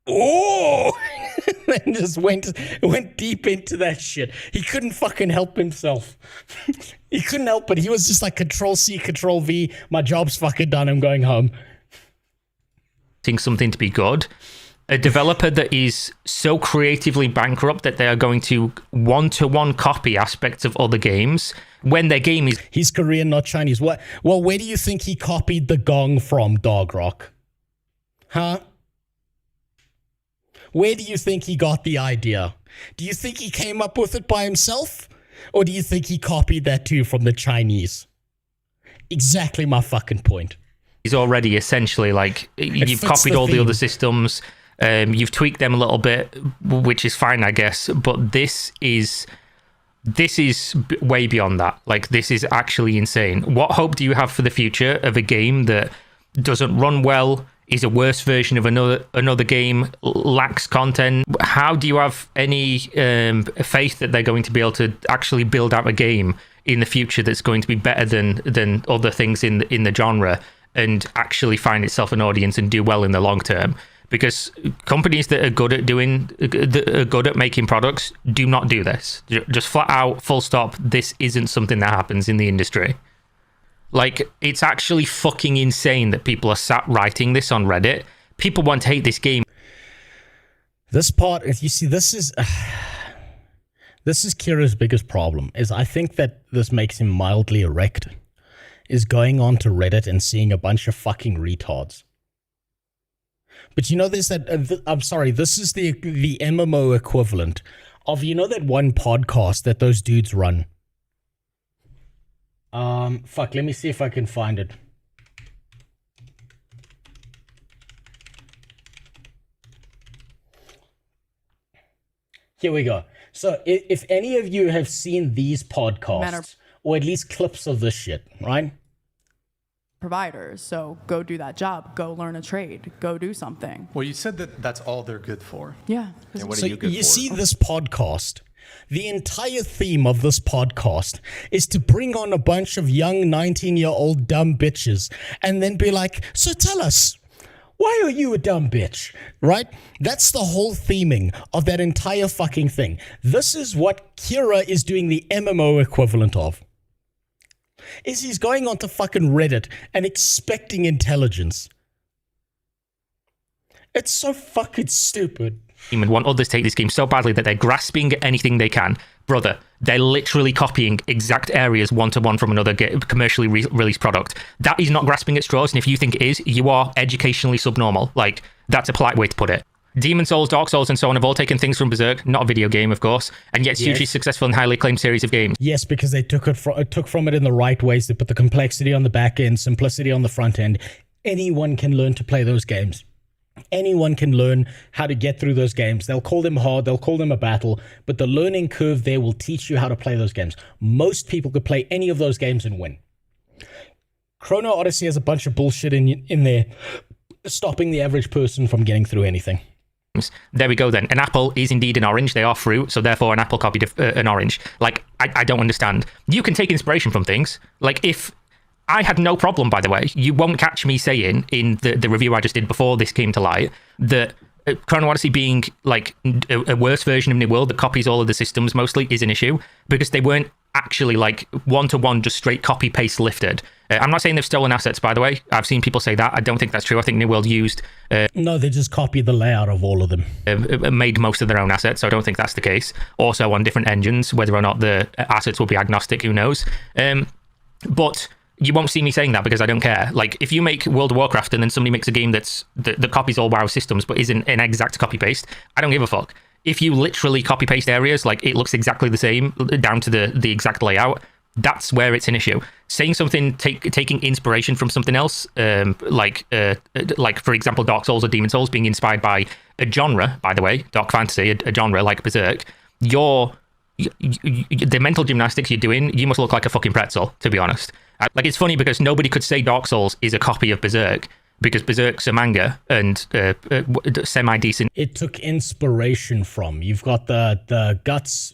Oh! And just went deep into that shit. He couldn't fucking help himself. He couldn't help it. He was just like Control-C, Control-V. My job's fucking done. I'm going home. Think something to be good. A developer that is so creatively bankrupt that they are going to one-to-one copy aspects of other games when their game is... He's Korean, not Chinese. What? Well, where do you think he copied the gong from, Dog Rock? Huh? Where do you think he got the idea? Do you think he came up with it by himself? Or do you think he copied that too from the Chinese? Exactly my fucking point. He's already essentially like, you've copied all the other systems, you've tweaked them a little bit, which is fine, I guess, but this is way beyond that. Like, this is actually insane. What hope do you have for the future of a game that doesn't run well, is a worse version of another game, lacks content? How do you have any faith that they're going to be able to actually build out a game in the future that's going to be better than other things in the genre and actually find itself an audience and do well in the long term? Because companies that are good at making products do not do this. Just flat out, full stop, this isn't something that happens in the industry. Like, it's actually fucking insane that people are sat writing this on Reddit. People want to hate this game. This part, if you see, this is Kira's biggest problem, is I think that this makes him mildly erect, is going on to Reddit and seeing a bunch of fucking retards. But you know, there's that, I'm sorry, this is the MMO equivalent of, you know, that one podcast that those dudes run. Fuck, let me see if I can find it. Here we go. So if any of you have seen these podcasts, or at least clips of this shit, right? Providers, so go do that job, go learn a trade, go do something. Well, you said that that's all they're good for. Yeah. And what So are you good you for? see this podcast, the entire theme of this podcast is to bring on a bunch of young 19-year-old dumb bitches and then be like, so tell us, why are you a dumb bitch? Right? That's the whole theming of that entire fucking thing. This is what Kira is doing the MMO equivalent of. Is he's going onto fucking Reddit and expecting intelligence. It's so fucking stupid. And want others to take this game so badly that they're grasping at anything they can. Brother, they're literally copying exact areas one-to-one from another commercially released product. That is not grasping at straws, and if you think it is, you are educationally subnormal. Like, that's a polite way to put it. Demon Souls, Dark Souls, and so on have all taken things from Berserk, not a video game, of course, and yet it's hugely successful and highly acclaimed series of games. Yes, because they took from it in the right ways. They put the complexity on the back end, simplicity on the front end. Anyone can learn to play those games. Anyone can learn how to get through those games. They'll call them hard, they'll call them a battle, but the learning curve there will teach you how to play those games. Most people could play any of those games and win. Chrono Odyssey has a bunch of bullshit in there, stopping the average person from getting through anything. There we go then. An apple is indeed an orange. They are fruit, so therefore an apple copied an orange. Like, I don't understand. You can take inspiration from things. Like, if I had no problem, by the way. You won't catch me saying in the review I just did before this came to light that Chrono Odyssey being like a worse version of New World that copies all of the systems mostly is an issue, because they weren't actually like one-to-one just straight copy-paste lifted. I'm not saying they've stolen assets, by the way. I've seen people say that. I don't think that's true. I think New World used... no, they just copied the layout of all of them. Made most of their own assets, so I don't think that's the case. Also on different engines, whether or not the assets will be agnostic, who knows. But you won't see me saying that because I don't care. Like, if you make World of Warcraft and then somebody makes a game that copies all WoW systems but isn't an exact copy-paste, I don't give a fuck. If you literally copy-paste areas, like it looks exactly the same, down to the exact layout, that's where it's an issue. Saying something, taking inspiration from something else, like for example, Dark Souls or Demon Souls being inspired by a genre, by the way, Dark Fantasy, a genre like Berserk, the mental gymnastics you're doing, you must look like a fucking pretzel, to be honest. Like, it's funny because nobody could say Dark Souls is a copy of Berserk, because Berserk's a manga and semi-decent. It took inspiration from. You've got the Guts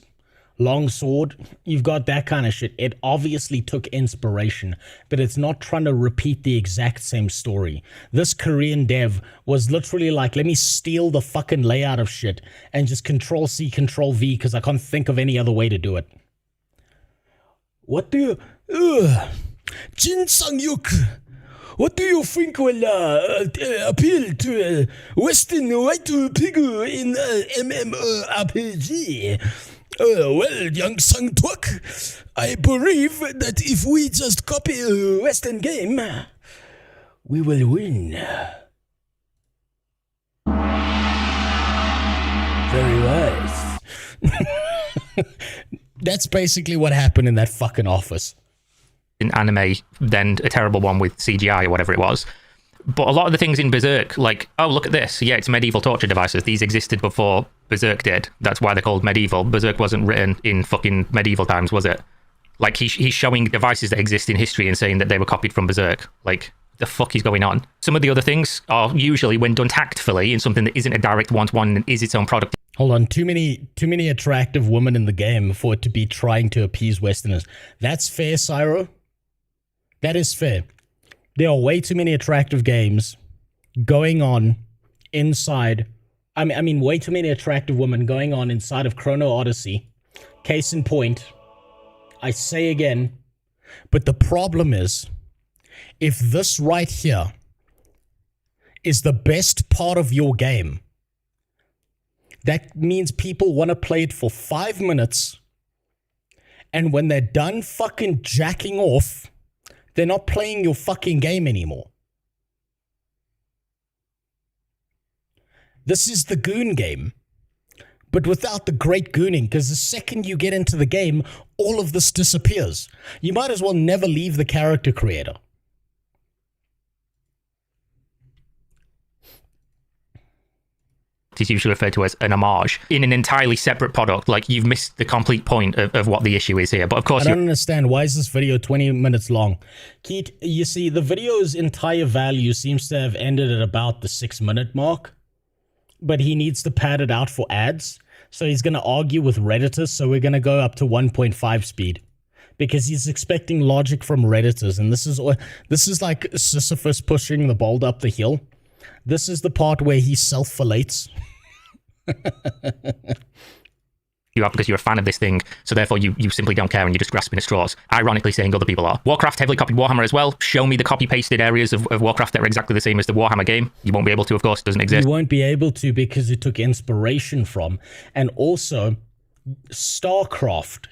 longsword. You've got that kind of shit. It obviously took inspiration, but it's not trying to repeat the exact same story. This Korean dev was literally like, let me steal the fucking layout of shit and just Control-C, Control-V because I can't think of any other way to do it. What do you... Jin Sang-yuk, what do you think will appeal to Western white people in MMORPG? Well, young Sang-tuk, I believe that if we just copy a Western game, we will win. Very wise. That's basically what happened in that fucking office. In anime, then a terrible one with CGI or whatever it was. But a lot of the things in Berserk, like, oh, look at this. Yeah, it's medieval torture devices. These existed before Berserk did. That's why they're called medieval. Berserk wasn't written in fucking medieval times, was it? Like, he's showing devices that exist in history and saying that they were copied from Berserk. Like, the fuck is going on? Some of the other things are usually, when done tactfully in something that isn't a direct one-to-one and is its own product. Hold on, too many attractive women in the game for it to be trying to appease Westerners. That's fair, Cyro. That is fair. There are way too many attractive games going on inside. I mean, way too many attractive women going on inside of Chrono Odyssey. Case in point, I say again, but the problem is, if this right here is the best part of your game, that means people want to play it for 5 minutes, and when they're done fucking jacking off, they're not playing your fucking game anymore. This is the goon game, but without the great gooning, because the second you get into the game, all of this disappears. You might as well never leave the character creator. Is usually referred to as an homage in an entirely separate product. Like, you've missed the complete point of what the issue is here. But of course, I don't understand. Why is this video 20 minutes long? Keith, you see, the video's entire value seems to have ended at about the 6-minute mark, but he needs to pad it out for ads. So he's going to argue with Redditors. So we're going to go up to 1.5 speed because he's expecting logic from Redditors. And this is like Sisyphus pushing the boulder up the hill. This is the part where he self-fillates. You are because you're a fan of this thing, so therefore you simply don't care and you're just grasping at straws. Ironically saying other people are. Warcraft heavily copied Warhammer as well. Show me the copy-pasted areas of Warcraft that are exactly the same as the Warhammer game. You won't be able to, of course, it doesn't exist. You won't be able to because it took inspiration from, and also StarCraft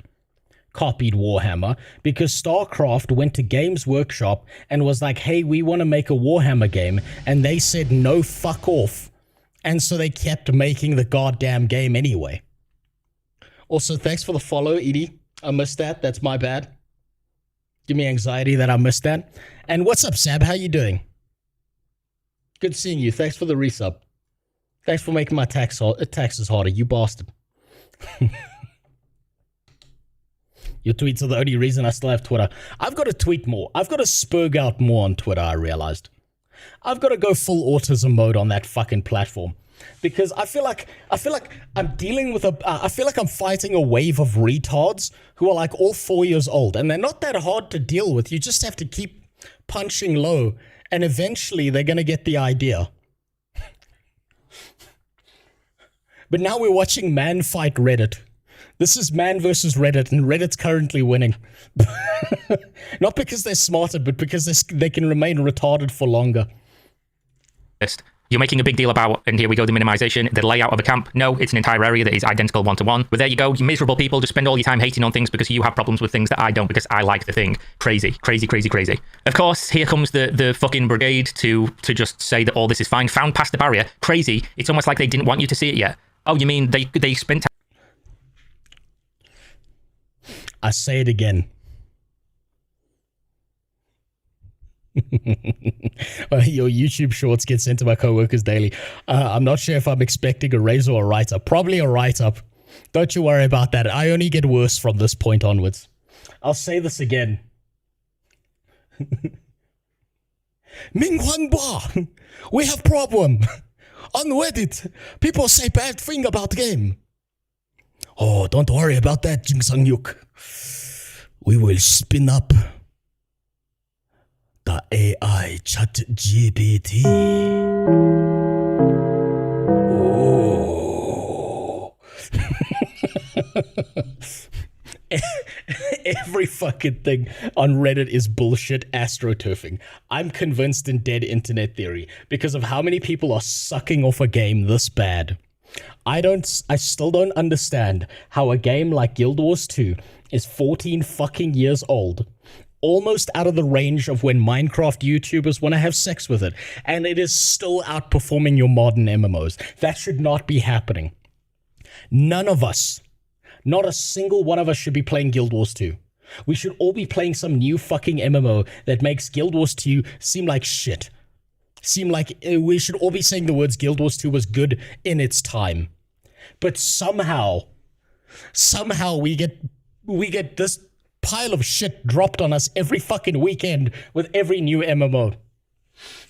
copied Warhammer because StarCraft went to Games Workshop and was like, hey, we want to make a Warhammer game, and they said no, fuck off, and so they kept making the goddamn game anyway. Also, thanks for the follow, Edie. I missed that. That's my bad. Give me anxiety that I missed that. And what's up, Sab? How you doing? Good seeing you. Thanks for the resub. Thanks for making my taxes harder, you bastard. Your tweets are the only reason I still have Twitter. I've got to tweet more. I've got to spurg out more on Twitter, I realized. I've got to go full autism mode on that fucking platform. Because I feel like I'm dealing with I feel like I'm fighting a wave of retards who are like all 4 years old. And they're not that hard to deal with. You just have to keep punching low, and eventually they're going to get the idea. But now we're watching man fight Reddit. This is man versus Reddit, and Reddit's currently winning. Not because they're smarter, but because they can remain retarded for longer. You're making a big deal about, and here we go, the minimization, the layout of a camp. No, it's an entire area that is identical one-to-one. But there you go, you miserable people just spend all your time hating on things because you have problems with things that I don't, because I like the thing. Crazy, crazy, crazy, crazy. Of course, here comes the fucking brigade to just say that all this is fine. Found past the barrier. Crazy. It's almost like they didn't want you to see it yet. Oh, you mean they spent time? I say it again. Your YouTube shorts get sent to my coworkers daily. I'm not sure if I'm expecting a raise or a write-up. Probably a write-up. Don't you worry about that. I only get worse from this point onwards. I'll say this again. Ming Huan Ba, we have problem. On Reddit, people say bad thing about the game. Oh, don't worry about that, Jing Sang Yuk. We will spin up the AI chat GPT. Oh. Every fucking thing on Reddit is bullshit astroturfing. I'm convinced in dead internet theory because of how many people are sucking off a game this bad. I still don't understand how a game like Guild Wars 2 is 14 fucking years old, almost out of the range of when Minecraft YouTubers want to have sex with it, and it is still outperforming your modern MMOs. That should not be happening. None of us, not a single one of us, should be playing Guild Wars 2. We should all be playing some new fucking MMO that makes Guild Wars 2 seem like shit. Seem like we should all be saying the words Guild Wars 2 was good in its time. But somehow we get this pile of shit dropped on us every fucking weekend with every new MMO.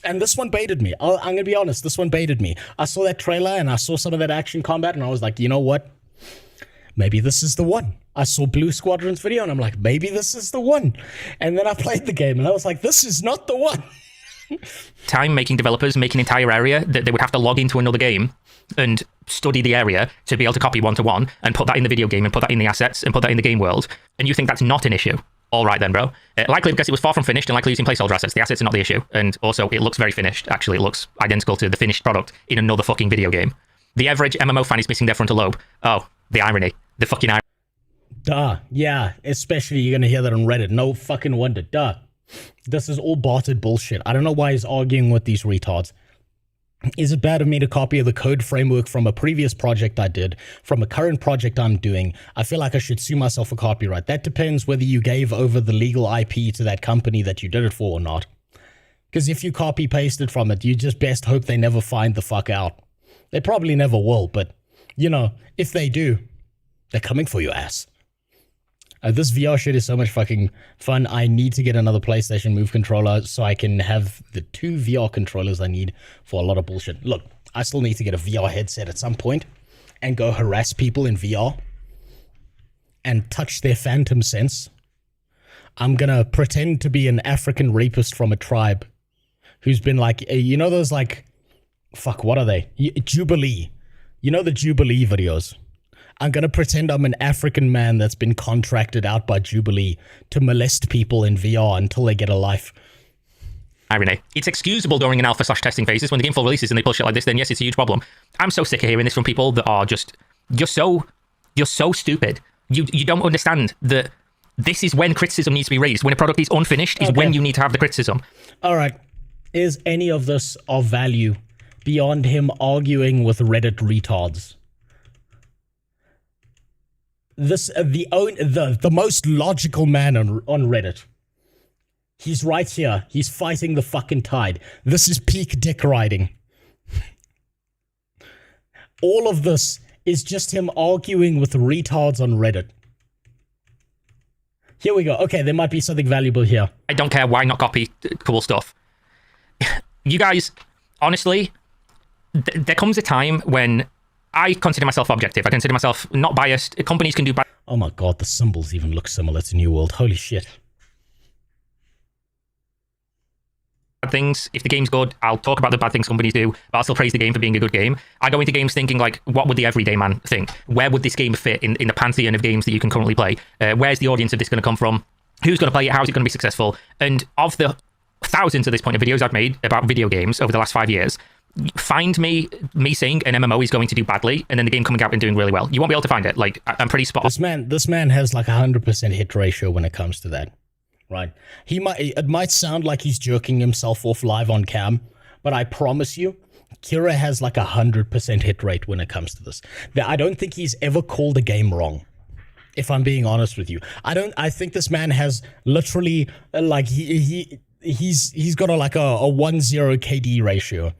And this one baited me. I'm going to be honest, this one baited me. I saw that trailer and I saw some of that action combat and I was like, you know what? Maybe this is the one. I saw Blue Squadron's video and I'm like, maybe this is the one. And then I played the game and I was like, this is not the one. Time making developers make an entire area that they would have to log into another game and study the area to be able to copy one-to-one and put that in the video game and put that in the assets and put that in the game world, and you think that's not an issue? All right then, bro. Likely because it was far from finished and likely using placeholder assets. The assets are not the issue, and also it looks very finished. Actually, it looks identical to the finished product in another fucking video game. The average MMO fan is missing their frontal lobe. Oh, the irony. The fucking irony. Duh. Yeah, especially you're gonna hear that on Reddit. No fucking wonder. Duh. This is all botted bullshit. I don't know why he's arguing with these retards. Is it bad of me to copy the code framework from a previous project I did, from a current project I'm doing? I feel like I should sue myself for copyright. That depends whether you gave over the legal IP to that company that you did it for or not. Because if you copy-pasted from it, you just best hope they never find the fuck out. They probably never will, but, you know, if they do, they're coming for your ass. This VR shit is so much fucking fun. I need to get another PlayStation Move controller so I can have the 2 VR controllers I need for a lot of bullshit. Look, I still need to get a VR headset at some point and go harass people in VR and touch their phantom sense. I'm gonna pretend to be an African rapist from a tribe who's been like, you know those like, fuck, what are they? Jubilee. You know the Jubilee videos? I'm going to pretend I'm an African man that's been contracted out by Jubilee to molest people in VR until they get a life. Irony. It's excusable during an alpha/testing phases. When the game full releases and they pull shit like this, then yes, it's a huge problem. I'm so sick of hearing this from people that are just, you're so stupid. You don't understand that this is when criticism needs to be raised. When a product is unfinished is when you need to have the criticism. All right. Is any of this of value beyond him arguing with Reddit retards? This the most logical man on Reddit. He's right here. He's fighting the fucking tide. This is peak dick riding. All of this is just him arguing with retards on Reddit. Here we go. Okay, there might be something valuable here. I don't care. Why not copy cool stuff? You guys, honestly, there comes a time when I consider myself objective. I consider myself not biased. Companies can do bad. Oh my god, the symbols even look similar to New World. Holy shit. things. If the game's good, I'll talk about the bad things companies do, but I'll still praise the game for being a good game. I go into games thinking, like, what would the everyday man think? Where would this game fit in the pantheon of games that you can currently play? Where's the audience of this going to come from? Who's going to play it? How is it going to be successful? And of the thousands at this point of videos I've made about video games over the last 5 years, find me saying an MMO is going to do badly and then the game coming out and doing really well. You won't be able to find it. Like, I'm pretty spot on. This man has like 100% hit ratio when it comes to that. Right? It might sound like he's jerking himself off live on cam, but I promise you, Kira has like 100% hit rate when it comes to this. I don't think he's ever called a game wrong, if I'm being honest with you. I think this man has literally like he's got a 1-0 KD ratio.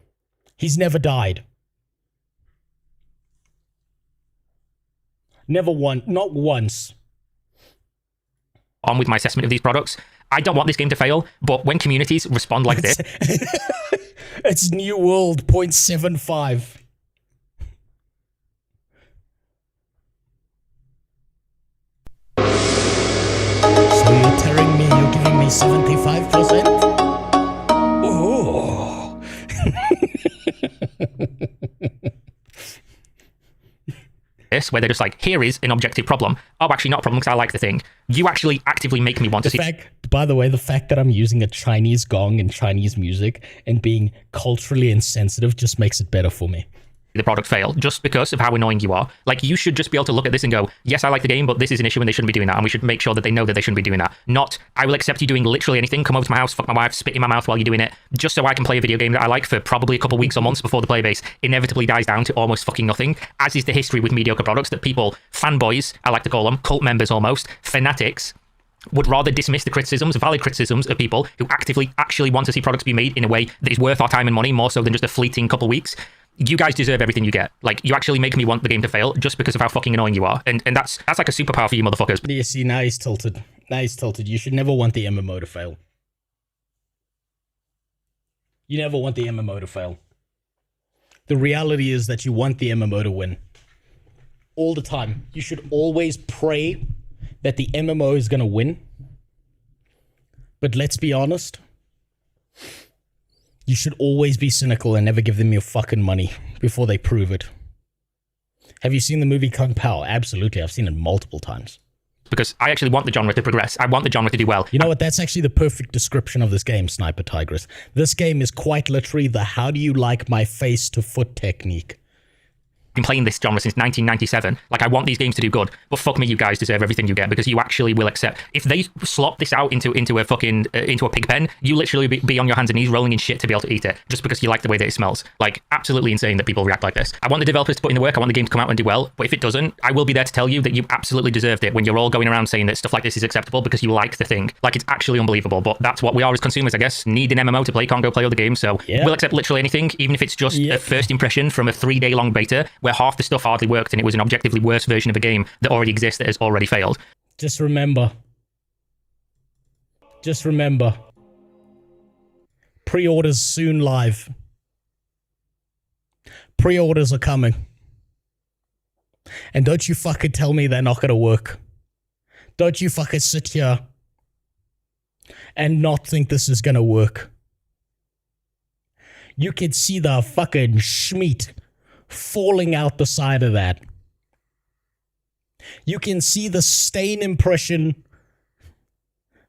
He's never died. Not once. On with my assessment of these products. I don't want this game to fail, but when communities respond like this... It's New World 0.75. So you're telling me you're giving me 75%? Oh. Where they're just like, here is an objective problem. Oh, actually not a problem because I like the thing. You actually actively make me want to see... By the way, the fact that I'm using a Chinese gong and Chinese music and being culturally insensitive just makes it better for me. The product fail just because of how annoying you are. Like, you should just be able to look at this and go, yes, I like the game, but this is an issue and they shouldn't be doing that, and we should make sure that they know that they shouldn't be doing that. Not, I will accept you doing literally anything, come over to my house, fuck my wife, spit in my mouth while you're doing it, just so I can play a video game that I like for probably a couple weeks or months before the player base inevitably dies down to almost fucking nothing, as is the history with mediocre products, that people, fanboys, I like to call them, cult members almost, fanatics, would rather dismiss the criticisms, valid criticisms of people who actively actually want to see products be made in a way that is worth our time and money more so than just a fleeting couple weeks. You guys deserve everything you get. Like, you actually make me want the game to fail just because of how fucking annoying you are. And that's like a superpower for you motherfuckers. You see, now he's tilted. You should never want the MMO to fail. You never want the MMO to fail. The reality is that you want the MMO to win. All the time. You should always pray that the MMO is going to win. But let's be honest. You should always be cynical and never give them your fucking money before they prove it. Have you seen the movie Kung Pao? Absolutely. I've seen it multiple times. Because I actually want the genre to progress. I want the genre to do well. You know what? That's actually the perfect description of this game, Sniper Tigress. This game is quite literally the how do you like my face to foot technique. Been playing this genre since 1997. Like, I want these games to do good, but fuck me, you guys deserve everything you get because you actually will accept. If they slop this out into a fucking into a pig pen, you literally be on your hands and knees rolling in shit to be able to eat it just because you like the way that it smells. Like, absolutely insane that people react like this. I want the developers to put in the work. I want the game to come out and do well, but if it doesn't, I will be there to tell you that you absolutely deserved it when you're all going around saying that stuff like this is acceptable because you like the thing. Like, it's actually unbelievable, but that's what we are as consumers, I guess. Need an MMO to play, can't go play other games, so we'll accept literally anything, even if it's just a first impression from a 3-day long beta where half the stuff hardly worked and it was an objectively worse version of a game that already exists that has already failed. Just remember. Pre-orders soon live. Pre-orders are coming. And don't you fucking tell me they're not gonna work. Don't you fucking sit here and not think this is gonna work. You can see the fucking schmeat falling out the side of that. You can see the stain impression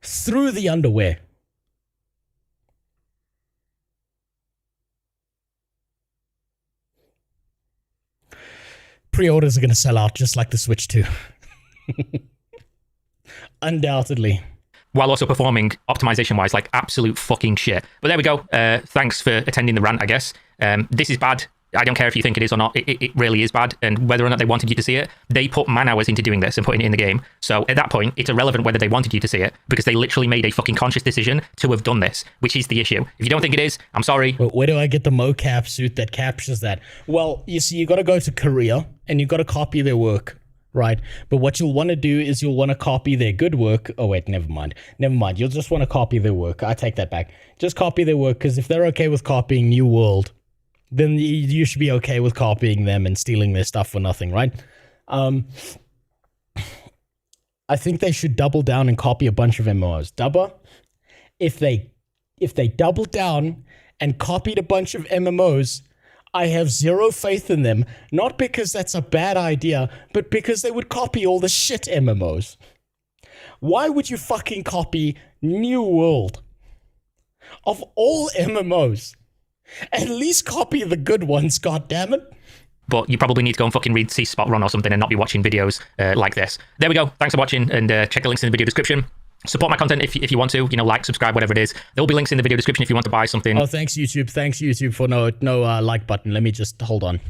through the underwear. Pre-orders are going to sell out just like the Switch 2. Undoubtedly. While also performing optimization-wise like absolute fucking shit. But there we go. Thanks for attending the rant, I guess. This is bad. I don't care if you think it is or not. It really is bad. And whether or not they wanted you to see it, they put man hours into doing this and putting it in the game. So at that point, it's irrelevant whether they wanted you to see it because they literally made a fucking conscious decision to have done this, which is the issue. If you don't think it is, I'm sorry. But where do I get the mocap suit that captures that? Well, you see, you got to go to Korea and you got to copy their work, right? But what you'll want to do is you'll want to copy their good work. Oh, wait, never mind. You'll just want to copy their work. I take that back. Just copy their work because if they're okay with copying New World, then you should be okay with copying them and stealing their stuff for nothing, right? I think they should double down and copy a bunch of MMOs. Dubba, if they if they doubled down and copied a bunch of MMOs, I have zero faith in them, not because that's a bad idea, but because they would copy all the shit MMOs. Why would you fucking copy New World? Of all MMOs, at least copy the good ones, goddammit. But you probably need to go and fucking read C Spot Run or something and not be watching videos like this. There we go. Thanks for watching, and check the links in the video description. Support my content if you want to, like, subscribe, whatever it is. There will be links in the video description if you want to buy something. Oh, thanks YouTube. Thanks YouTube for no like button. Let me just hold on.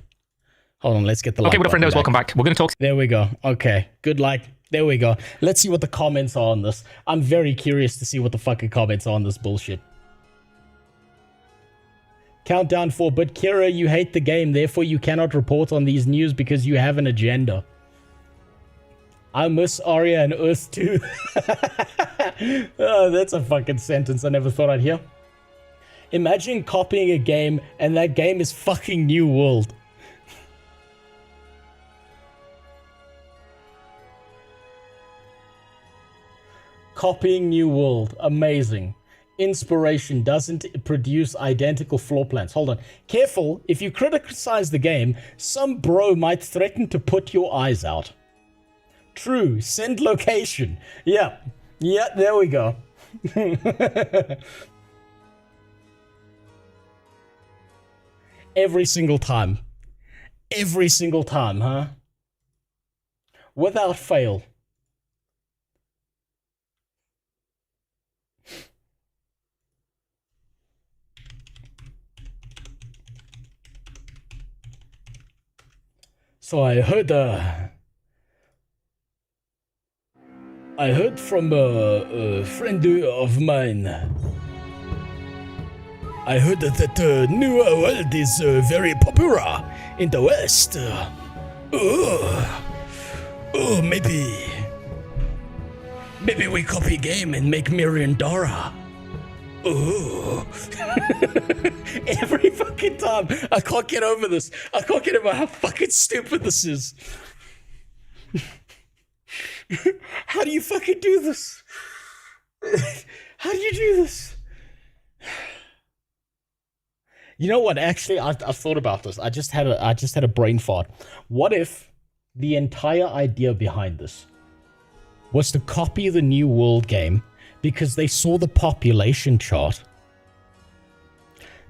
Let's get the like button. Okay, what a friendos, welcome back. We're going to talk. There we go. Okay, good like. There we go. Let's see what the comments are on this. I'm very curious to see what the fucking comments are on this bullshit. Countdown 4, but Kira, you hate the game, therefore you cannot report on these news because you have an agenda. I miss Arya and Earth 2. Oh, that's a fucking sentence I never thought I'd hear. Imagine copying a game and that game is fucking New World. Copying New World. Amazing. Inspiration doesn't produce identical floor plans. Hold on. Careful, if you criticize the game, some bro might threaten to put your eyes out. True. Send location. Yeah. Yeah, there we go. Every single time. Every single time, huh? Without fail. So I heard from a friend of mine. I heard that New World is very popular in the West. Maybe we copy game and make Miriam Dora. Oh. Every fucking time. I can't get over this. I can't get over how fucking stupid this is. How do you fucking do this? How do you do this? You know what? Actually, I've thought about this. I just had a brain fart. What if the entire idea behind this was to copy the New World game because they saw the population chart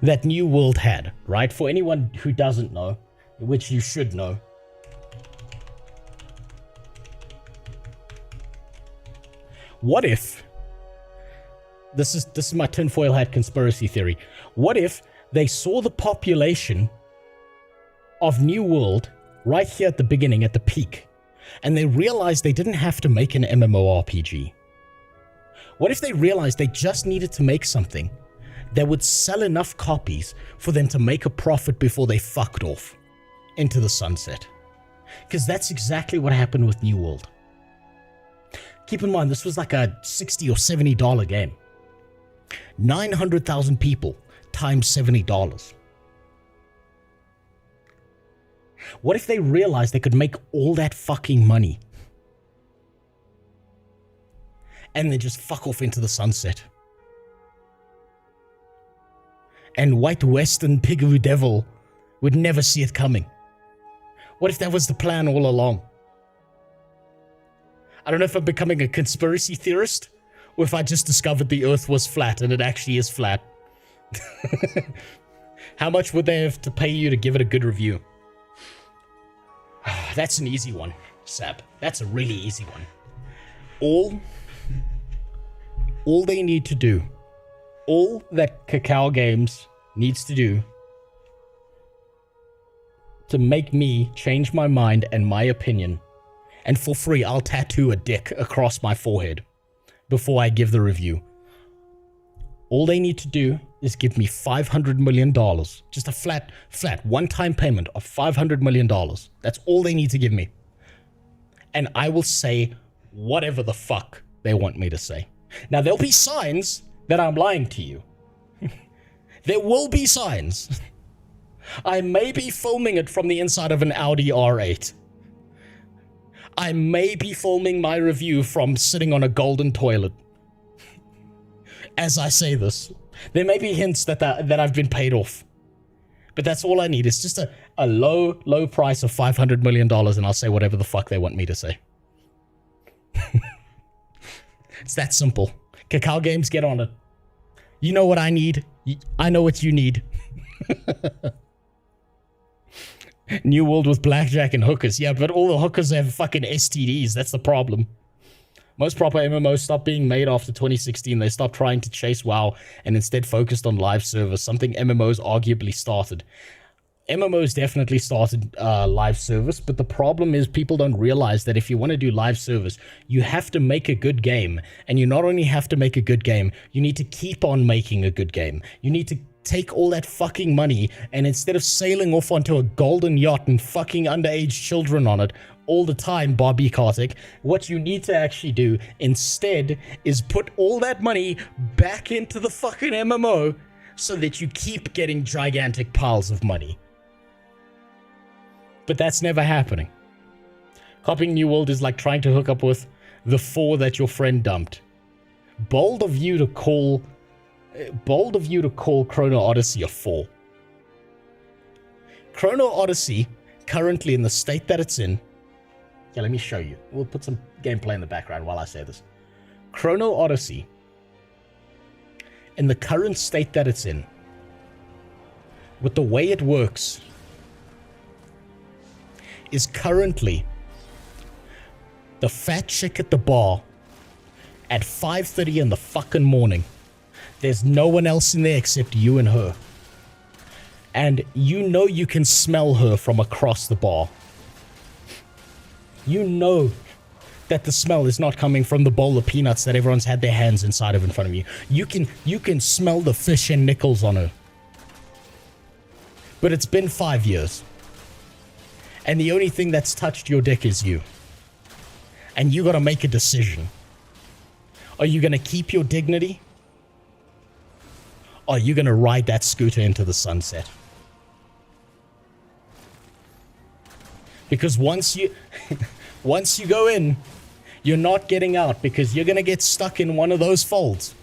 that New World had, right? For anyone who doesn't know, which you should know, what if, this is my tinfoil hat conspiracy theory, what if they saw the population of New World right here at the beginning, at the peak, and they realized they didn't have to make an MMORPG? What if they realized they just needed to make something that would sell enough copies for them to make a profit before they fucked off into the sunset? Because that's exactly what happened with New World. Keep in mind, this was like a $60 or $70 game. 900,000 people times $70. What if they realized they could make all that fucking money and then just fuck off into the sunset? And White Western Pigaboo Devil would never see it coming. What if that was the plan all along? I don't know if I'm becoming a conspiracy theorist or if I just discovered the Earth was flat and it actually is flat. How much would they have to pay you to give it a good review? That's an easy one, Sab. That's a really easy one. All they need to do, all that Cacao Games needs to do to make me change my mind and my opinion, and for free, I'll tattoo a dick across my forehead before I give the review. All they need to do is give me $500 million. Just a flat, one-time payment of $500 million. That's all they need to give me. And I will say whatever the fuck they want me to say. Now, there'll be signs that I'm lying to you. There will be signs. I may be filming it from the inside of an Audi R8. I may be filming my review from sitting on a golden toilet. As I say this, There may be hints that I've been paid off. But that's all I need. It's just a low price of $500 million, and I'll say whatever the fuck they want me to say. It's that simple. Cacao Games, get on it. You know what I need. I know what you need. New world with blackjack and hookers. Yeah, but all the hookers have fucking STDs. That's the problem. Most proper MMOs stopped being made after 2016. They stopped trying to chase WoW and instead focused on live service, something MMOs arguably started. MMOs definitely started live service, but the problem is people don't realize that if you want to do live service, you have to make a good game. And you not only have to make a good game, you need to keep on making a good game. You need to take all that fucking money and instead of sailing off onto a golden yacht and fucking underage children on it all the time, Bobby Kartik, what you need to actually do instead is put all that money back into the fucking MMO so that you keep getting gigantic piles of money. But that's never happening. Copying New World is like trying to hook up with the 4 that your friend dumped. Bold of you to call Chrono Odyssey a 4. Chrono Odyssey, currently in the state that it's in. Yeah, let me show you. We'll put some gameplay in the background while I say this. Chrono Odyssey, in the current state that it's in, with the way it works, is currently the fat chick at the bar at 5:30 in the fucking morning. There's no one else in there except you and her. And you know you can smell her from across the bar. You know that the smell is not coming from the bowl of peanuts that everyone's had their hands inside of in front of you. You can smell the fish and nickels on her. But it's been 5 years. And the only thing that's touched your dick is you. And you gotta make a decision. Are you gonna keep your dignity? Or are you gonna ride that scooter into the sunset? Because once you go in, you're not getting out because you're gonna get stuck in one of those folds.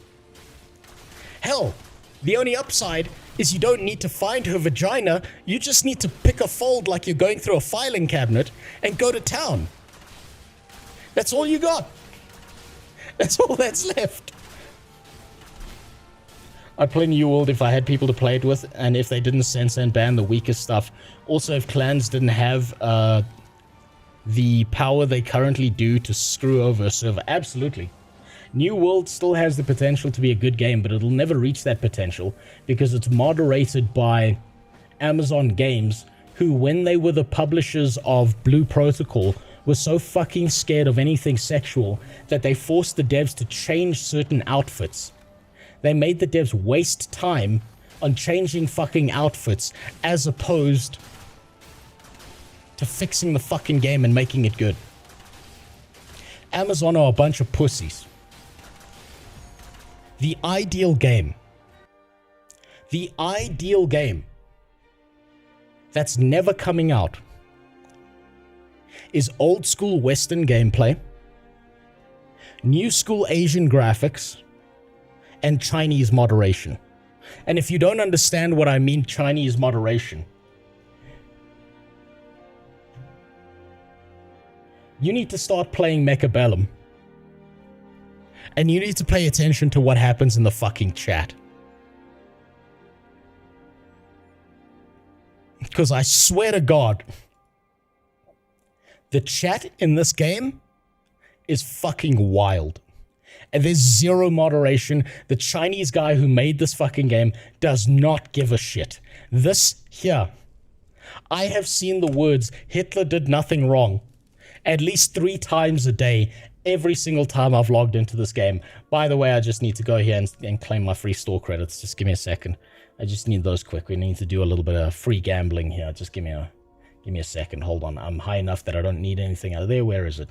Hell, the only upside is you don't need to find her vagina, you just need to pick a fold like you're going through a filing cabinet and go to town. That's all you got. That's all that's left. I'd play New World if I had people to play it with, and if they didn't censor and ban the weakest stuff. Also, if clans didn't have the power they currently do to screw over a server. Absolutely. New World still has the potential to be a good game, but it'll never reach that potential because it's moderated by Amazon Games, who, when they were the publishers of Blue Protocol, were so fucking scared of anything sexual that they forced the devs to change certain outfits. They made the devs waste time on changing fucking outfits as opposed to fixing the fucking game and making it good. Amazon are a bunch of pussies. The ideal game that's never coming out is old school Western gameplay, new school Asian graphics, and Chinese moderation. And if you don't understand what I mean Chinese moderation, you need to start playing Mechabellum. And you need to pay attention to what happens in the fucking chat. Because I swear to God, the chat in this game is fucking wild. And there's zero moderation. The Chinese guy who made this fucking game does not give a shit. This here, I have seen the words Hitler did nothing wrong at least 3 times a day, every single time I've logged into this game. By the way, I just need to go here and claim my free store credits. Just give me a second. I just need those quick. We need to do a little bit of free gambling here. Just give me a second. Hold on. I'm high enough that I don't need anything out of there. Where is it?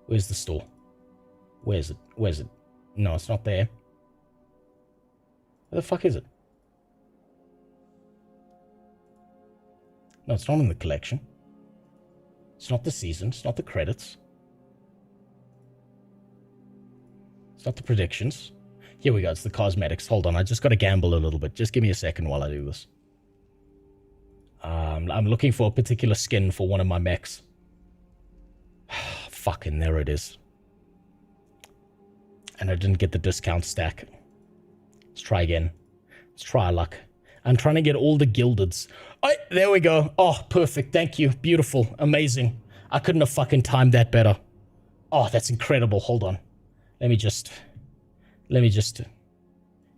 Where's the store? Where's it? Where's it? No, it's not there. Where the fuck is it? No, it's not in the collection. It's not the season. It's not the credits. It's not the predictions. Here we go. It's the cosmetics. Hold on. I just got to gamble a little bit. Just give me a second while I do this. I'm looking for a particular skin for one of my mechs. Fucking there it is. And I didn't get the discount stack. Let's try again. Let's try our luck. I'm trying to get all the gildeds. Oh, there we go. Oh, perfect. Thank you. Beautiful. Amazing. I couldn't have fucking timed that better. Oh, that's incredible. Hold on. Let me just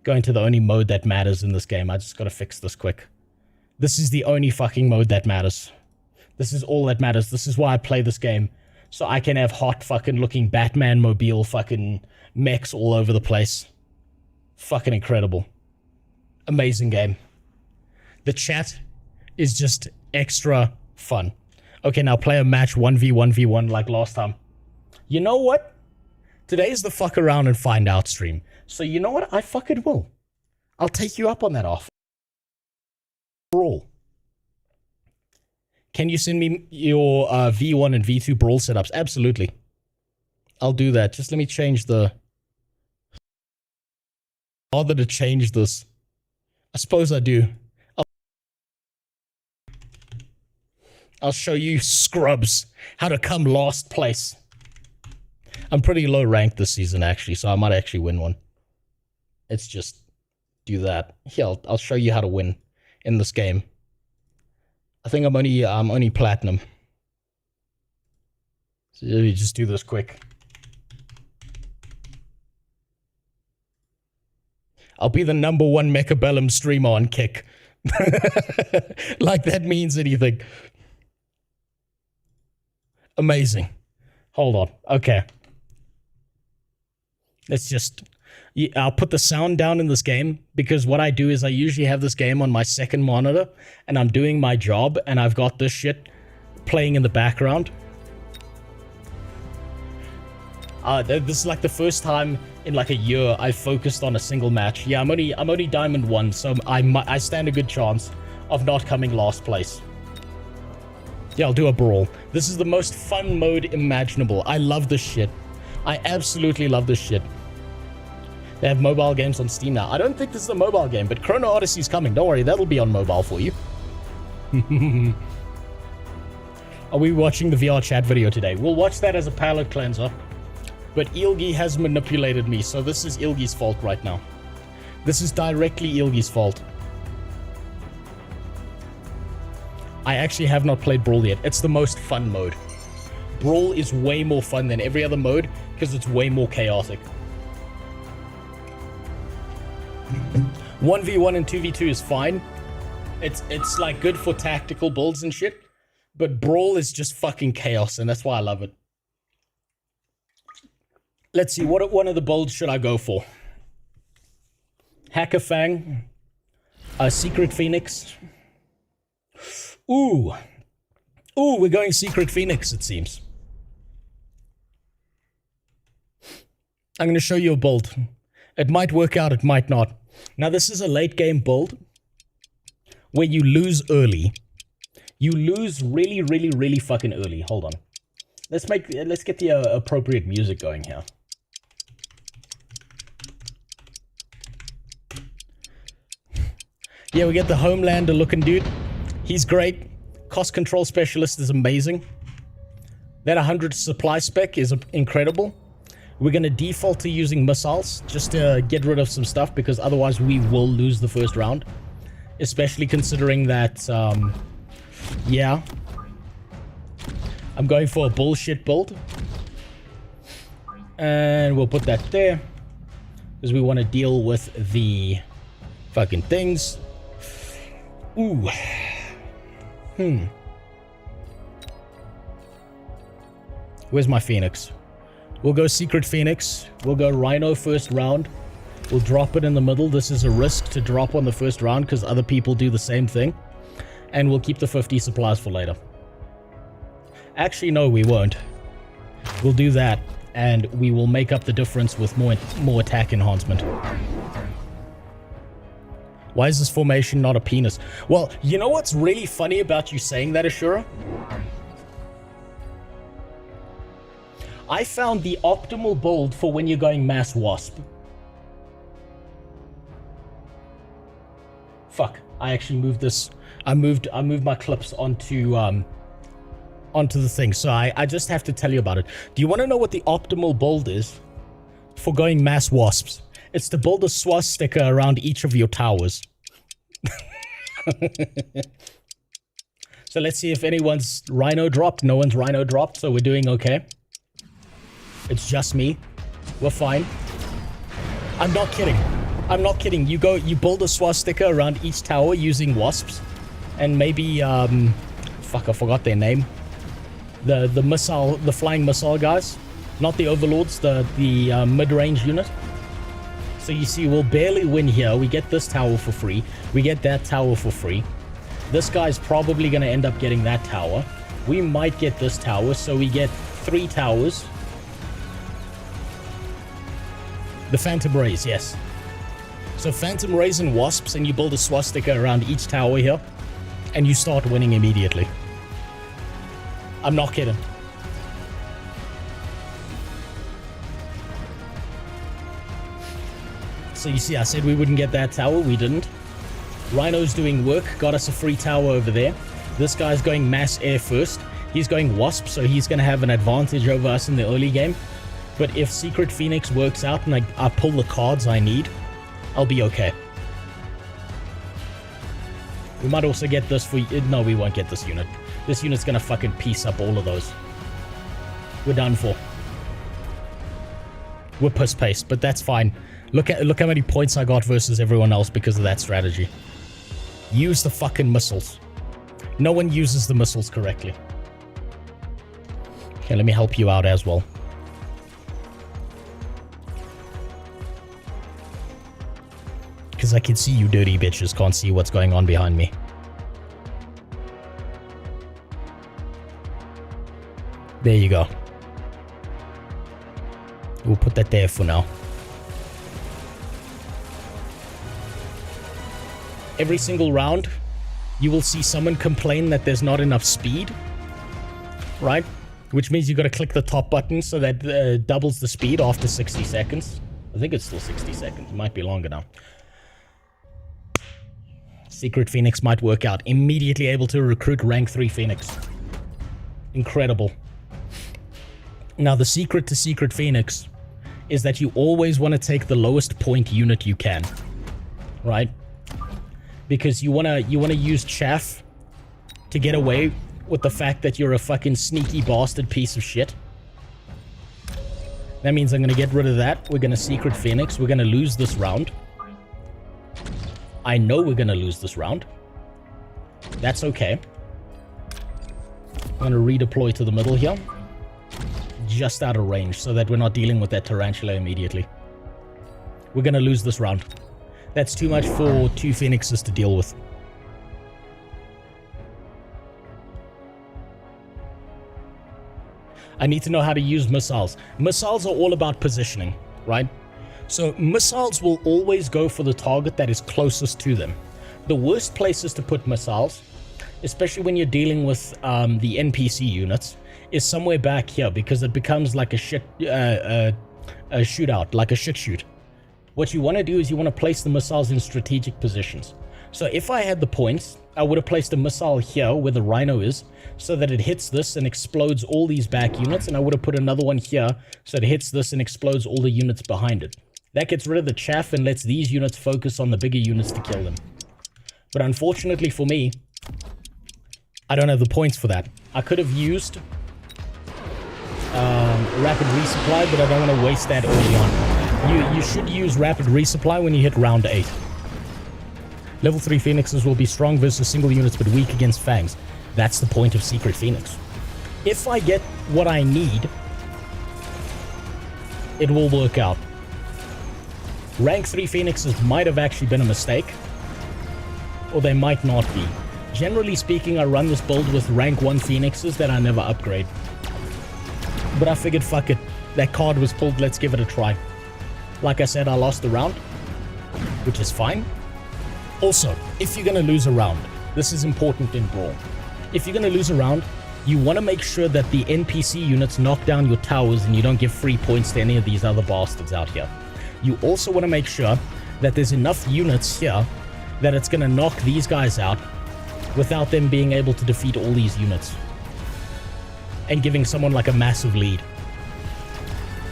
go into the only mode that matters in this game. I just gotta fix this quick. This is the only fucking mode that matters. This is all that matters. This is why I play this game. So I can have hot fucking looking Batman mobile fucking mechs all over the place. Fucking incredible. Amazing game. The chat is just extra fun. Okay, now play a match 1v1v1 like last time. You know what? Today's the fuck around and find out stream. So you know what? I fucking will. I'll take you up on that offer. Brawl. Can you send me your V1 and V2 Brawl setups? Absolutely. I'll do that. Just let me change the... Bother to change this. I suppose I do. I'll show you scrubs how to come last place. I'm pretty low ranked this season, actually, so I might actually win one. Let's just do that. Here, I'll show you how to win in this game. I think I'm only platinum. So let me just do this quick. I'll be the #1 Mechabellum streamer on Kick. Like that means anything. Amazing. Hold on. Okay. Let's just... I'll put the sound down in this game, because what I do is I usually have this game on my second monitor, and I'm doing my job, and I've got this shit playing in the background. This is like the first time in like a year I've focused on a single match. Yeah, I'm only Diamond 1, so I stand a good chance of not coming last place. Yeah, I'll do a brawl. This is the most fun mode imaginable. I love this shit. I absolutely love this shit. They have mobile games on Steam now. I don't think this is a mobile game, but Chrono Odyssey is coming. Don't worry, that'll be on mobile for you. Are we watching the VR chat video today? We'll watch that as a palate cleanser. But Ilgi has manipulated me, so this is Ilgi's fault right now. This is directly Ilgi's fault. I actually have not played Brawl yet. It's the most fun mode. Brawl is way more fun than every other mode because it's way more chaotic. 1v1 and 2v2 is fine. It's like good for tactical builds and shit. But Brawl is just fucking chaos, and that's why I love it. Let's see, what one of the builds should I go for? Hacker Fang, Secret Phoenix. Ooh, we're going Secret Phoenix, it seems. I'm going to show you a build. It might work out, it might not. Now, this is a late game build where you lose early. You lose really, really, really fucking early. Hold on. Let's get the appropriate music going here. Yeah, we get the Homelander looking dude. He's great. Cost control specialist is amazing. That 100 supply spec is incredible. We're going to default to using missiles just to get rid of some stuff, because otherwise we will lose the first round. Especially considering that, yeah. I'm going for a bullshit build. And we'll put that there, because we want to deal with the fucking things. Ooh. Where's my Phoenix? We'll go Secret Phoenix. We'll go Rhino first round. We'll drop it in the middle. This is a risk to drop on the first round because other people do the same thing. And we'll keep the 50 supplies for later. Actually, no, we won't. We'll do that, and we will make up the difference with more attack enhancement. Why is this formation not a penis? Well, you know what's really funny about you saying that, Ashura? I found the optimal build for when you're going Mass Wasp. Fuck, I actually moved this. I moved my clips onto the thing. So I just have to tell you about it. Do you want to know what the optimal build is for going mass wasps? It's to build a swastika around each of your towers. So let's see if anyone's rhino dropped. No one's rhino dropped, so we're doing okay. It's just me. We're fine. I'm not kidding. I'm not kidding. You build a swastika around each tower using wasps. And maybe, fuck, I forgot their name. The flying missile guys. Not the overlords, the mid-range unit. So you see, we'll barely win here. We get this tower for free. We get that tower for free. This guy's probably going to end up getting that tower. We might get this tower, so we get 3 towers. The Phantom Rays, yes. So Phantom Rays and Wasps, and you build a swastika around each tower here, and you start winning immediately. I'm not kidding. So you see, I said we wouldn't get that tower. We didn't. Rhino's doing work. Got us a free tower over there. This guy's going mass air first. He's going Wasp, so he's going to have an advantage over us in the early game. But if Secret Phoenix works out and I pull the cards I need, I'll be okay. We might also get this for... No, we won't get this unit. This unit's going to fucking piece up all of those. We're done for. We're piss-paced, but that's fine. Look how many points I got versus everyone else because of that strategy. Use the fucking missiles. No one uses the missiles correctly. Okay, let me help you out as well. Because I can see you dirty bitches can't see what's going on behind me. There you go. We'll put that there for now. Every single round, you will see someone complain that there's not enough speed, right? Which means you got to click the top button so that doubles the speed after 60 seconds. I think it's still 60 seconds. It might be longer now. Secret Phoenix might work out. Immediately able to recruit rank 3 Phoenix. Incredible. Now, the secret to Secret Phoenix is that you always want to take the lowest point unit you can, right? Because you wanna use chaff to get away with the fact that you're a fucking sneaky bastard piece of shit. That means I'm gonna get rid of that. We're gonna Secret Phoenix. We're gonna lose this round. I know we're gonna lose this round. That's okay. I'm gonna redeploy to the middle here. Just out of range so that we're not dealing with that tarantula immediately. We're gonna lose this round. That's too much for 2 Phoenixes to deal with. I need to know how to use missiles. Missiles are all about positioning, right? So missiles will always go for the target that is closest to them. The worst places to put missiles, especially when you're dealing with the NPC units, is somewhere back here because it becomes like a shootout, like a shit shoot. What you want to do is you want to place the missiles in strategic positions. So if I had the points, I would have placed a missile here where the Rhino is so that it hits this and explodes all these back units, and I would have put another one here so it hits this and explodes all the units behind it. That gets rid of the chaff and lets these units focus on the bigger units to kill them. But unfortunately for me, I don't have the points for that. I could have used rapid resupply, but I don't want to waste that early on. You should use rapid resupply when you hit round 8. Level 3 Phoenixes will be strong versus single units but weak against Fangs. That's the point of Secret Phoenix. If I get what I need, it will work out. Rank 3 Phoenixes might have actually been a mistake, or they might not be. Generally speaking, I run this build with rank 1 Phoenixes that I never upgrade. But I figured, fuck it. That card was pulled, let's give it a try. Like I said, I lost the round, which is fine. Also, if you're going to lose a round, this is important in Brawl. If you're going to lose a round, you want to make sure that the NPC units knock down your towers and you don't give free points to any of these other bastards out here. You also want to make sure that there's enough units here that it's gonna knock these guys out without them being able to defeat all these units. And giving someone like a massive lead.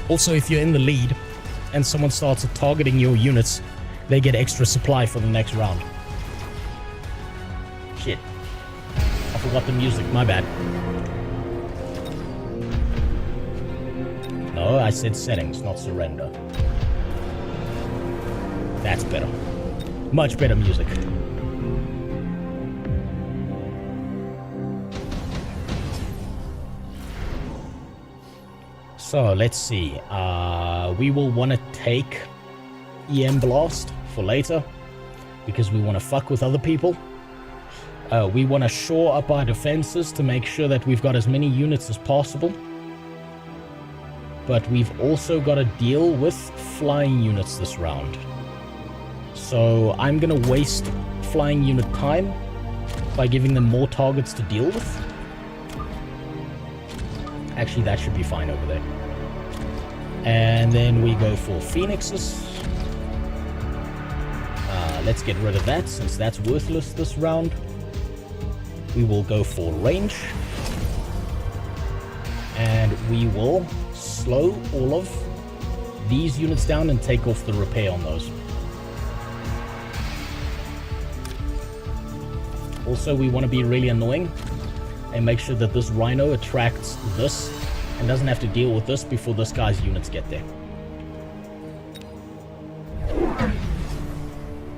Also, if you're in the lead and someone starts targeting your units, they get extra supply for the next round. Shit. I forgot the music, my bad. No, I said settings, not surrender. That's better. Much better music. So, let's see. We will want to take EM Blast for later, because we want to fuck with other people. We want to shore up our defenses to make sure that we've got as many units as possible. But we've also got to deal with flying units this round. So I'm going to waste flying unit time by giving them more targets to deal with. Actually, that should be fine over there. And then we go for Phoenixes. Let's get rid of that, since that's worthless this round. We will go for range. And we will slow all of these units down and take off the repair on those. Also, we want to be really annoying and make sure that this Rhino attracts this and doesn't have to deal with this before this guy's units get there.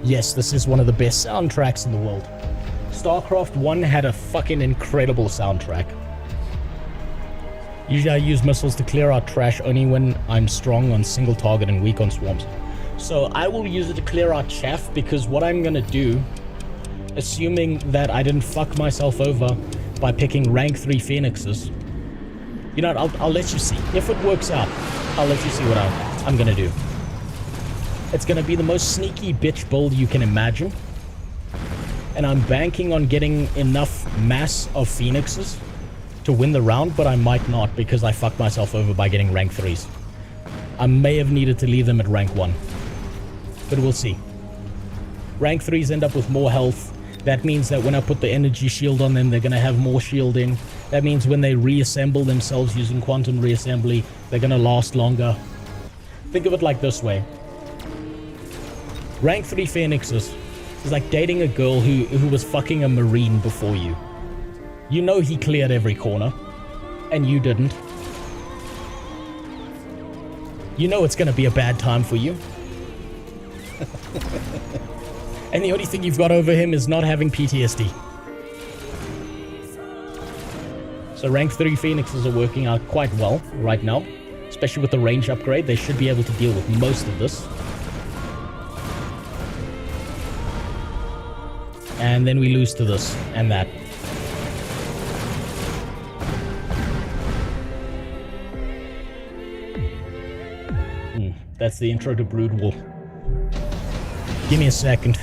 Yes, this is one of the best soundtracks in the world. StarCraft 1 had a fucking incredible soundtrack. Usually I use missiles to clear out trash only when I'm strong on single target and weak on swarms. So I will use it to clear out chaff, because what I'm gonna do, assuming that I didn't fuck myself over by picking rank 3 Phoenixes, you know what, I'll let you see. If it works out, I'll let you see what I'm gonna do. It's gonna be the most sneaky bitch build you can imagine. And I'm banking on getting enough mass of Phoenixes to win the round, but I might not, because I fucked myself over by getting rank 3s. I may have needed to leave them at rank 1. But we'll see. Rank 3s end up with more health. That means that when I put the energy shield on them, they're going to have more shielding. That means when they reassemble themselves using quantum reassembly, they're going to last longer. Think of it like this way. Rank 3 Phoenixes is like dating a girl who was fucking a Marine before you. You know he cleared every corner, and you didn't. You know it's gonna be a bad time for you. And the only thing you've got over him is not having PTSD. So rank 3 Phoenixes are working out quite well right now. Especially with the range upgrade, they should be able to deal with most of this. And then we lose to this and that. That's the intro to Brood War. Give me a second.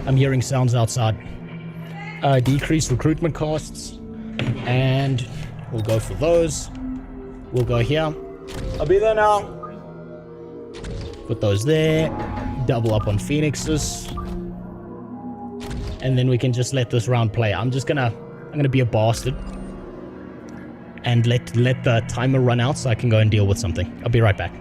I'm hearing sounds outside. Decrease recruitment costs. And we'll go for those. We'll go here. I'll be there now. Put those there. Double up on Phoenixes. And then we can just let this round play. I'm gonna be a bastard. And let the timer run out so I can go and deal with something. I'll be right back.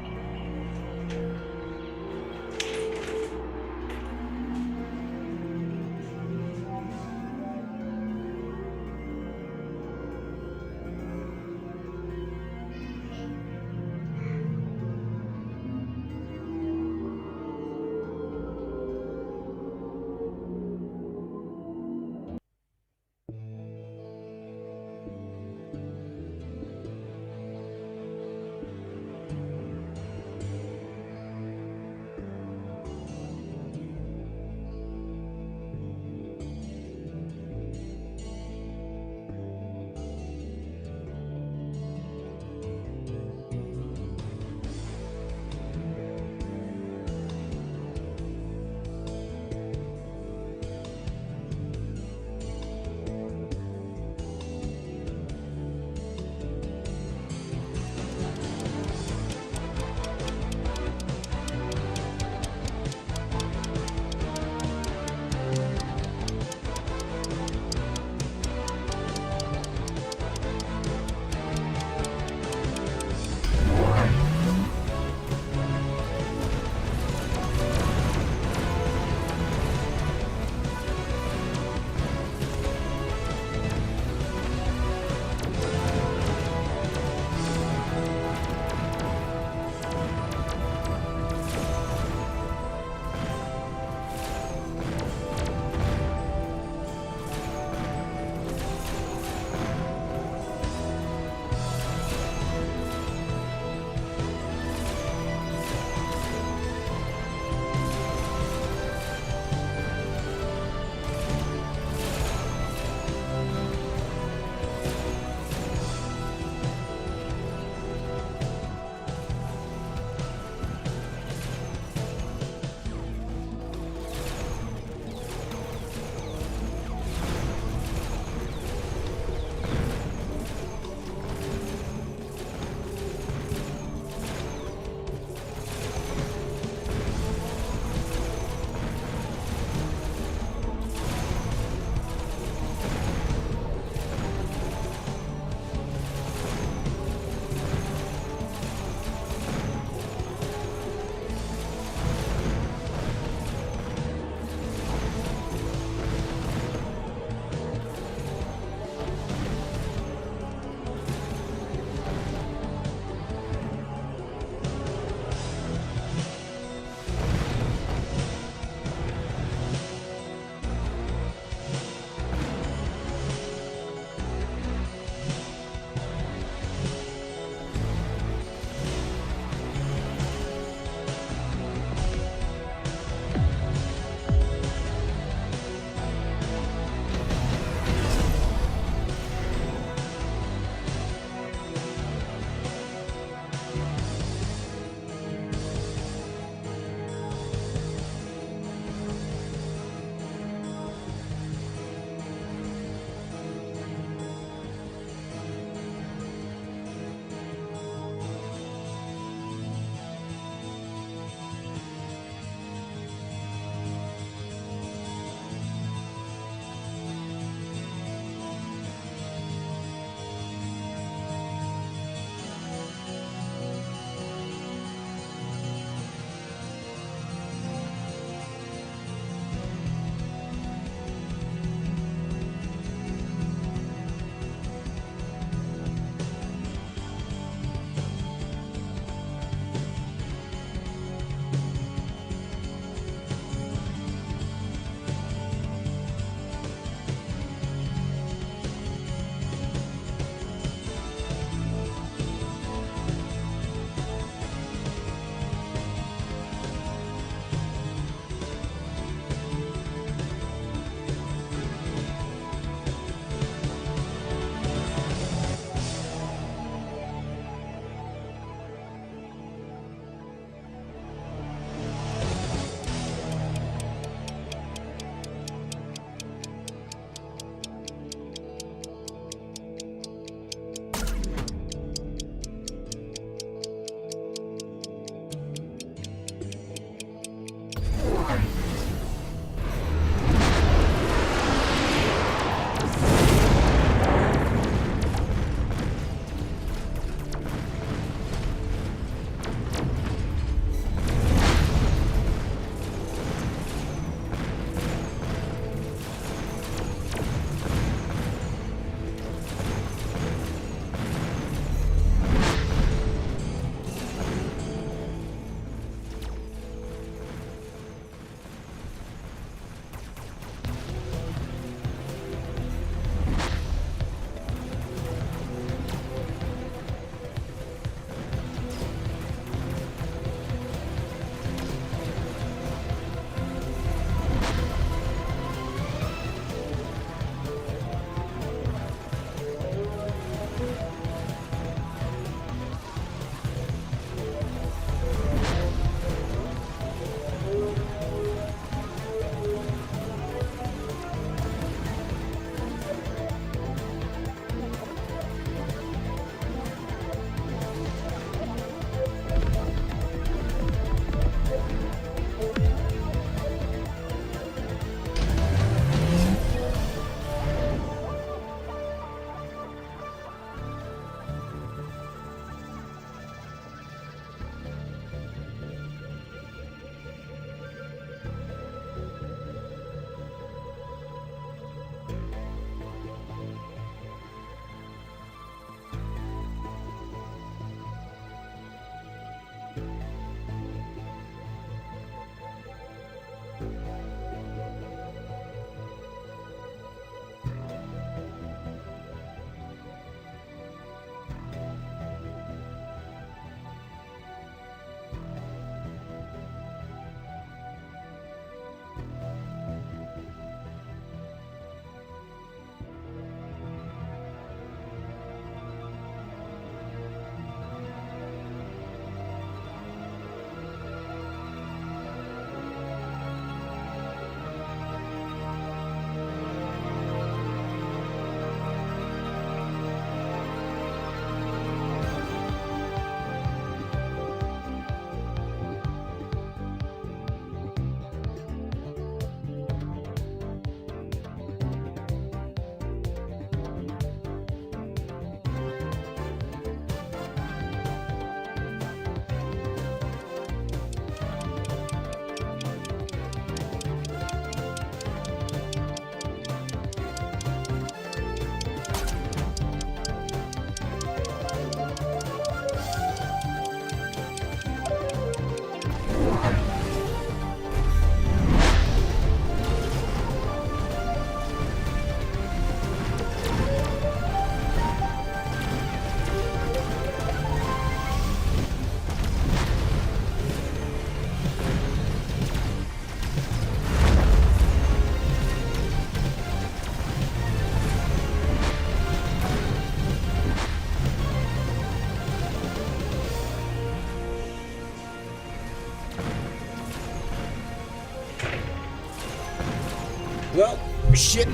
Well, shit.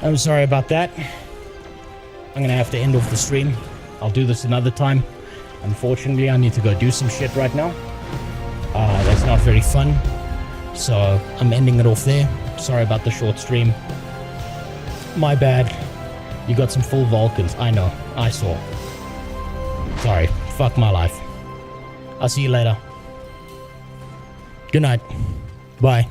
I'm sorry about that. I'm gonna have to end off the stream. I'll do this another time. Unfortunately, I need to go do some shit right now. That's not very fun. So I'm ending it off there. Sorry about the short stream. My bad. You got some full Vulcans. I know. I saw. Sorry. Fuck my life. I'll see you later. Good night. Bye.